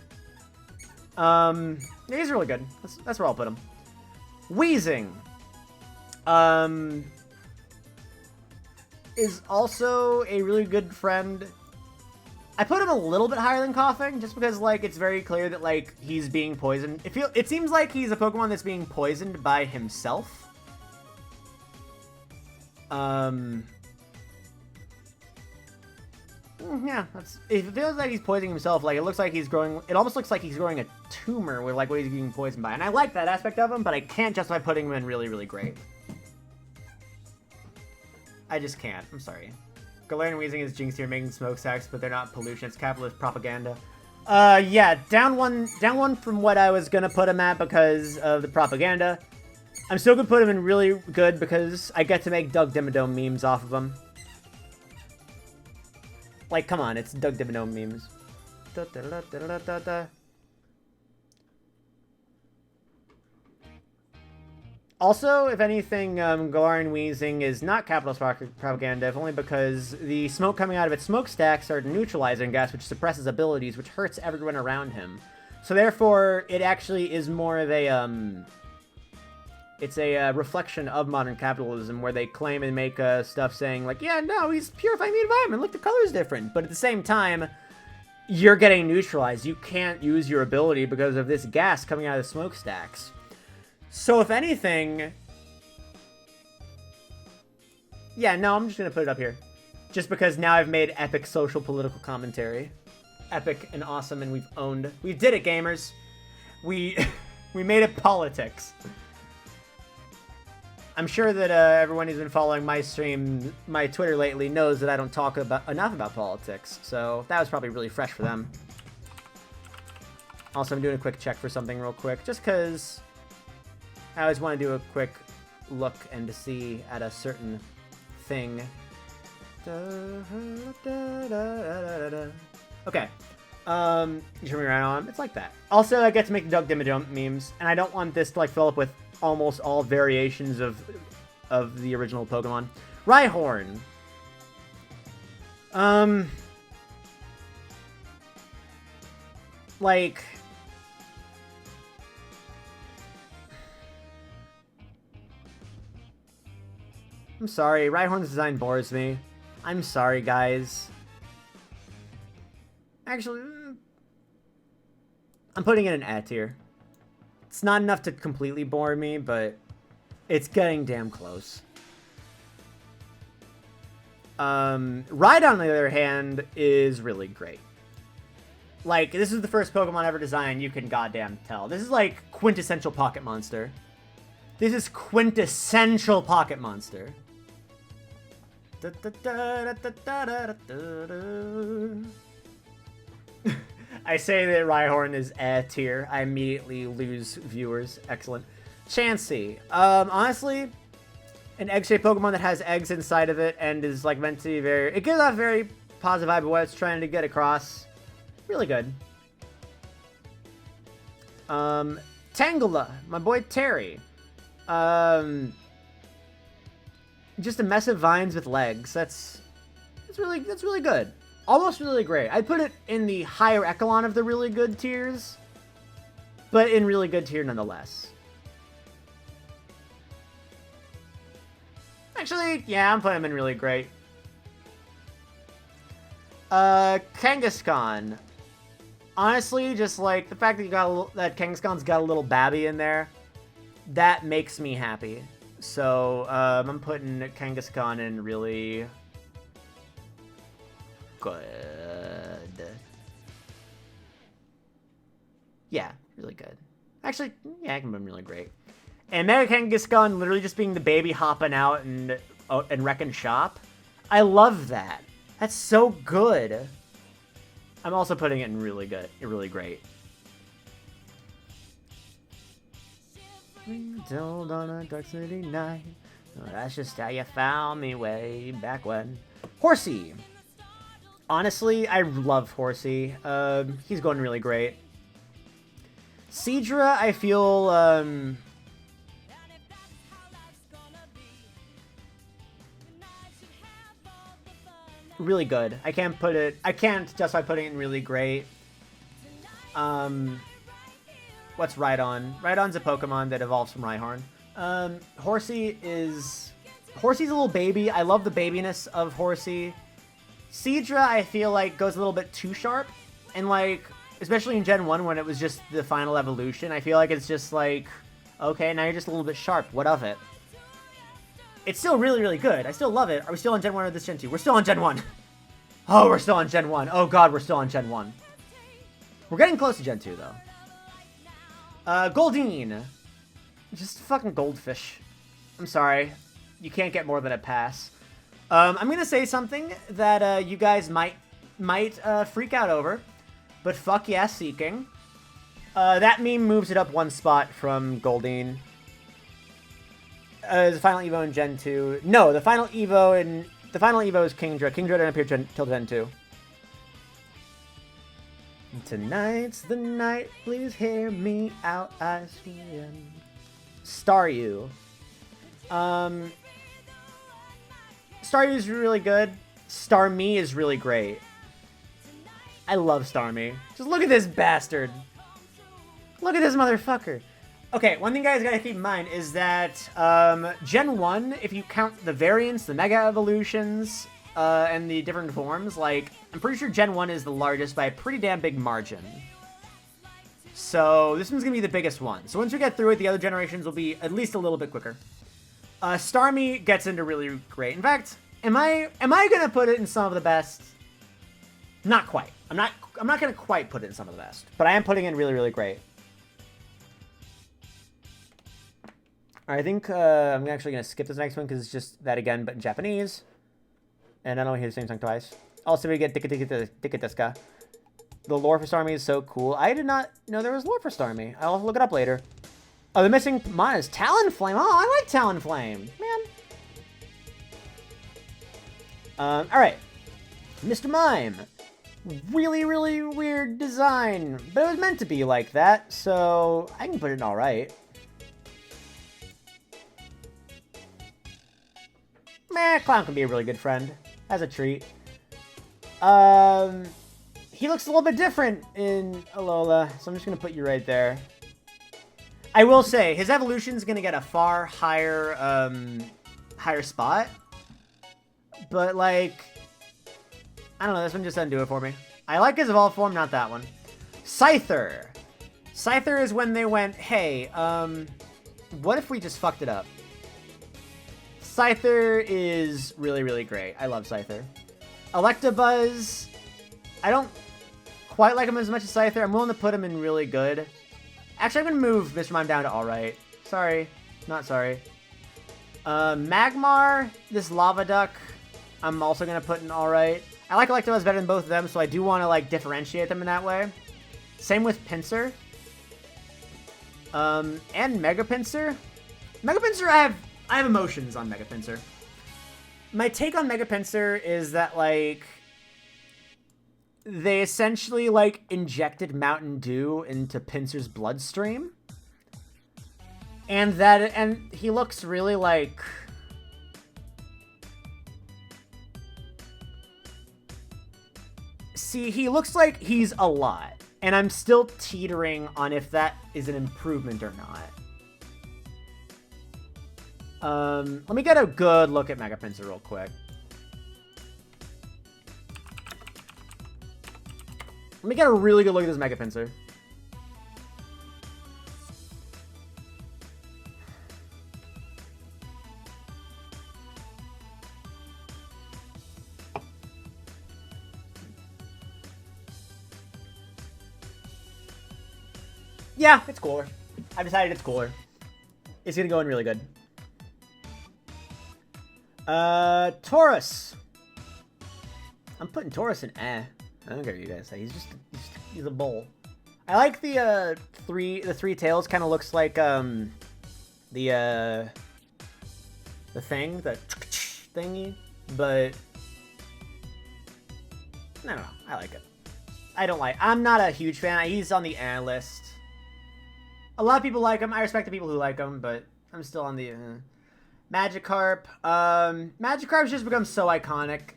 He's really good. That's where I'll put him. Wheezing. Is also a really good friend. I put him a little bit higher than Coughing, just because, like, it's very clear that, like, he's being poisoned. It seems like he's a Pokemon that's being poisoned by himself. Yeah, it feels like he's poisoning himself. Like, it looks like he's growing, it almost looks like he's growing a tumor with, like, what he's being poisoned by. And I like that aspect of him, but I can't justify putting him in really, really great. I just can't. I'm sorry. Galarian Weezing is jinxed here, making smokestacks, but they're not pollution. It's capitalist propaganda. Yeah, down one from what I was gonna put him at because of the propaganda. I'm still gonna put him in really good because I get to make Doug Dimmadome memes off of him. Like, come on, it's Doug Dimmadome memes. Also, if anything, Galarian Weezing is not capitalist propaganda, if only because the smoke coming out of its smokestacks are neutralizing gas, which suppresses abilities, which hurts everyone around him. So therefore, it actually is more of a, it's a reflection of modern capitalism, where they claim and make stuff saying, like, yeah, no, he's purifying the environment, look, the color's different. But at the same time, you're getting neutralized. You can't use your ability because of this gas coming out of the smokestacks. So if anything... Yeah, no, I'm just going to put it up here. Just because now I've made epic social political commentary. Epic and awesome, and we did it, gamers. We made it politics. I'm sure that everyone who's been following my stream, my Twitter lately, knows that I don't talk enough about politics. So that was probably really fresh for them. Also, I'm doing a quick check for something real quick, just because I always want to do a quick look and to see at a certain thing. Okay. You turn me around on. It's like that. Also, I get to make the Doug Dimmadome memes, and I don't want this to, like, fill up with almost all variations of the original Pokemon. Rhyhorn. Like, I'm sorry. Rhyhorn's design bores me. I'm sorry, guys. Actually, I'm putting it in A tier. It's not enough to completely bore me, but it's getting damn close. Rhydon, on the other hand, is really great. Like, this is the first Pokemon ever designed, you can goddamn tell. This is like quintessential Pocket Monster. This is quintessential Pocket Monster. I say that Rhyhorn is A tier. I immediately lose viewers. Excellent. Chansey. Honestly, an egg-shaped Pokemon that has eggs inside of it and is like meant to be very... It gives off a very positive vibe of what it's trying to get across. Really good. Tangela. My boy Terry. Just a mess of vines with legs. That's really good. Almost really great. I'd put it in the higher echelon of the really good tiers, but in really good tier nonetheless. Actually, yeah, I'm putting him in really great. Kangaskhan. Honestly, just like the fact that you got that Kangaskhan's got a little babby in there, that makes me happy. So I'm putting Kangaskhan in really good. Yeah, really good. Actually, yeah, I can put him really great. And Mega Kangaskhan literally just being the baby hopping out and wrecking shop. I love that. That's so good. I'm also putting it in really good, really great. Told on a dark city night. Oh, that's just how you found me way back when. Horsey. Honestly, I love Horsey. He's going really great. Seadra, I feel, really good. I can't justify putting it in really great. What's Rhydon? Rhydon's a Pokemon that evolves from Rhyhorn. Horsey's a little baby. I love the babiness of Horsey. Seadra, I feel like, goes a little bit too sharp. And, like, especially in Gen 1 when it was just the final evolution, I feel like it's just like, okay, now you're just a little bit sharp. What of it? It's still really, really good. I still love it. Are we still on Gen 1 or this Gen 2? We're still on Gen 1. Oh, we're still on Gen 1. Oh, God, we're still on Gen 1. We're getting close to Gen 2, though. Goldeen. Just fucking goldfish. I'm sorry. You can't get more than a pass. I'm gonna say something that you guys might freak out over, but fuck yeah, Seeking. That meme moves it up one spot from Goldeen. The final Evo in Gen 2. No, the final Evo is Kingdra. Kingdra didn't appear till Gen 2. Tonight's the night, please hear me out, I swear. Staryu. Staryu's really good. Starmie is really great. I love Starmie. Just look at this bastard. Look at this motherfucker. Okay, one thing you guys gotta keep in mind is that Gen 1, if you count the variants, the Mega Evolutions, and the different forms, like, I'm pretty sure Gen 1 is the largest by a pretty damn big margin. So this one's gonna be the biggest one. So once we get through it, the other generations will be at least a little bit quicker. Starmie gets into really great. In fact, am I gonna put it in some of the best? Not quite. I'm not gonna quite put it in some of the best, but I am putting it in really, really great. Alright, I think I'm actually gonna skip this next one because it's just that again, but in Japanese. And I don't hear the same song twice. Also, we get Dikitiska. The lore for Starmie is so cool. I did not know there was lore for Starmie. I'll look it up later. Oh, the missing mod is Talonflame. Oh, I like Talonflame. Man. Alright. Mr. Mime. Really, really weird design. But it was meant to be like that, so I can put it in alright. Meh, Clown can be a really good friend. As a treat. He looks a little bit different in Alola, so I'm just going to put you right there. I will say, his evolution's going to get a far higher higher spot. But, like, I don't know, this one just doesn't do it for me. I like his evolved form, not that one. Scyther. Scyther is when they went, hey, what if we just fucked it up? Scyther is really, really great. I love Scyther. Electabuzz, I don't quite like him as much as Scyther. I'm willing to put him in really good. Actually, I'm going to move Mr. Mime down to alright. Sorry. Not sorry. Magmar, this Lava Duck, I'm also going to put in alright. I like Electabuzz better than both of them, so I do want to, like, differentiate them in that way. Same with Pinsir. And Mega Pinsir. Mega Pinsir, I have emotions on Mega Pinsir. My take on Mega Pinsir is that, like, they essentially, like, injected Mountain Dew into Pinsir's bloodstream. And he looks really, like... See, he looks like he's a lot. And I'm still teetering on if that is an improvement or not. Let me get a good look at Mega Pinsir real quick. Let me get a really good look at this Mega Pinsir. Yeah, it's cooler. I've decided it's cooler. It's gonna go in really good. Taurus. I'm putting Taurus in I don't care what you guys say. He's a bull. I like the three tails. Kind of looks like the thing, the thingy, but I don't know. I like it. I'm not a huge fan. He's on the list. A lot of people like him. I respect the people who like him, but I'm still on the Magikarp. Magikarp's just become so iconic.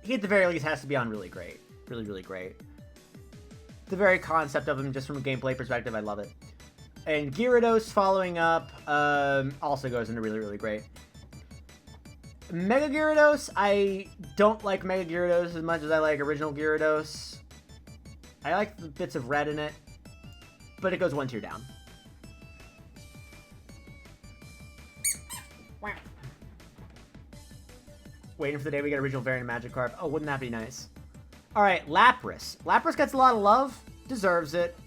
He at the very least has to be on really great. Really, really great. The very concept of him, just from a gameplay perspective, I love it. And Gyarados following up also goes into really, really great. Mega Gyarados, I don't like Mega Gyarados as much as I like original Gyarados. I like the bits of red in it, but it goes one tier down. Waiting for the day we get original variant of Magikarp. Oh, wouldn't that be nice? Alright, Lapras. Lapras gets a lot of love. Deserves it.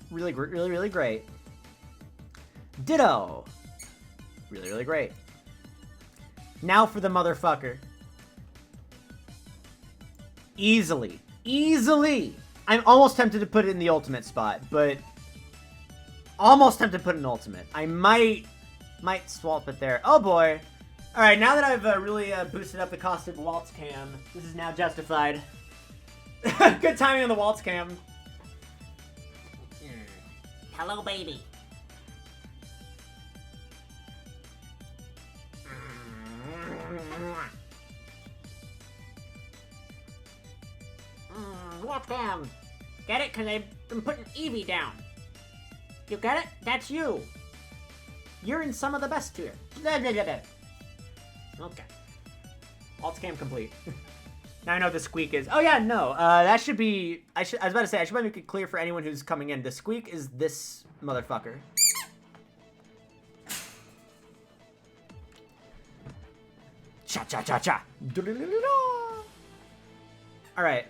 Really, really, really great. Ditto. Really, really great. Now for the motherfucker. Easily. Easily! I'm almost tempted to put it in the ultimate spot, but... Almost tempted to put it in ultimate. I might swap it there. Oh boy. Alright, now that I've really boosted up the Caustic Waltz Cam, this is now justified. Good timing on the Waltz Cam. Hello, baby. Waltz Cam. Get it? Because I'm putting Eevee down. You get it? That's you. You're in some of the best tier. Okay. Waltz Cam complete. Now I know what the squeak is. Oh yeah, no. That should be... I was about to say, I should make it clear for anyone who's coming in. The squeak is this motherfucker. Cha-cha-cha-cha. Alright.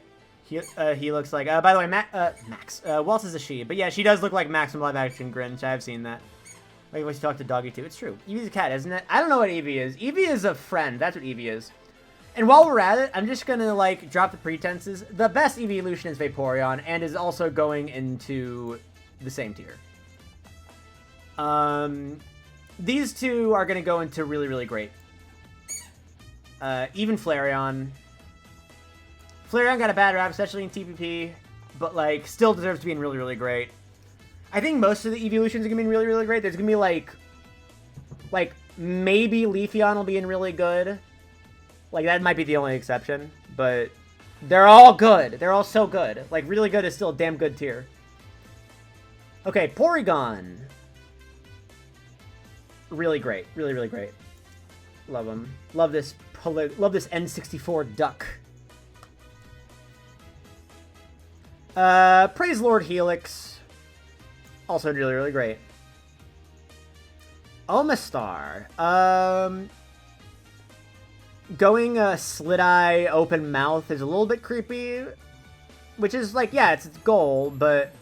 He looks like... by the way, Max. Waltz is a she. But yeah, she does look like Max from Live Action Grinch. I've seen that. Like when she talked to Doggy too. It's true. Eevee's a cat, isn't it? I don't know what Eevee is. Eevee is a friend. That's what Eevee is. And while we're at it, I'm just gonna, like, drop the pretenses. The best Eevee evolution is Vaporeon, and is also going into the same tier. These two are gonna go into really, really great. Even Flareon. Flareon got a bad rap, especially in TPP, but, like, still deserves to be in really, really great. I think most of the evolutions are gonna be really, really great. There's gonna be, like, maybe Leafeon will be in really good. Like, that might be the only exception, but they're all good. They're all so good. Like, really good is still a damn good tier. Okay, Porygon. Really great. Really, really great. Love him. Love this N64 duck. Praise Lord Helix. Also really, really great. Omastar. Going slit eye, open mouth is a little bit creepy. Which is like, yeah, it's its goal, but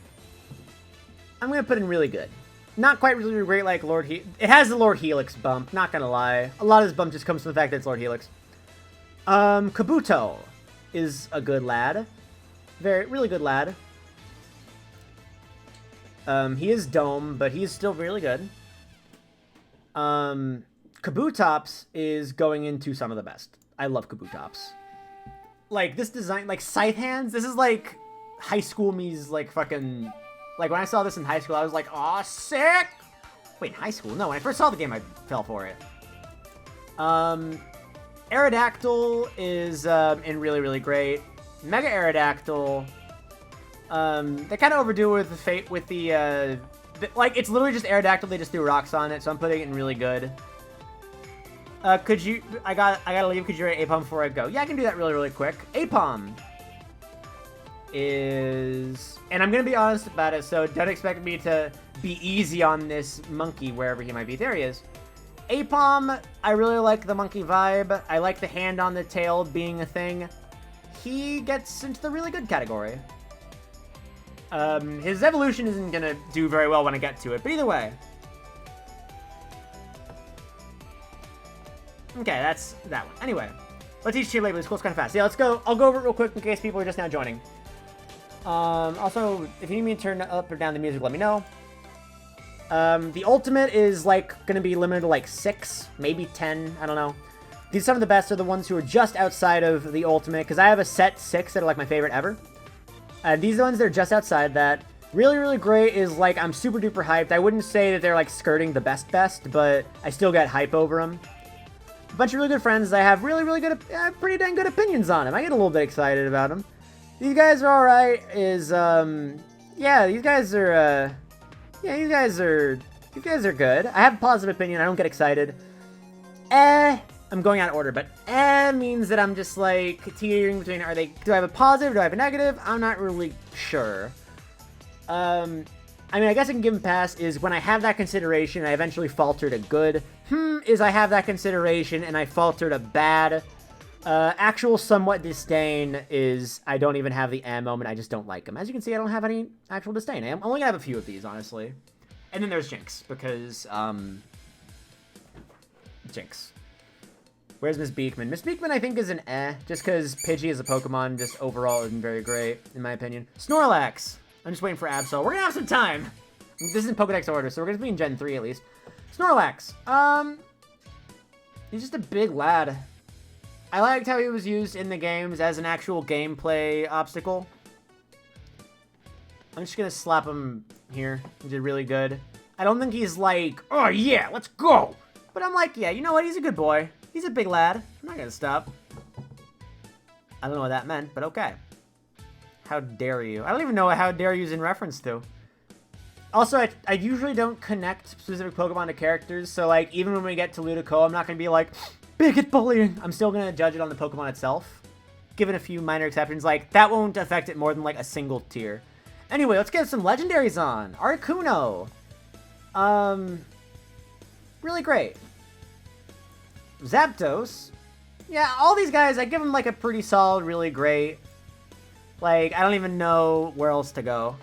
I'm gonna put in really good. Not quite really great like it has the Lord Helix bump, not gonna lie. A lot of this bump just comes from the fact that it's Lord Helix. Kabuto is a good lad. Really good lad. He is Dome, but he's still really good. Kabutops is going into some of the best. I love Kabutops. Like, this design, like, Scythe Hands, this is like high school me's, like, fucking... Like, when I saw this in high school, I was like, aw, sick! Wait, high school? No, when I first saw the game, I fell for it. Aerodactyl is in really, really great. Mega Aerodactyl, they kind of overdo it with the fate with the like, it's literally just Aerodactyl, they just threw rocks on it, so I'm putting it in really good. Could you... I gotta leave. Could you rate Apom before I go? Yeah, I can do that really, really quick. Apom is... And I'm gonna be honest about it, so don't expect me to be easy on this monkey wherever he might be. There he is. Apom, I really like the monkey vibe. I like the hand on the tail being a thing. He gets into the really good category. His evolution isn't gonna do very well when I get to it, but either way. Okay, that's that one. Anyway, let's teach tier labels. It's kind of fast. Yeah, let's go. I'll go over it real quick in case people are just now joining. Also, if you need me to turn up or down the music, let me know. The ultimate is, like, gonna be limited to, like, 6, maybe 10, I don't know. These, some of the best are the ones who are just outside of the ultimate, because I have a set 6 that are, like, my favorite ever. These are the ones that are just outside that. Really, really great is, like, I'm super duper hyped. I wouldn't say that they're, like, skirting the best, but I still get hype over them. A bunch of really good friends. I have really, really good, pretty dang good opinions on them. I get a little bit excited about them. These guys are alright. Yeah, these guys are, these guys are good. I have a positive opinion. I don't get excited. I'm going out of order, but means that I'm just like teetering between, do I have a positive, do I have a negative? I'm not really sure. I mean, I guess I can give them a pass is when I have that consideration, I eventually falter to good. Is I have that consideration and I falter to bad. Actual somewhat disdain is I don't even have the moment, I just don't like them. As you can see, I don't have any actual disdain. I'm only gonna have a few of these, honestly. And then there's Jinx, because, Jinx. Where's Miss Beekman? Miss Beekman, I think, is an just because Pidgey as a Pokemon just overall isn't very great, in my opinion. Snorlax! I'm just waiting for Absol. We're gonna have some time! This isn't Pokedex order, so we're gonna be in Gen 3 at least. Snorlax! He's just a big lad. I liked how he was used in the games as an actual gameplay obstacle. I'm just gonna slap him here. He did really good. I don't think he's like, oh yeah, let's go! But I'm like, yeah, you know what? He's a good boy. He's a big lad. I'm not gonna stop. I don't know what that meant, but okay. How dare you? I don't even know what how dare you is in reference to. Also, I usually don't connect specific Pokemon to characters, so like, even when we get to Ludicolo, I'm not gonna be like, bigot bullying! I'm still gonna judge it on the Pokemon itself. Given a few minor exceptions, like, that won't affect it more than like a single tier. Anyway, let's get some legendaries on. Articuno. Really great. Zapdos. Yeah, all these guys, I give them like a pretty solid, really great. Like, I don't even know where else to go.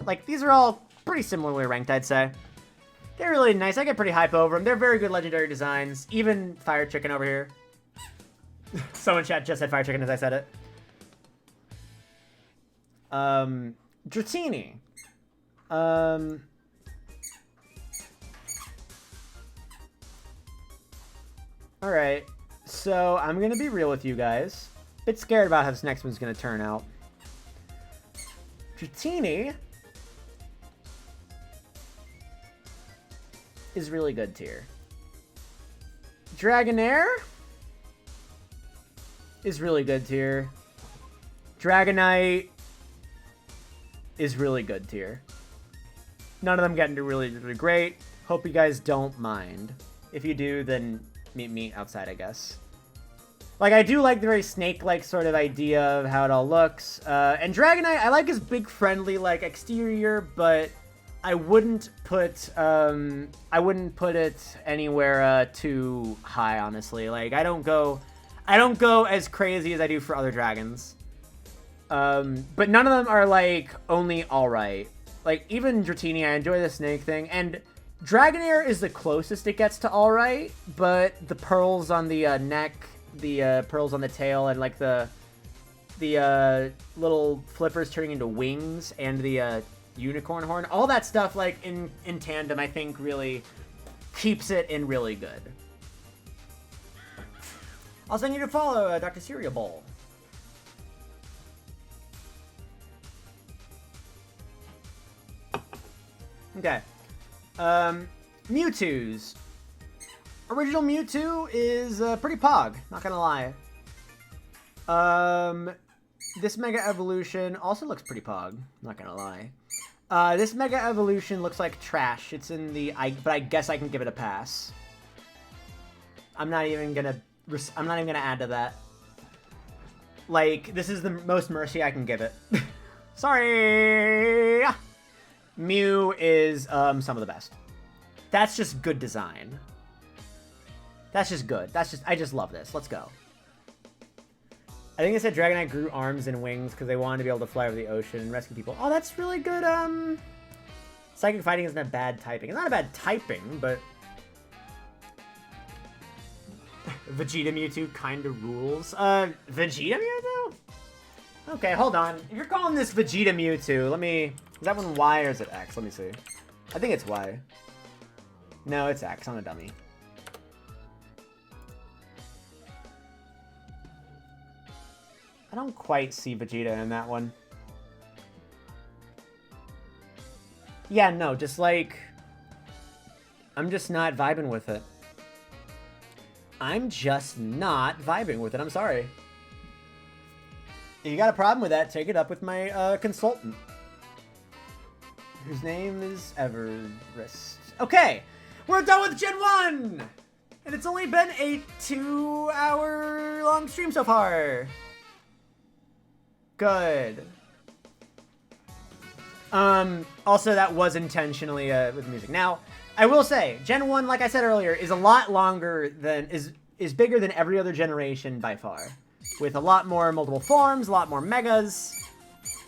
Like, these are all pretty similarly ranked, I'd say. They're really nice. I get pretty hype over them. They're very good legendary designs. Even Fire Chicken over here. Someone in chat just said Fire Chicken as I said it. Dratini. Alright, so I'm gonna be real with you guys. Bit scared about how this next one's gonna turn out. Dratini is really good tier. Dragonair is really good tier. Dragonite is really good tier. None of them get into really, really great. Hope you guys don't mind. If you do, then meet me outside, I guess. Like, I do like the very snake-like sort of idea of how it all looks. And Dragonite, I like his big, friendly, like, exterior, but I wouldn't put it anywhere too high, honestly. Like, I don't go as crazy as I do for other dragons. But none of them are, like, only alright. Like, even Dratini, I enjoy the snake thing, and Dragonair is the closest it gets to alright, but the pearls on the neck, the pearls on the tail, and like the little flippers turning into wings, and the unicorn horn, all that stuff, like in tandem, I think really keeps it in really good. I'll send you to follow Dr. Cereal Bowl. Okay. Mewtwo's. Original Mewtwo is pretty pog, not gonna lie. This Mega Evolution also looks pretty pog, not gonna lie. This Mega Evolution looks like trash. It's in the... but I guess I can give it a pass. I'm not even gonna add to that. Like, this is the most mercy I can give it. Sorry! Mew is some of the best. That's just good design. That's just good. I just love this. Let's go. I think it said Dragonite grew arms and wings because they wanted to be able to fly over the ocean and rescue people. Oh, that's really good. Psychic fighting isn't a bad typing. It's not a bad typing, but Vegeta Mewtwo kind of rules. Vegeta Mewtwo? Okay, hold on. If you're calling this Vegeta Mewtwo, let me... Is that one Y or is it X? Let me see. I think it's Y. No, it's X. I'm a dummy. I don't quite see Vegeta in that one. Yeah, no, just like... I'm just not vibing with it. I'm just not vibing with it. I'm sorry. If you got a problem with that, take it up with my consultant. Whose name is Everest. Okay, we're done with Gen 1! And it's only been a 2-hour-long stream so far. Good. Also, that was intentionally with music. Now, I will say, Gen 1, like I said earlier, is a lot longer than... is bigger than every other generation by far. With a lot more multiple forms, a lot more megas.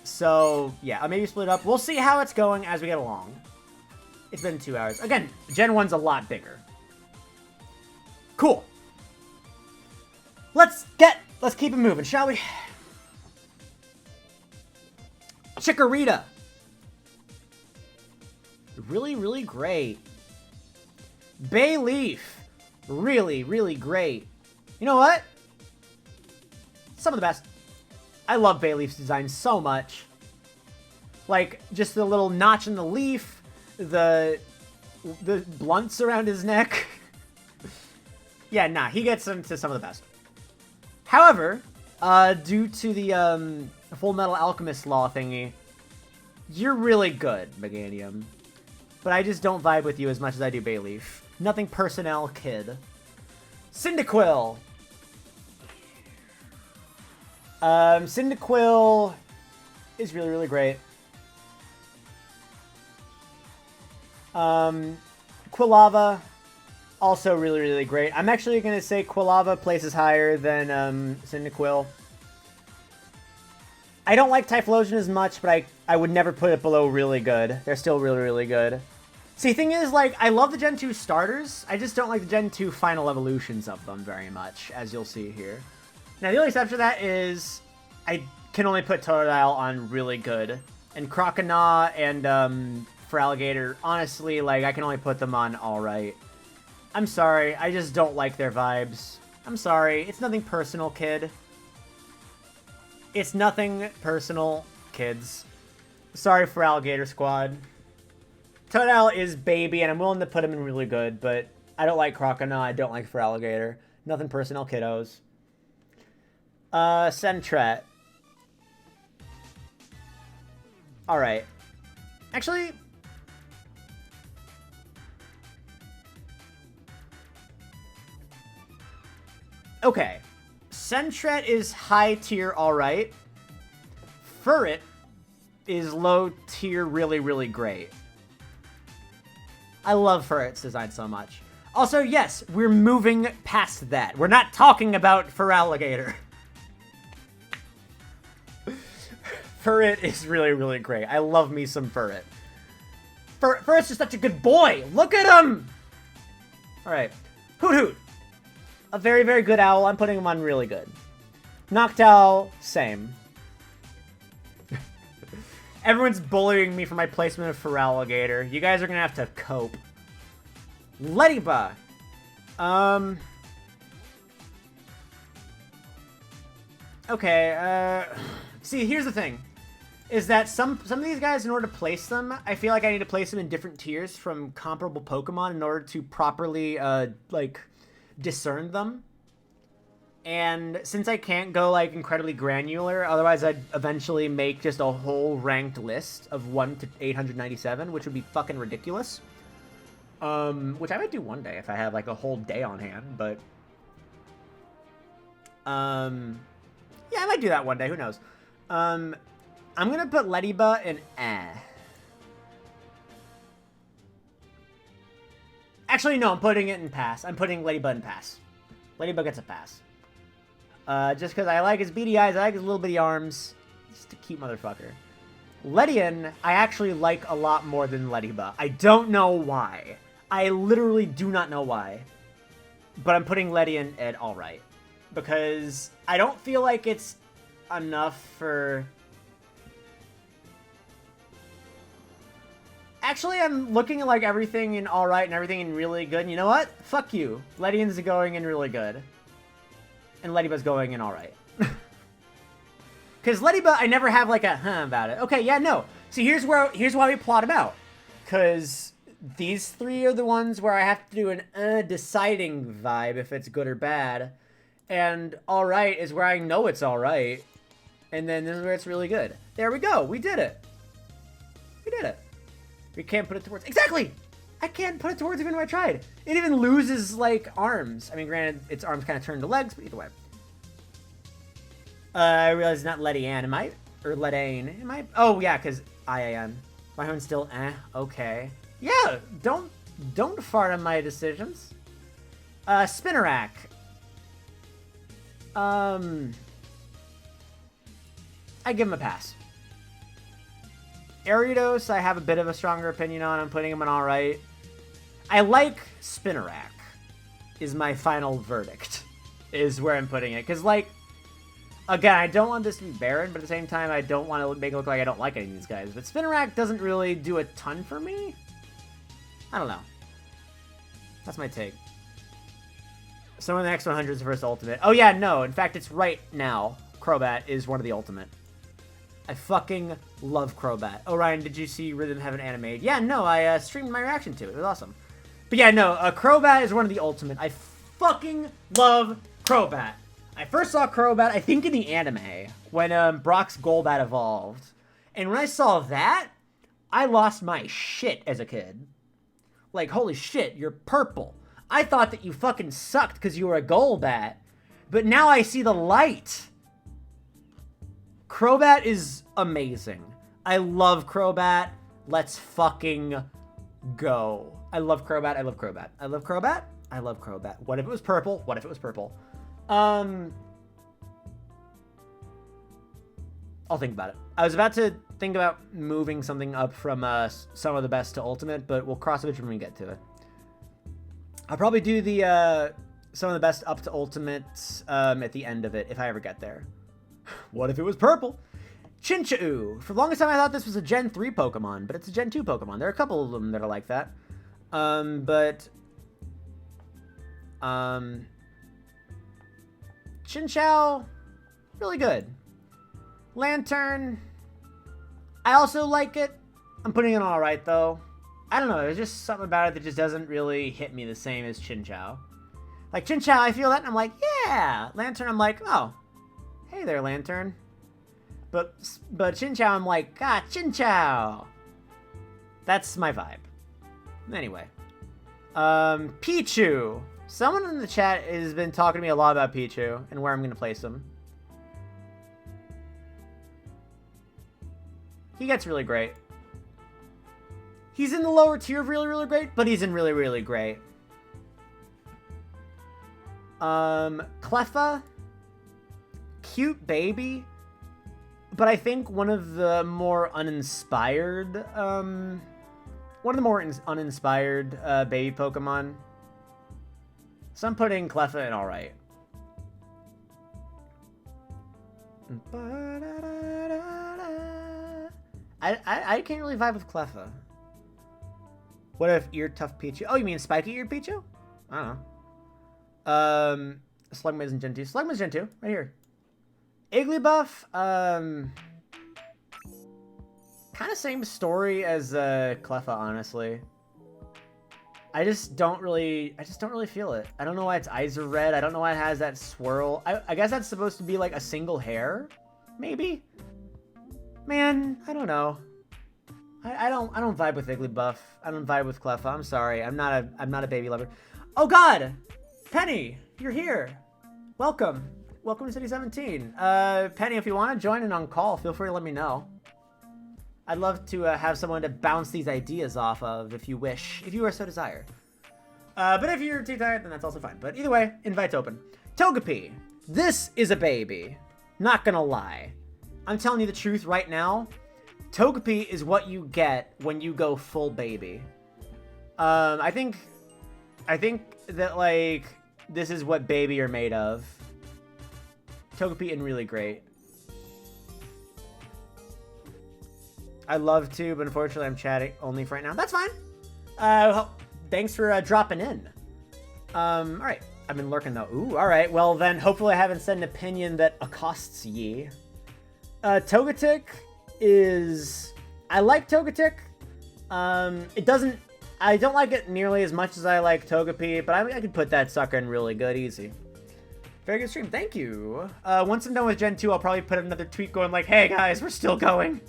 So, yeah, I'll maybe split it up. We'll see how it's going as we get along. It's been 2 hours. Again, Gen 1's a lot bigger. Cool. Let's keep it moving, shall we? Chikorita. Really, really great. Bayleef. Really, really great. You know what? Some of the best. I love Bayleef's design so much. Like, just the little notch in the leaf, the blunts around his neck. Yeah, nah, he gets into some of the best. However, due to the Full Metal Alchemist law thingy, you're really good, Meganium. But I just don't vibe with you as much as I do Bayleef. Nothing personnel, kid. Cyndaquil. Cyndaquil is really, really great. Quilava, also really, really great. I'm actually going to say Quilava places higher than Cyndaquil. I don't like Typhlosion as much, but I would never put it below really good. They're still really, really good. See, thing is, like, I love the Gen 2 starters. I just don't like the Gen 2 final evolutions of them very much, as you'll see here. Now, the only exception to that is I can only put Totodile on really good. And Croconaw and Feraligatr, honestly, like, I can only put them on alright. I'm sorry, I just don't like their vibes. I'm sorry, it's nothing personal, kid. It's nothing personal, kids. Sorry, Feraligatr squad. Totodile is baby, and I'm willing to put him in really good, but I don't like Croconaw, I don't like Feraligatr. Nothing personal, kiddos. Sentret. Alright. Actually, Okay. Sentret is high tier, alright. Furret is low tier, really, really great. I love Furret's design so much. Also, yes, we're moving past that. We're not talking about Feraligatr. Furret is really, really great. I love me some Furret. Furret's just such a good boy. Look at him! Alright. Hoot Hoot. A very, very good owl. I'm putting him on really good. Noctowl, same. Everyone's bullying me for my placement of Feraligatr. You guys are gonna have to cope. Ledyba. Okay, see, here's the thing. Is that some of these guys, in order to place them, I feel like I need to place them in different tiers from comparable Pokemon in order to properly, like, discern them. And since I can't go, like, incredibly granular, otherwise I'd eventually make just a whole ranked list of 1 to 897, which would be fucking ridiculous. Which I might do one day if I have, like, a whole day on hand, but... yeah, I might do that one day, who knows. I'm gonna put Ledyba in Actually, no, I'm putting it in pass. I'm putting Ledyba in pass. Ledyba gets a pass. Just because I like his beady eyes, I like his little bitty arms. Just a cute motherfucker. Ledian, I actually like a lot more than Ledyba. I don't know why. I literally do not know why. But I'm putting Ledian at alright. Because I don't feel like it's enough for... Actually, I'm looking at, like, everything in alright and everything in really good. And you know what? Fuck you. Ledian's going in really good. And Ledyba's going in alright. Because Ledyba, I never have, like, a about it. Okay, yeah, no. See, here's why we plot them out. Because these three are the ones where I have to do an deciding vibe if it's good or bad. And alright is where I know it's alright. And then this is where it's really good. There we go. We did it. We did it. We can't put it towards... Exactly! I can't put it towards even if I tried. It even loses, like, arms. I mean, granted, its arms kind of turn to legs, but either way. I realize it's not Ledian, am I? Or Ledane. Am I? Oh, yeah, because IAN. My own's still okay. Yeah, don't fart on my decisions. Spinarak. I give him a pass. Ariados, I have a bit of a stronger opinion on. I'm putting him in alright. I like Spinarak, is my final verdict, is where I'm putting it. Because, like, again, I don't want this to be barren, but at the same time, I don't want to make it look like I don't like any of these guys. But Spinarak doesn't really do a ton for me. I don't know. That's my take. Some of the next 100 is the first ultimate. Oh, yeah, no. In fact, it's right now. Crobat is one of the ultimate. I fucking love Crobat. Oh, Ryan, did you see Rhythm Heaven animated? Yeah, no, I streamed my reaction to it. It was awesome. But yeah, no, Crobat is one of the ultimate. I fucking love Crobat. I first saw Crobat, I think, in the anime, when Brock's Golbat evolved. And when I saw that, I lost my shit as a kid. Like, holy shit, you're purple. I thought that you fucking sucked because you were a Golbat. But now I see the light. Crobat is amazing. I love Crobat. Let's fucking go. I love Crobat. I love Crobat. I love Crobat. I love Crobat. What if it was purple? What if it was purple? I'll think about it. I was about to think about moving something up from some of the best to ultimate, but we'll cross it when we get to it. I'll probably do the some of the best up to ultimate at the end of it if I ever get there. What if it was purple? Chinchou. For the longest time I thought this was a Gen 3 Pokemon, but it's a Gen 2 Pokemon. There are a couple of them that are like that. Chinchou, really good. Lantern, I also like it. I'm putting it alright though. I don't know, there's just something about it that just doesn't really hit me the same as Chinchou. Like Chinchou, I feel that and I'm like, yeah. Lantern, I'm like, oh, hey there, Lantern. But Chinchou, I'm like, ah, Chinchou. That's my vibe. Anyway. Pichu. Someone in the chat has been talking to me a lot about Pichu and where I'm going to place him. He gets really great. He's in the lower tier of really, really great, but he's in really, really great. Cleffa, cute baby, but I think one of the more uninspired, baby Pokemon. So I'm putting Cleffa in alright. I can't really vibe with Cleffa. What if ear tough Pichu? Oh, you mean spiky eared Pichu? I don't know. Slugma's in Gen 2. Slugma's Gen 2, right here. Igglybuff, kind of same story as Cleffa, honestly. I just don't really feel it. I don't know why its eyes are red. I don't know why it has that swirl. I guess that's supposed to be like a single hair, maybe. Man, I don't know. I don't vibe with Igglybuff. I don't vibe with Cleffa. I'm sorry. I'm not a baby lover. Oh God, Penny, you're here. Welcome. Welcome to City 17. Penny, if you want to join in on call, feel free to let me know. I'd love to have someone to bounce these ideas off of if you wish, if you are so desire. But if you're too tired, then that's also fine. But either way, invite's open. Togepi, this is a baby. Not gonna lie. I'm telling you the truth right now. Togepi is what you get when you go full baby. I think that, like, this is what baby are made of. Togepi in really great. I'd love to, but unfortunately I'm chatting only for right now. That's fine. Thanks for dropping in. Alright. I've been lurking though. Ooh, alright. Well then, hopefully I haven't said an opinion that accosts ye. Togetic is... I like Togetic. I don't like it nearly as much as I like Togepi, but I could put that sucker in really good, easy. Very good stream, thank you. Once I'm done with Gen 2, I'll probably put another tweet going like, hey guys, we're still going.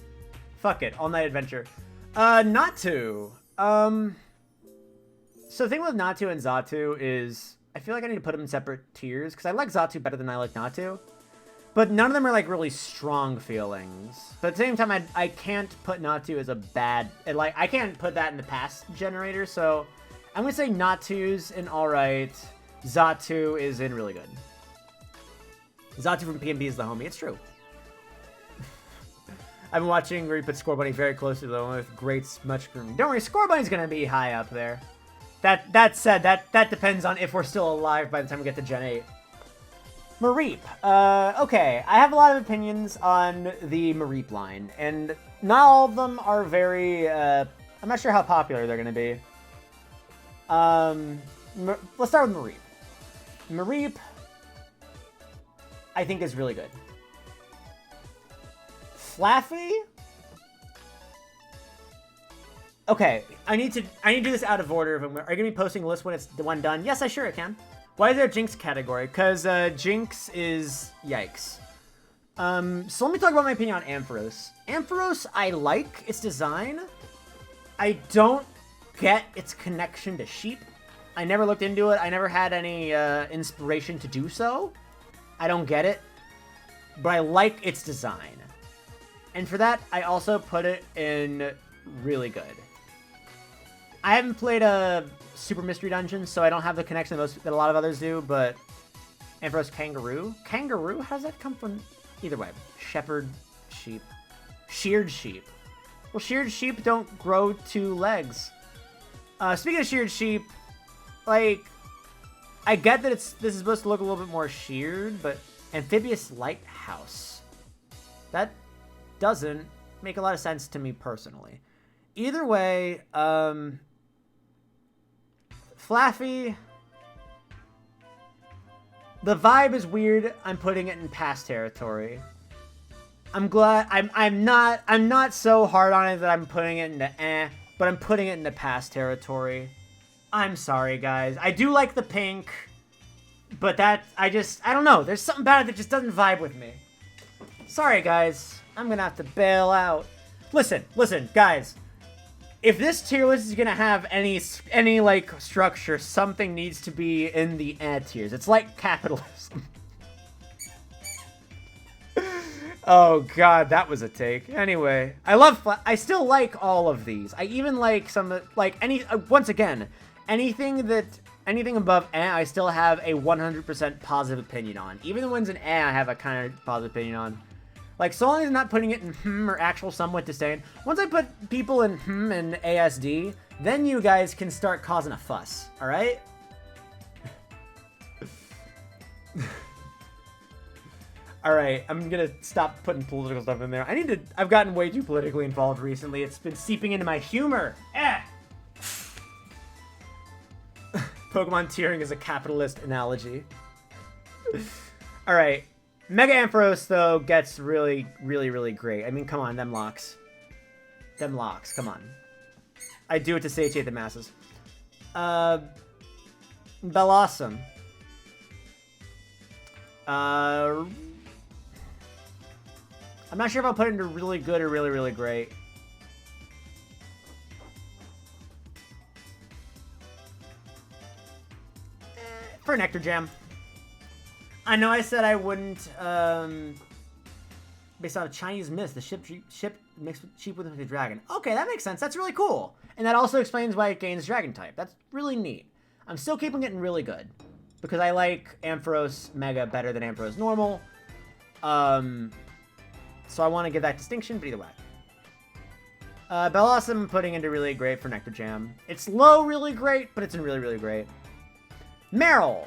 Fuck it, all night adventure. Natu. So the thing with Natu and Xatu is, I feel like I need to put them in separate tiers, because I like Xatu better than I like Natu. But none of them are like really strong feelings. But at the same time, I can't put Natu as a bad, like, I can't put that in the past generator, so I'm gonna say Natu's in alright, Xatu is in really good. Xatu from PNB is the homie, it's true. I've been watching where you put Scorbunny very closely though, with great much grooming. Don't worry, Scorbunny's gonna be high up there. That said, that depends on if we're still alive by the time we get to Gen 8. Mareep. Okay, I have a lot of opinions on the Mareep line, and not all of them are very, I'm not sure how popular they're gonna be. Let's start with Mareep. Mareep, I think is really good. Flaffy? Okay, I need to do this out of order. Are you gonna be posting a list when it's done? Yes, I sure can. Why is there a Jinx category? Because Jinx is yikes. So let me talk about my opinion on Ampharos. Ampharos, I like its design. I don't get its connection to sheep. I never looked into it. I never had any inspiration to do so. I don't get it. But I like its design. And for that, I also put it in really good. I haven't played a Super Mystery Dungeon, so I don't have the connection that a lot of others do, but Ampharos Kangaroo? Kangaroo? How does that come from? Either way. Shepherd sheep. Sheared sheep. Well, sheared sheep don't grow 2 legs. Speaking of sheared sheep, like, I get that this is supposed to look a little bit more sheared, but Amphibious Lighthouse. That doesn't make a lot of sense to me personally. Either way, Flaffy, the vibe is weird. I'm putting it in pass territory. I'm glad I'm not so hard on it that I'm putting it into but I'm putting it into pass territory. I'm sorry guys. I do like the pink, but I don't know. There's something about it that just doesn't vibe with me. Sorry guys. I'm gonna have to bail out. Listen, guys. if this tier list is gonna have any like structure, something needs to be in the tiers. It's like capitalism. Oh god, that was a take. Anyway, I still like all of these. I even like some, like, once again, anything above I still have a 100% positive opinion on. Even the ones in I have a kind of positive opinion on. Like, so long as I'm not putting it in or actual somewhat disdain. Once I put people in and ASD, then you guys can start causing a fuss, alright? Alright, I'm gonna stop putting political stuff in there. I've gotten way too politically involved recently. It's been seeping into my humor. Pokemon tiering is a capitalist analogy. Alright. Mega Ampharos, though, gets really, really, really great. I mean, come on, them locks. Them locks, come on. I do it to satiate the masses. Bellossom. I'm not sure if I'll put it into really good or really, really great. For Nectar Jam. I know I said I wouldn't, based on a Chinese myth, the ship mixed with sheep with a dragon. Okay, that makes sense. That's really cool. And that also explains why it gains dragon type. That's really neat. I'm still keeping it in really good. Because I like Ampharos Mega better than Ampharos Normal. So I want to give that distinction, but either way. Bellossom I'm putting into really great for Nectar Jam. It's low really great, but it's in really, really great. Meryl.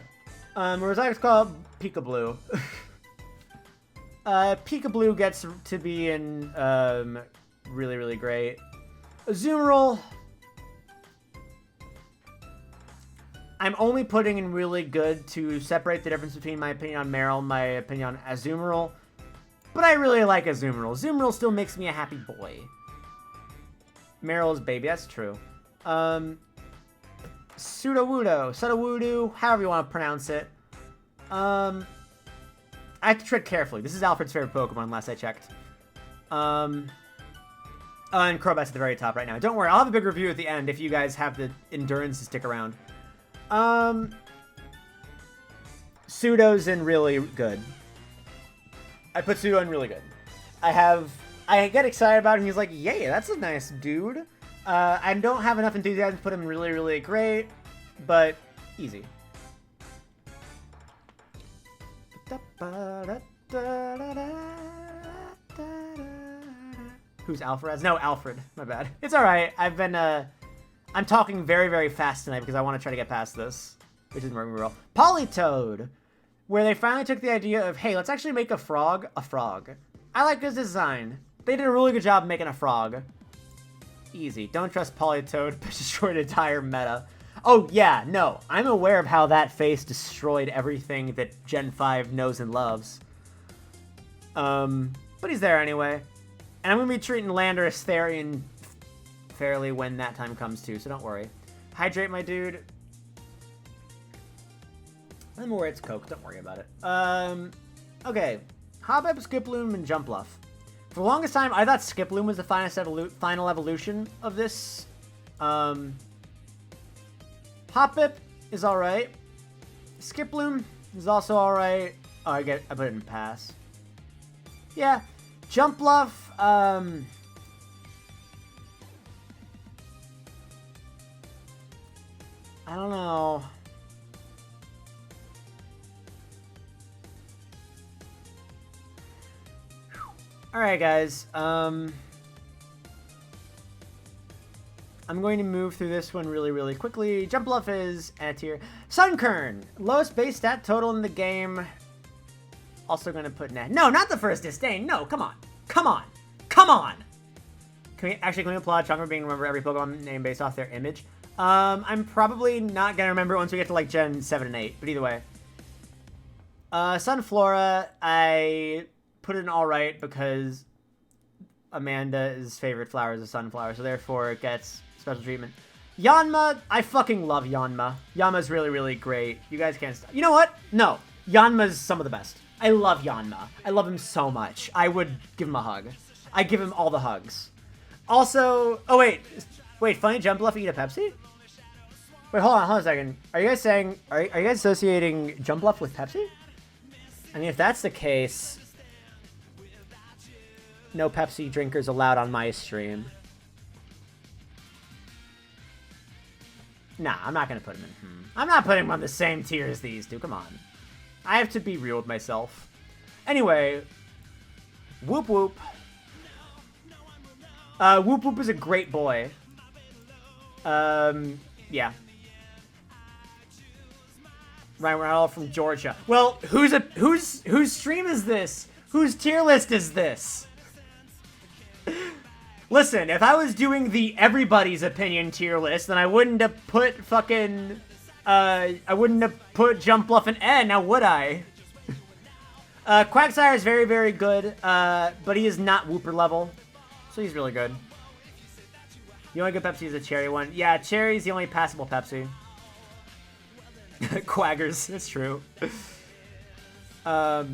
Or as I was called, Peekaboo. Peekaboo gets to be in really, really great. Azumarill. I'm only putting in really good to separate the difference between my opinion on Meryl and my opinion on Azumarill. But I really like Azumarill. Azumarill still makes me a happy boy. Meryl is baby, that's true. Sudowoodo, however you want to pronounce it. I have to tread carefully. This is Alfred's favorite Pokemon, last I checked. And Crobat's at the very top right now. Don't worry, I'll have a big review at the end if you guys have the endurance to stick around. Pseudo's in really good. I put Pseudo in really good. I get excited about him. He's like, yay, that's a nice dude. I don't have enough enthusiasm to put him really, really great, but easy. Who's Alfred? No, Alfred. My bad. It's alright. I'm talking very, very fast tonight because I want to try to get past this, which isn't working real. Politoed, where they finally took the idea of, hey, let's actually make a frog a frog. I like his design. They did a really good job making a frog. Easy. Don't trust Politoed, but destroyed entire meta. Oh, yeah, no. I'm aware of how that face destroyed everything that Gen 5 knows and loves. But he's there anyway. And I'm going to be treating Landorus Therian fairly when that time comes too, so don't worry. Hydrate, my dude. I'm aware it's Coke, don't worry about it. Okay. Hoppip, Skiploom, and Jumpluff. For the longest time, I thought Skiploom was the final evolution of this. Hoppip is alright. Skiploom is also alright. Oh, I put it in pass. Yeah. Jumpluff, I don't know. Alright, guys. I'm going to move through this one really, really quickly. Jumpluff is at tier. Sunkern! Lowest base stat total in the game. Also going to put No, not the first disdain. No, come on. Come on. Come on! Can we applaud Chunk for being remember every Pokemon name based off their image? I'm probably not going to remember once we get to, like, Gen 7 and 8. But either way. Sunflora, I put it in alright because Amanda's favorite flower is a sunflower, so therefore it gets special treatment. Yanma, I fucking love Yanma. Yanma's really, really great. You guys can't stop. You know what? No. Yanma's some of the best. I love Yanma. I love him so much. I would give him a hug. I give him all the hugs. Also, oh wait. Wait, Funny Jump Bluff eat a Pepsi? Wait, hold on a second. Are you guys saying, are you guys associating Jump Bluff with Pepsi? I mean, if that's the case, no Pepsi drinkers allowed on my stream. Nah, I'm not gonna put him in. I'm not putting him on the same tier as these two. Come on. I have to be real with myself. Anyway, Whoop Whoop. Whoop Whoop is a great boy. Yeah. Ryan, we're all from Georgia. Well, whose stream is this? Whose tier list is this? Listen, if I was doing the everybody's opinion tier list, then I wouldn't have put fucking, I wouldn't have put Jump Bluff and N, now would I? Quagsire is very, very good, but he is not Whooper level, so he's really good. The only good Pepsi is a cherry one. Yeah, cherry's the only passable Pepsi. Quaggers, it's true. These are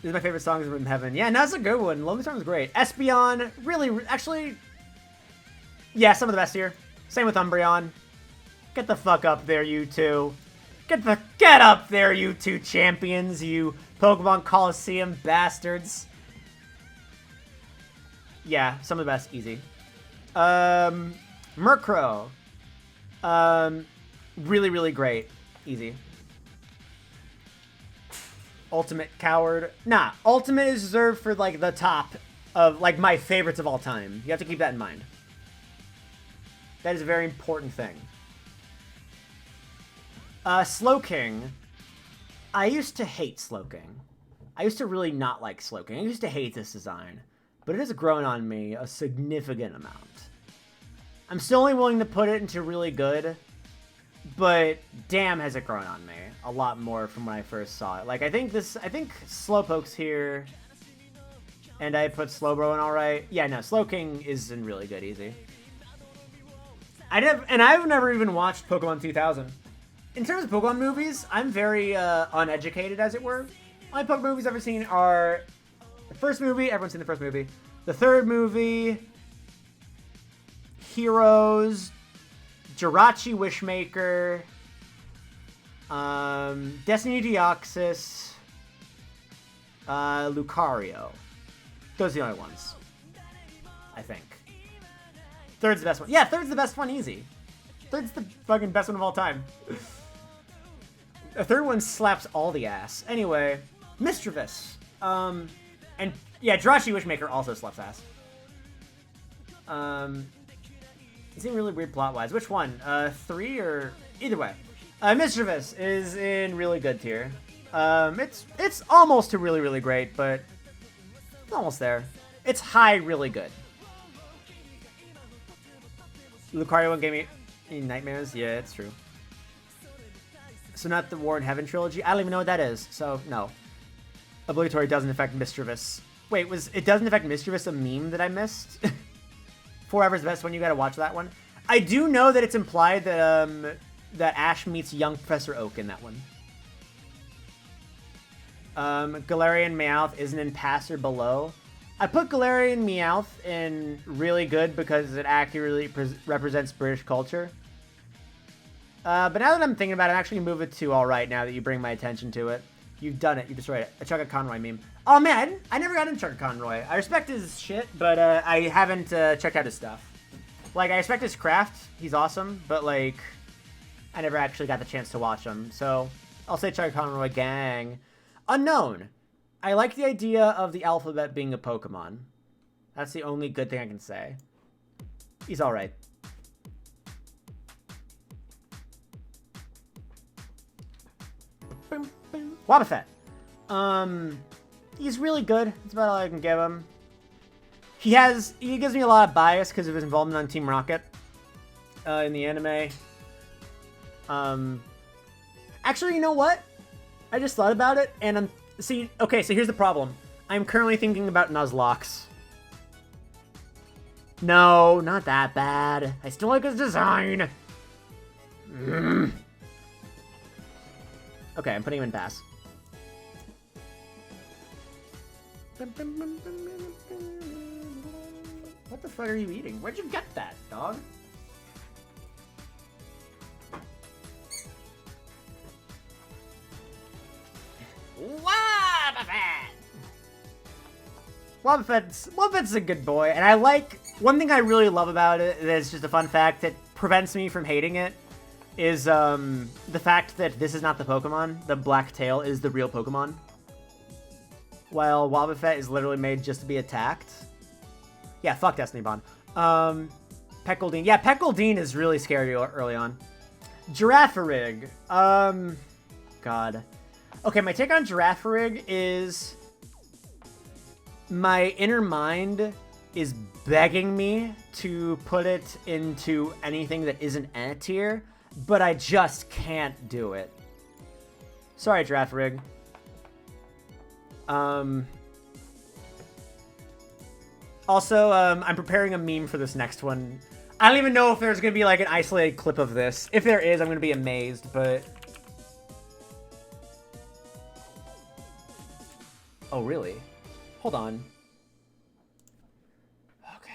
my favorite songs from Heaven. Yeah, no, that's a good one. Lonely Storm's great. Espeon, really, actually, yeah, some of the best here. Same with Umbreon. Get the fuck up there, you two. Get up there, you two champions, you Pokemon Coliseum bastards. Yeah, some of the best, easy. Murkrow. Really, really great. Easy. Ultimate Coward. Nah, Ultimate is reserved for, like, the top of, like, my favorites of all time. You have to keep that in mind. That is a very important thing. Slowking. I used to hate Slowking. I used to really not like Slowking. I used to hate this design. But it has grown on me a significant amount. I'm still only willing to put it into really good, but damn has it grown on me a lot more from when I first saw it. Like, I think Slowpoke's here, and I put Slowbro in alright. Yeah, no, Slowking is in really good, easy. I've never even watched Pokemon 2000. In terms of Pokemon movies, I'm very uneducated, as it were. Only Pokemon movies I've ever seen are the first movie, everyone's seen the first movie, the third movie, Heroes, Jirachi Wishmaker, Destiny Deoxys, Lucario. Those are the only ones, I think. Third's the best one. Yeah, third's the best one, easy. Third's the fucking best one of all time. The third one slaps all the ass. Anyway, Mischievous. And yeah, Jirachi Wishmaker also slaps ass. It's even really weird plot-wise. Which one? 3 or... Either way. Mischievous is in really good tier. It's almost to really, really great, but it's almost there. It's high really good. Lucario one gave me any nightmares? Yeah, it's true. So not the War in Heaven trilogy? I don't even know what that is, so no. Obligatory doesn't affect Mischievous. Wait, it doesn't affect Mischievous a meme that I missed? Forever's the best one, you gotta watch that one. I do know that it's implied that that Ash meets young Professor Oak in that one. Galarian Meowth isn't in pass or below. I put Galarian Meowth in really good because it accurately represents British culture. But now that I'm thinking about it, I'm actually going to move it to alright now that you bring my attention to it. You've done it. You destroyed it. A Chugga Conroy meme. Oh man, I never got into Chugga Conroy. I respect his shit, but I haven't checked out his stuff. Like, I respect his craft. He's awesome, but like, I never actually got the chance to watch him. So, I'll say Chugga Conroy gang. Unknown. I like the idea of the alphabet being a Pokemon. That's the only good thing I can say. He's alright. Wobbuffet. He's really good. That's about all I can give him. He gives me a lot of bias because of his involvement on Team Rocket in the anime. Actually, you know what? I just thought about it, and okay, so here's the problem. I'm currently thinking about Nuzlocke. No, not that bad. I still like his design. Okay, I'm putting him in pass. What the fuck are you eating? Where'd you get that, dog? Wobbuffet's a good boy, and I like... One thing I really love about it, that's just a fun fact that prevents me from hating it, is the fact that this is not the Pokemon. The black tail is the real Pokemon. While Wobbuffet is literally made just to be attacked. Yeah, fuck Destiny Bond. Peckledine. Yeah, Peckledine is really scary early on. Girafarig. God. Okay, my take on Girafarig is... My inner mind is begging me to put it into anything that isn't N tier, but I just can't do it. Sorry, Girafarig. Also, I'm preparing a meme for this next one. I don't even know if there's going to be like an isolated clip of this. If there is, I'm going to be amazed, but... Oh, really? Hold on. Okay.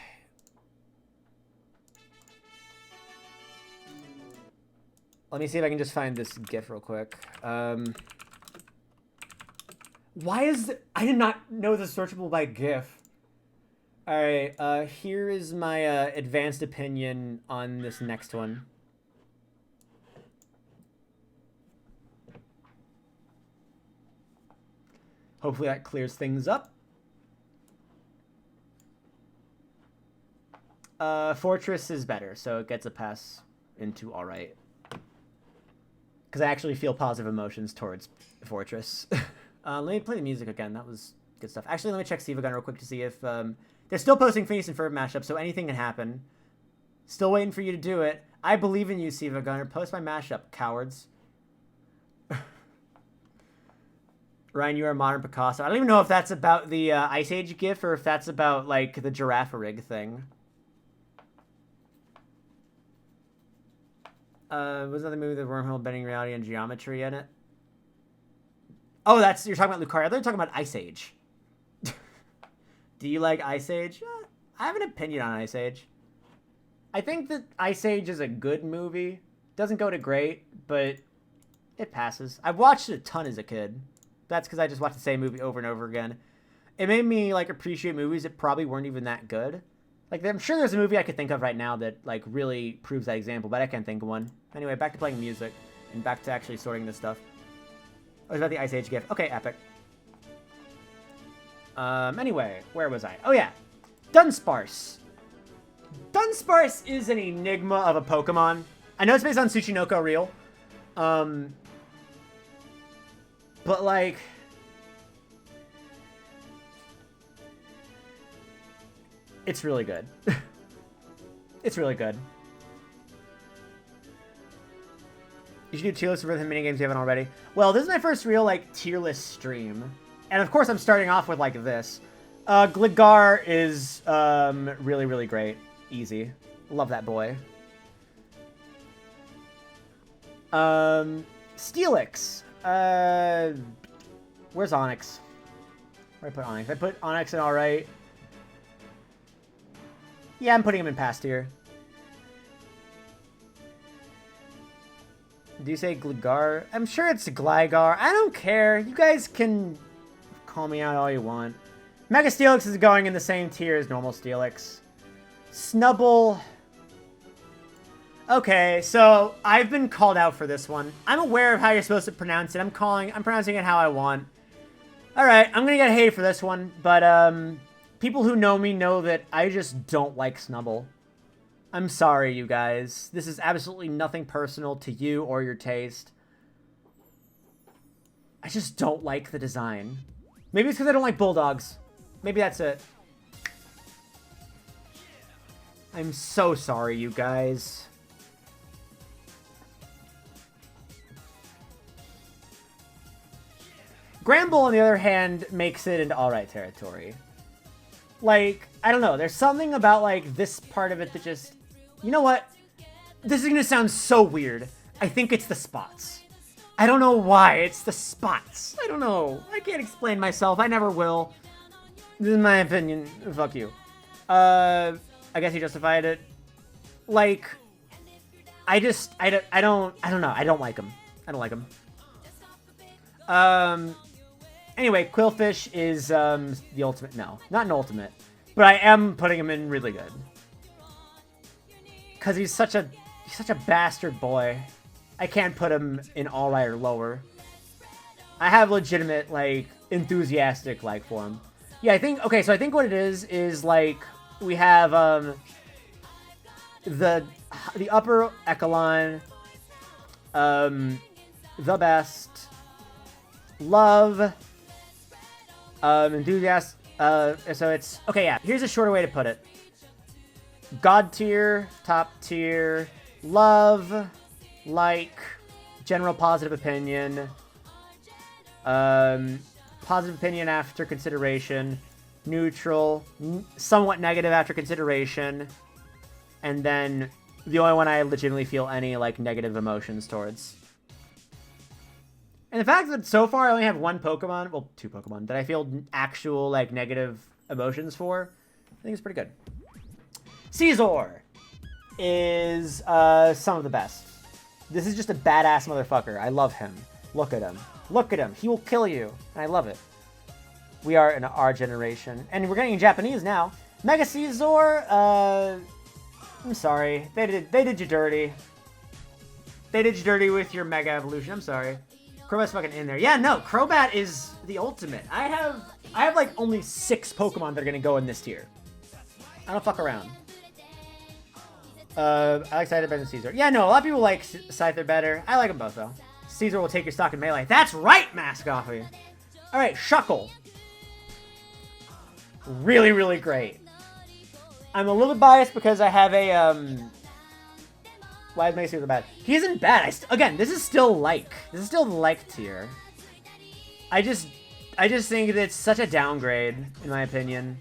Let me see if I can just find this GIF real quick. Why is... I did not know this is searchable by GIF. Alright, here is my advanced opinion on this next one. Hopefully that clears things up. Fortress is better, so it gets a pass into alright. Because I actually feel positive emotions towards Fortress. Let me play the music again. That was good stuff. Actually, let me check Siva Gun real quick to see if... They're still posting Phineas and Ferb mashup, so anything can happen. Still waiting for you to do it. I believe in you, Siva Gunner. Post my mashup, cowards. Ryan, you are a modern Picasso. I don't even know if that's about the Ice Age GIF or if that's about, like, the Girafarig thing. Was another movie with wormhole bending reality and geometry in it? Oh, that's... You're talking about Lucario. I thought you were talking about Ice Age. Do you like Ice Age? I have an opinion on Ice Age. I think that Ice Age is a good movie. Doesn't go to great, but it passes. I've watched it a ton as a kid. That's because I just watched the same movie over and over again. It made me, like, appreciate movies that probably weren't even that good. Like, I'm sure there's a movie I could think of right now that, like, really proves that example, but I can't think of one. Anyway, back to playing music, and back to actually sorting this stuff. Oh, it's about the Ice Age GIF. Okay, epic. Anyway, where was I? Oh, yeah. Dunsparce. Dunsparce is an enigma of a Pokemon. I know it's based on Tsuchinoko Real. But, like... It's really good. It's really good. You should do tier lists for the minigames you haven't already. Well, this is my first real, like, tier list stream. And of course I'm starting off with, like, this. Gligar is, really, really great. Easy. Love that boy. Steelix. Where's Onix? Where did I put Onix? I put Onix in alright. Yeah, I'm putting him in past tier. Do you say Gligar? I'm sure it's Gligar. I don't care. You guys can call me out all you want. Mega Steelix is going in the same tier as normal Steelix. Snubble. Okay, so I've been called out for this one. I'm aware of how you're supposed to pronounce it. I'm pronouncing it how I want. Alright, I'm gonna get hated for this one, but people who know me know that I just don't like Snubble. I'm sorry, you guys. This is absolutely nothing personal to you or your taste. I just don't like the design. Maybe it's because I don't like Bulldogs. Maybe that's it. I'm so sorry, you guys. Granbull, on the other hand, makes it into alright territory. Like, I don't know. There's something about, like, this part of it that just... You know what? This is going to sound so weird. I think it's the spots. I don't know why. It's the spots. I don't know. I can't explain myself. I never will. This is my opinion. Fuck you. I guess he justified it. Like, I don't know. I don't like him. I don't like him. Anyway, Quillfish is the ultimate. No, not an ultimate, but I am putting him in really good because he's such a bastard boy. I can't put him in all right or lower. I have legitimate like enthusiastic like for him. Yeah, I think okay. So I think what it is like we have the upper echelon, the best, love, enthusiast. So it's okay. Yeah, here's a shorter way to put it: God tier, top tier, love, like, general positive opinion, positive opinion after consideration, neutral, somewhat negative after consideration, and then the only one I legitimately feel any like negative emotions towards. And the fact that so far I only have one Pokemon, well, two Pokemon, that I feel actual, like, negative emotions for, I think it's pretty good. Caesar is some of the best. This is just a badass motherfucker. I love him. Look at him. Look at him. He will kill you. And I love it. We are in our generation. And we're getting in Japanese now. Mega Caesar, I'm sorry. They did you dirty. They did you dirty with your Mega Evolution. I'm sorry. Crobat's fucking in there. Yeah, no, Crobat is the ultimate. I have like only 6 Pokemon that are gonna go in this tier. I don't fuck around. I like Scyther better than Caesar. Yeah, no, a lot of people like Scyther better. I like them both though. Caesar will take your stock in melee. That's right, Mask off of you. All right, Shuckle. Really, really great. I'm a little bit biased because I have a Why is Mega Caesar bad? He isn't bad. Again, this is still like. This is still the like tier. I just think that it's such a downgrade, in my opinion.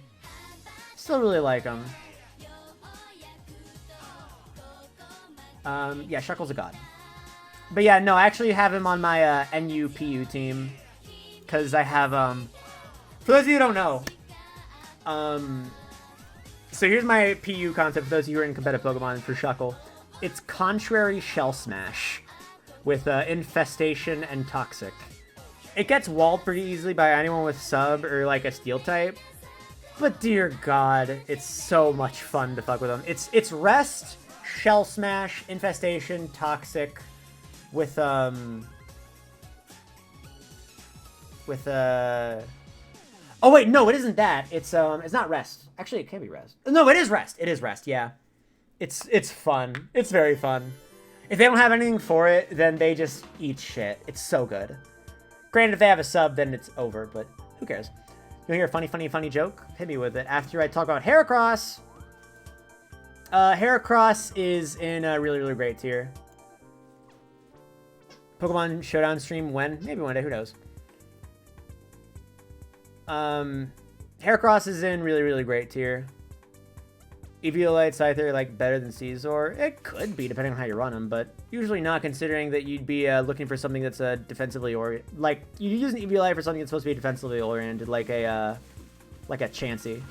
Still really like him. Yeah, Shuckle's a god. But yeah, no, I actually have him on my NUPU team. Because I have, for those of you who don't know, so here's my PU concept for those of you who are in competitive Pokemon for Shuckle. It's Contrary Shell Smash with Infestation and Toxic. It gets walled pretty easily by anyone with Sub or like a Steel type. But dear God, it's so much fun to fuck with them. It's Rest, Shell Smash, Infestation, Toxic with oh wait, no, it isn't that. It's not Rest. Actually, it can be Rest. No, it is Rest. It is Rest, yeah. It's fun. It's very fun. If they don't have anything for it, then they just eat shit. It's so good. Granted, if they have a sub, then it's over, but who cares? You'll hear a funny joke? Hit me with it after I talk about Heracross. Heracross is in a really, really great tier. Pokemon Showdown stream when? Maybe one day, who knows? Heracross is in really, really great tier. Eviolite, Scyther, like, better than Caesar? It could be, depending on how you run them, but usually not, considering that you'd be looking for something that's defensively oriented. Like, you use an Eviolite for something that's supposed to be defensively oriented, like a Chansey.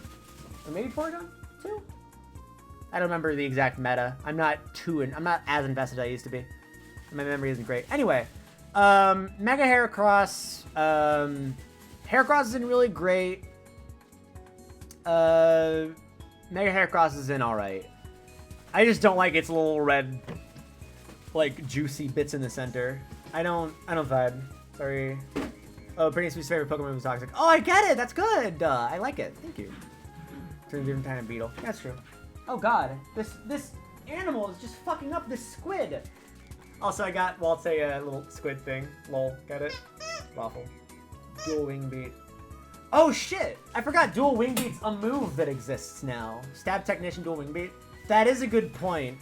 Or maybe Porygon, too? I don't remember the exact meta. I'm not as invested as I used to be. My memory isn't great. Anyway, Mega Heracross. Heracross is in really great. Mega Heracross is in alright. I just don't like its little red, like, juicy bits in the center. I don't vibe. Sorry. Oh, Britney Spears' favorite Pokemon was Toxic. Oh, I get it! That's good! I like it. Thank you. Turns a different kind of beetle. That's true. Oh god. This animal is just fucking up this squid! Also, I got Walt's a little squid thing. Lol. Got it? Waffle. Dual Wing Beat. Oh shit! I forgot Dual Wing Beat's a move that exists now. Stab Technician, Dual Wing Beat. That is a good point.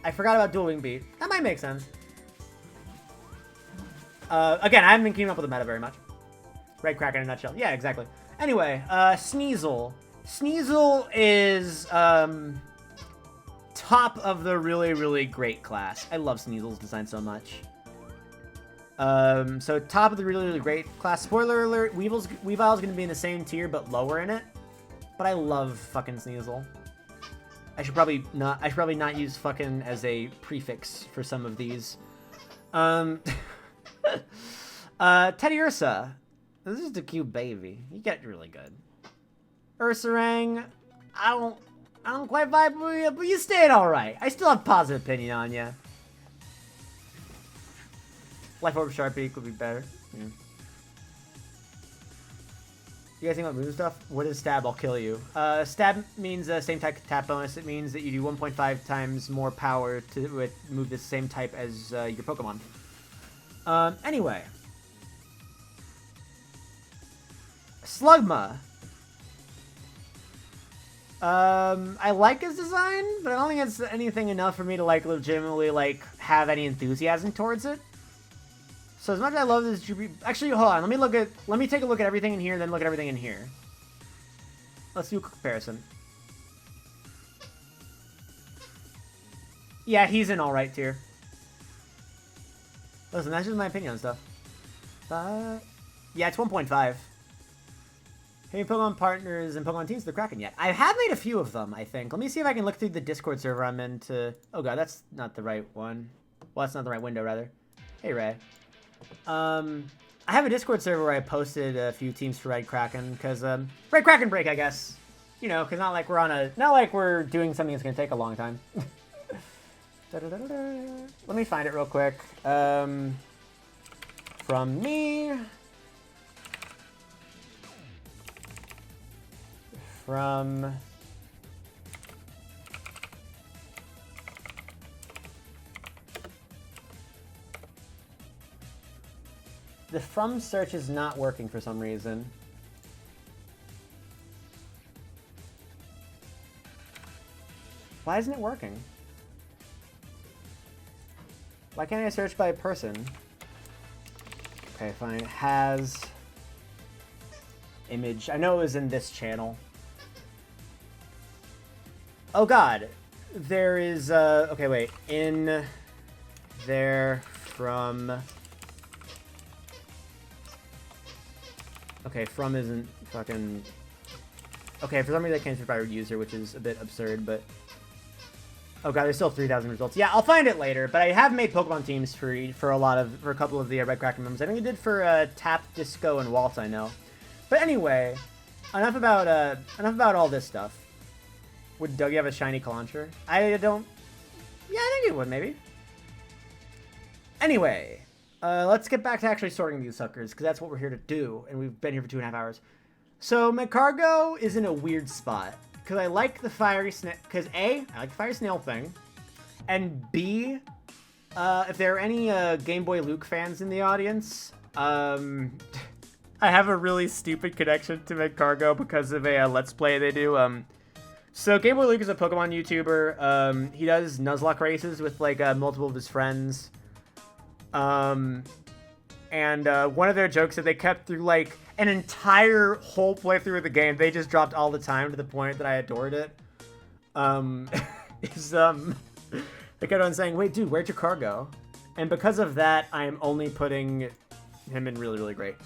I forgot about Dual Wing Beat. That might make sense. Again, I haven't been keeping up with the meta very much. Red Crack in a nutshell. Yeah, exactly. Anyway, Sneasel. Sneasel is, top of the really, really great class. I love Sneasel's design so much. So top of the really, really great class. Spoiler alert, Weavile's gonna be in the same tier, but lower in it. But I love fucking Sneasel. I should probably not use fucking as a prefix for some of these. Teddy Ursa. This is the cute baby. You get really good. Ursaring, I don't quite vibe with you, but you stayed alright. I still have positive opinion on you. Life Orb Sharpie would be better. Yeah. You guys think about moving stuff? What is stab? I'll kill you. Stab means same type tap bonus. It means that you do 1.5 times more power to move the same type as your Pokemon. Anyway. Slugma. I like his design, but I don't think it's anything enough for me to like legitimately like have any enthusiasm towards it. So as much as I love this Jubi... Actually, hold on. Let me take a look at everything in here and then look at everything in here. Let's do a comparison. Yeah, he's in alright tier. Listen, that's just my opinion on stuff. Yeah, it's 1.5. Have any Pokemon partners and Pokemon teams to the Kraken yet? I have made a few of them, I think. Let me see if I can look through the Discord server I'm in to... Oh god, that's not the right one. Well, that's not the right window, rather. Hey, Ray. I have a Discord server where I posted a few teams for Red Kraken, because, Red Kraken break, I guess. You know, because not like we're doing something that's going to take a long time. Let me find it real quick. From me. From... The from search is not working for some reason. Why isn't it working? Why can't I search by person? Okay, fine. Has image. I know it was in this channel. Oh god. There is okay, wait. In there from... Okay, from isn't fucking... Okay, for some reason I can't search by user, which is a bit absurd, but... Oh god, there's still 3,000 results. Yeah, I'll find it later, but I have made Pokemon teams for a couple of the Red Kraken members. I think I did for Tap, Disco, and Waltz, I know. But anyway, enough about all this stuff. Would Dougie have a shiny Calancher? I don't... Yeah, I think it would, maybe. Anyway... let's get back to actually sorting these suckers, because that's what we're here to do, and we've been here for 2.5 hours. So, Magcargo is in a weird spot, because I like the fiery snail, because A, I like the fiery snail thing, and B, if there are any Game Boy Luke fans in the audience, I have a really stupid connection to Magcargo because of a Let's Play they do. So, Game Boy Luke is a Pokemon YouTuber. He does Nuzlocke races with, like, multiple of his friends. And one of their jokes that they kept through like an entire whole playthrough of the game, they just dropped all the time to the point that I adored it. They kept on saying, "Wait, dude, where'd your car go?" And because of that, I am only putting him in really, really great.